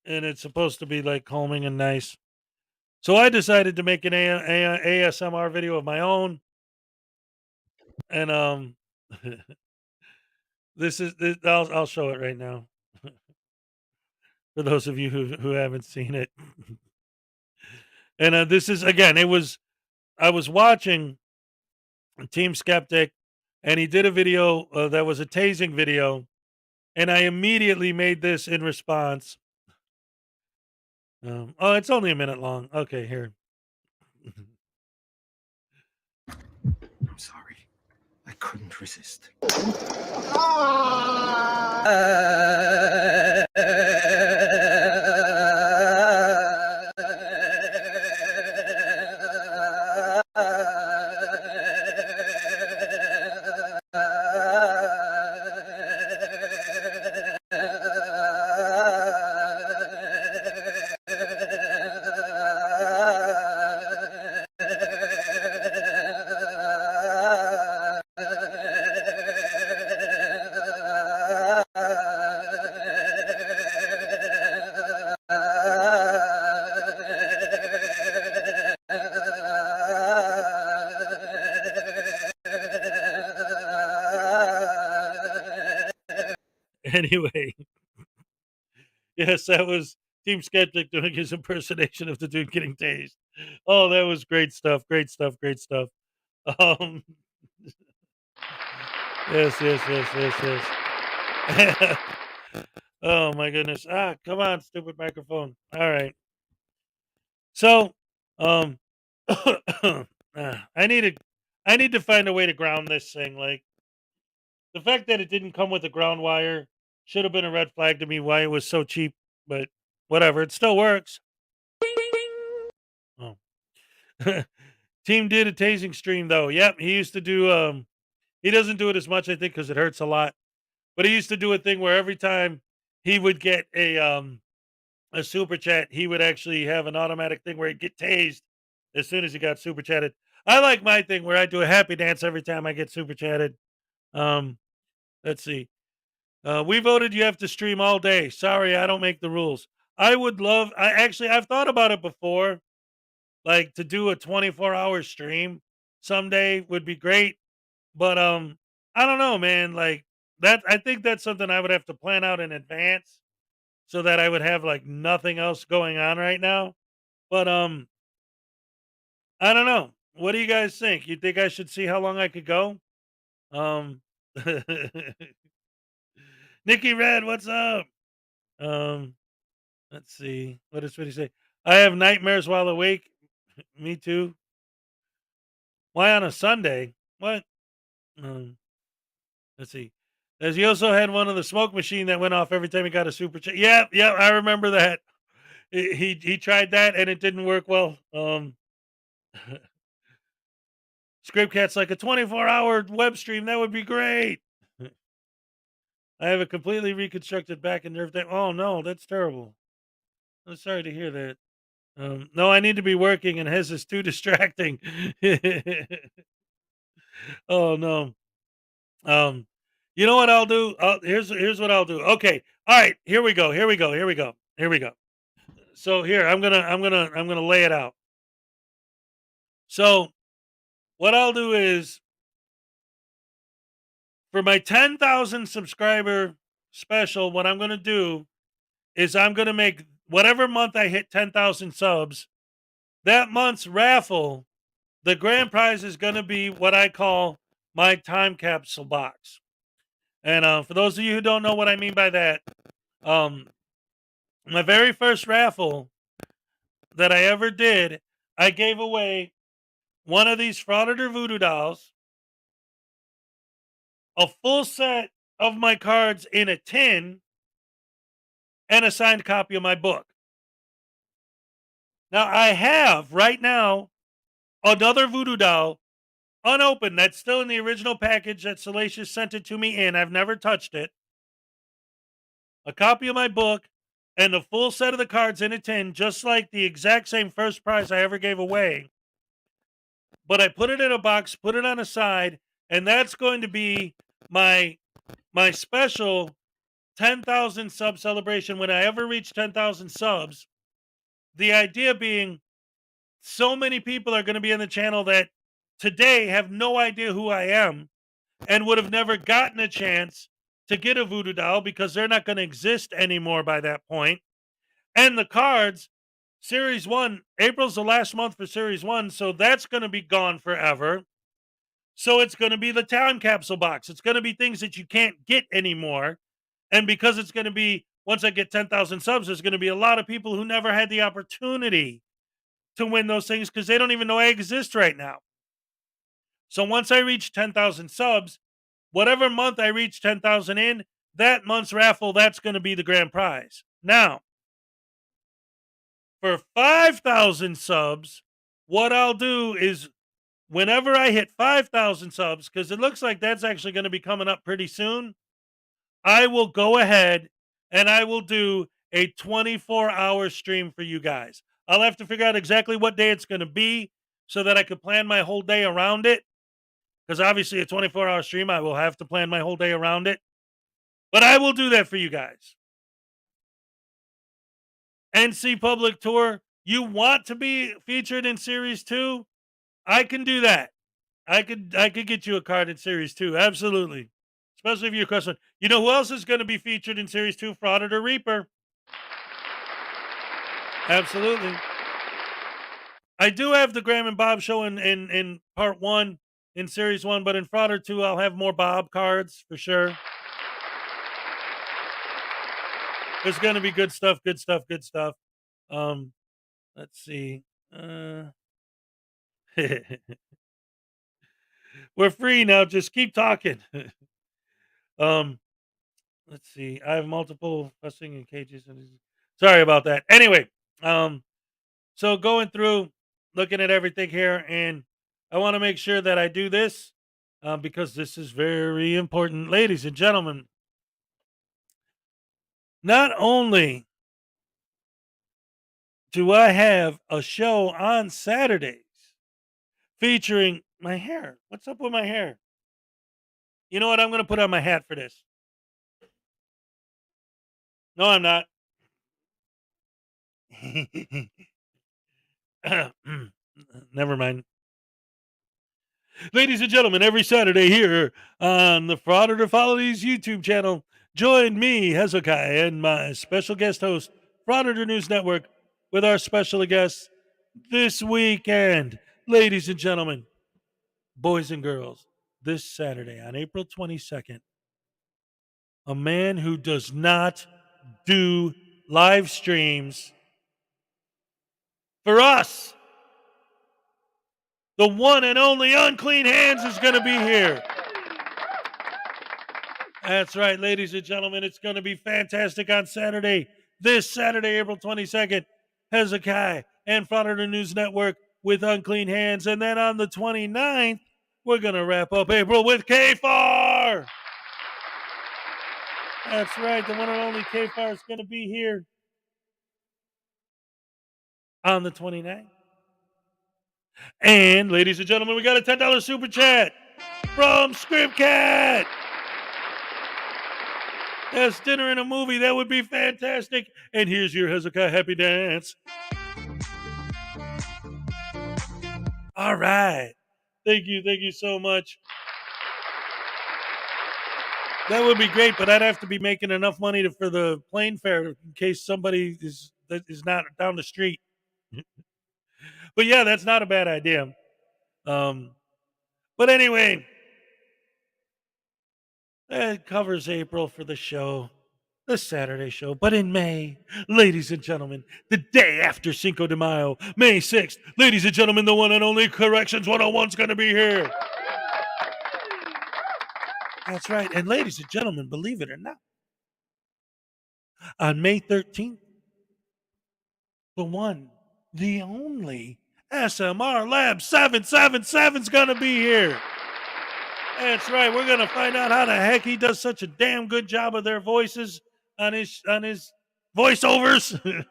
and it's supposed to be like calming and nice. So I decided to make an ASMR video of my own, and I'll show it right now for those of you who haven't seen it. And this is, again, I was watching Team Skeptic, and he did a video that was a tasing video, and I immediately made this in response. Oh, it's only a minute long. Okay, here. I'm sorry. I couldn't resist. Anyway, yes, that was Team Skeptic doing his impersonation of the dude getting tased. Oh, that was great stuff. Great stuff. Great stuff. Um, yes, yes, yes, yes, yes. Oh my goodness. Ah, come on, stupid microphone. All right. So, um, I need to find a way to ground this thing. Like, The fact that it didn't come with a ground wire should have been a red flag to me why it was so cheap, but whatever, it still works. Oh. Team did a tasing stream though. Yep, he used to do he doesn't do it as much, I think, because it hurts a lot. But he used to do a thing where every time he would get a super chat, he would actually have an automatic thing where he'd get tased as soon as he got super chatted. I like my thing where I do a happy dance every time I get super chatted. Let's see. We voted you have to stream all day. Sorry, I don't make the rules. I've thought about it before, like to do a 24-hour stream someday would be great. But I don't know, man. Like that, I think that's something I would have to plan out in advance so that I would have like nothing else going on right now. But I don't know. What do you guys think? You think I should see how long I could go? Um Nikki Red, what's up? Um let's see. What does Sweetie say? I have nightmares while awake. Me too. Why on a Sunday? What? Um let's see. As he also had one of the smoke machine that went off every time he got a super chat. Yeah, I remember that. He tried that and it didn't work well. Script Cat's like a 24-hour web stream. That would be great. I have a completely reconstructed back and nerve. Oh no, that's terrible. I'm sorry to hear that. No, I need to be working, and his is too distracting. Oh no. Um, you know what I'll do? Here's what I'll do. Okay, all right. Here we go. Here we go. Here we go. Here we go. So here I'm gonna lay it out. So what I'll do is for my 10,000 subscriber special, what I'm gonna do is I'm gonna make whatever month I hit 10,000 subs, that month's raffle, the grand prize is gonna be what I call my time capsule box. And for those of you who don't know what I mean by that, my very first raffle that I ever did, I gave away one of these Frauditor voodoo dolls, a full set of my cards in a tin, and a signed copy of my book. Now, I have right now another voodoo doll unopened that's still in the original package that Salacious sent it to me in. I've never touched it. A copy of my book and a full set of the cards in a tin, just like the exact same first prize I ever gave away. But I put it in a box, put it on a side, and that's going to be my special 10,000 sub celebration when I ever reach 10,000 subs. The idea being so many people are going to be in the channel that today have no idea who I am and would have never gotten a chance to get a voodoo doll because they're not going to exist anymore by that point. And the cards, Series 1, April's the last month for Series 1, so that's going to be gone forever. So it's going to be the time capsule box. It's going to be things that you can't get anymore. And because it's going to be, once I get 10,000 subs, there's going to be a lot of people who never had the opportunity to win those things because they don't even know I exist right now. So once I reach 10,000 subs, whatever month I reach 10,000 in, that month's raffle, that's going to be the grand prize. Now, for 5,000 subs, what I'll do is whenever I hit 5,000 subs, because it looks like that's actually going to be coming up pretty soon, I will go ahead and I will do a 24-hour stream for you guys. I'll have to figure out exactly what day it's going to be so that I could plan my whole day around it. Because obviously a 24-hour stream, I will have to plan my whole day around it. But I will do that for you guys. NC Public Tour, you want to be featured in Series 2? I can do that. I could get you a card in Series 2. Absolutely. Especially if you're a customer. You know who else is going to be featured in Series 2? Frauditor Reaper. Absolutely. I do have the Graham and Bob show in part 1 in Series 1, but in Frauditor 2, I'll have more Bob cards for sure. There's going to be good stuff, good stuff, good stuff. Let's see. We're free now. Just keep talking. Um, let's see. I have multiple fussing in cages. Sorry about that. Anyway, so going through, looking at everything here, and I want to make sure that I do this because this is very important, ladies and gentlemen. Not only do I have a show on Saturdays featuring my hair. What's up with my hair? You know what? I'm going to put on my hat for this. No, I'm not. Never mind. Ladies and gentlemen, every Saturday here on the Frauditor Follows YouTube channel, join me, Hezokuai, and my special guest host, Frauditor News Network, with our special guests this weekend. Ladies and gentlemen, boys and girls, this Saturday on April 22nd, a man who does not do live streams for us, the one and only Unclean Hands, is going to be here. That's right, ladies and gentlemen. It's going to be fantastic on Saturday. This Saturday, April 22nd, Hezekiah and Frauditor News Network with Unclean Hands. And then on the 29th, we're going to wrap up April with KFAR. That's right. The one and only KFAR is going to be here on the 29th. And, ladies and gentlemen, we got a $10 super chat from Scriptcat. Yes, dinner and a movie. That would be fantastic. And here's your Hezekiah Happy Dance. All right. Thank you so much. That would be great, but I'd have to be making enough money for the plane fare in case somebody is not down the street. But yeah, that's not a bad idea. But anyway, that covers April for the show, the Saturday show. But in May, ladies and gentlemen, the day after Cinco de Mayo, May 6th, ladies and gentlemen, the one and only Corrections 101 is going to be here. That's right. And ladies and gentlemen, believe it or not, on May 13th, the one, the only SMR Lab 777 is going to be here. That's right. We're going to find out how the heck he does such a damn good job of their voices on his voiceovers.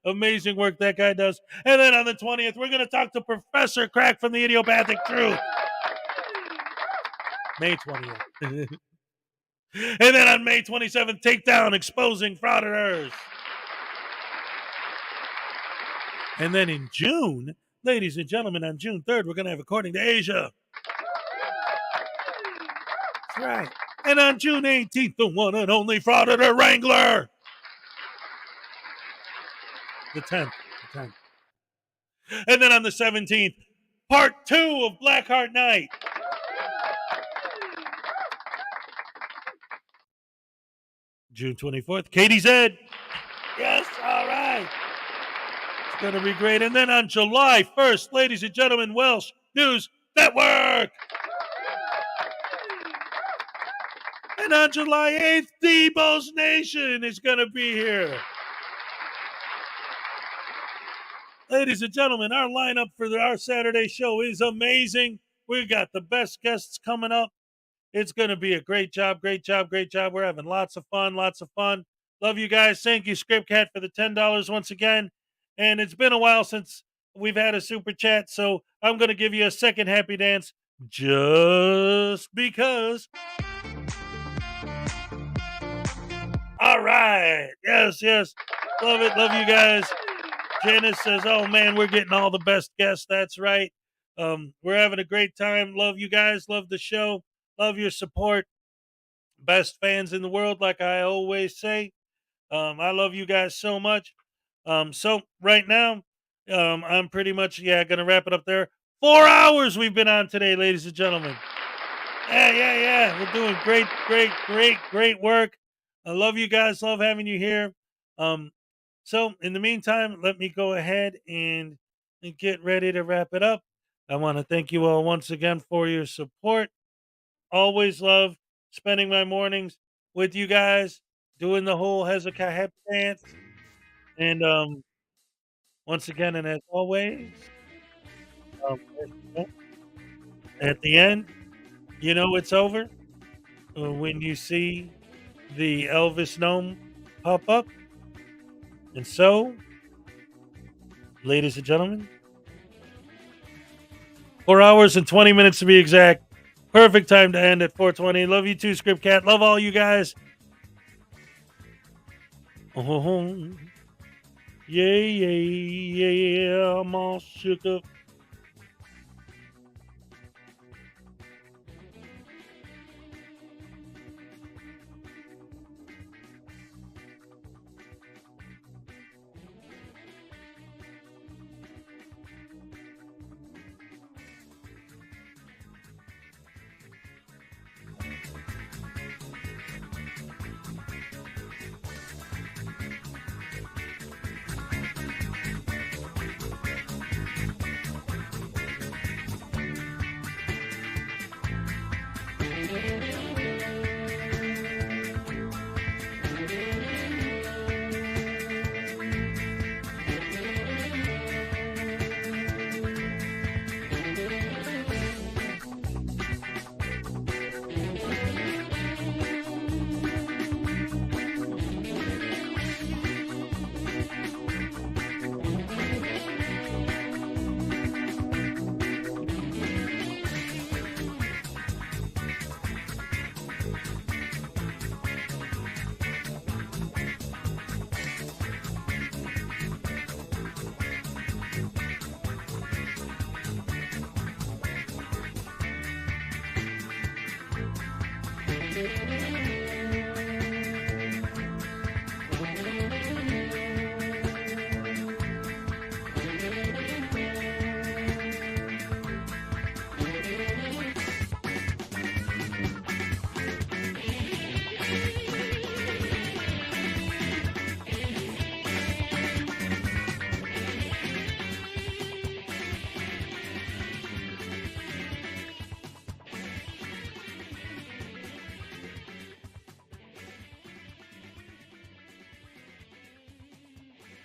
Amazing work that guy does. And then on the 20th, we're going to talk to Professor Crack from the Idiopathic Truth. May 20th. And then on May 27th, Takedown, Exposing Frauditors. And then in June, ladies and gentlemen, on June 3rd, we're going to have According to Asia. That's right. And on June 18th, the one and only Frauditor Wrangler. The 10th. And then on the 17th, part 2 of Blackheart Night. June 24th, Katie's Ed. Yes, all right. It's going to be great. And then on July 1st, ladies and gentlemen, Welsh News Network. And on July 8th, Debo's Nation is going to be here. Ladies and gentlemen, our lineup for our Saturday show is amazing. We've got the best guests coming up. It's going to be a great job. We're having lots of fun. Love you guys. Thank you, Scriptcat, for the $10 once again. And it's been a while since we've had a super chat, so I'm going to give you a second happy dance just because. All right. Yes. Love it. Love you guys. Janice says, oh, man, we're getting all the best guests. That's right. We're having a great time. Love you guys. Love the show. Love your support. Best fans in the world, like I always say. I love you guys so much. So right now, I'm pretty much, going to wrap it up there. 4 hours we've been on today, ladies and gentlemen. Yeah. We're doing great work. I love you guys. Love having you here. So in the meantime, let me go ahead and get ready to wrap it up. I want to thank you all once again for your support. Always love spending my mornings with you guys, doing the whole Hezekiah dance. And once again, and as always, at the end, you know it's over when you see the Elvis gnome pop up. And so, ladies and gentlemen, 4 hours and 20 minutes to be exact. Perfect time to end at 4:20. Love you too, Script Cat. Love all you guys. Oh, yeah, I'm all shook up. Thank you.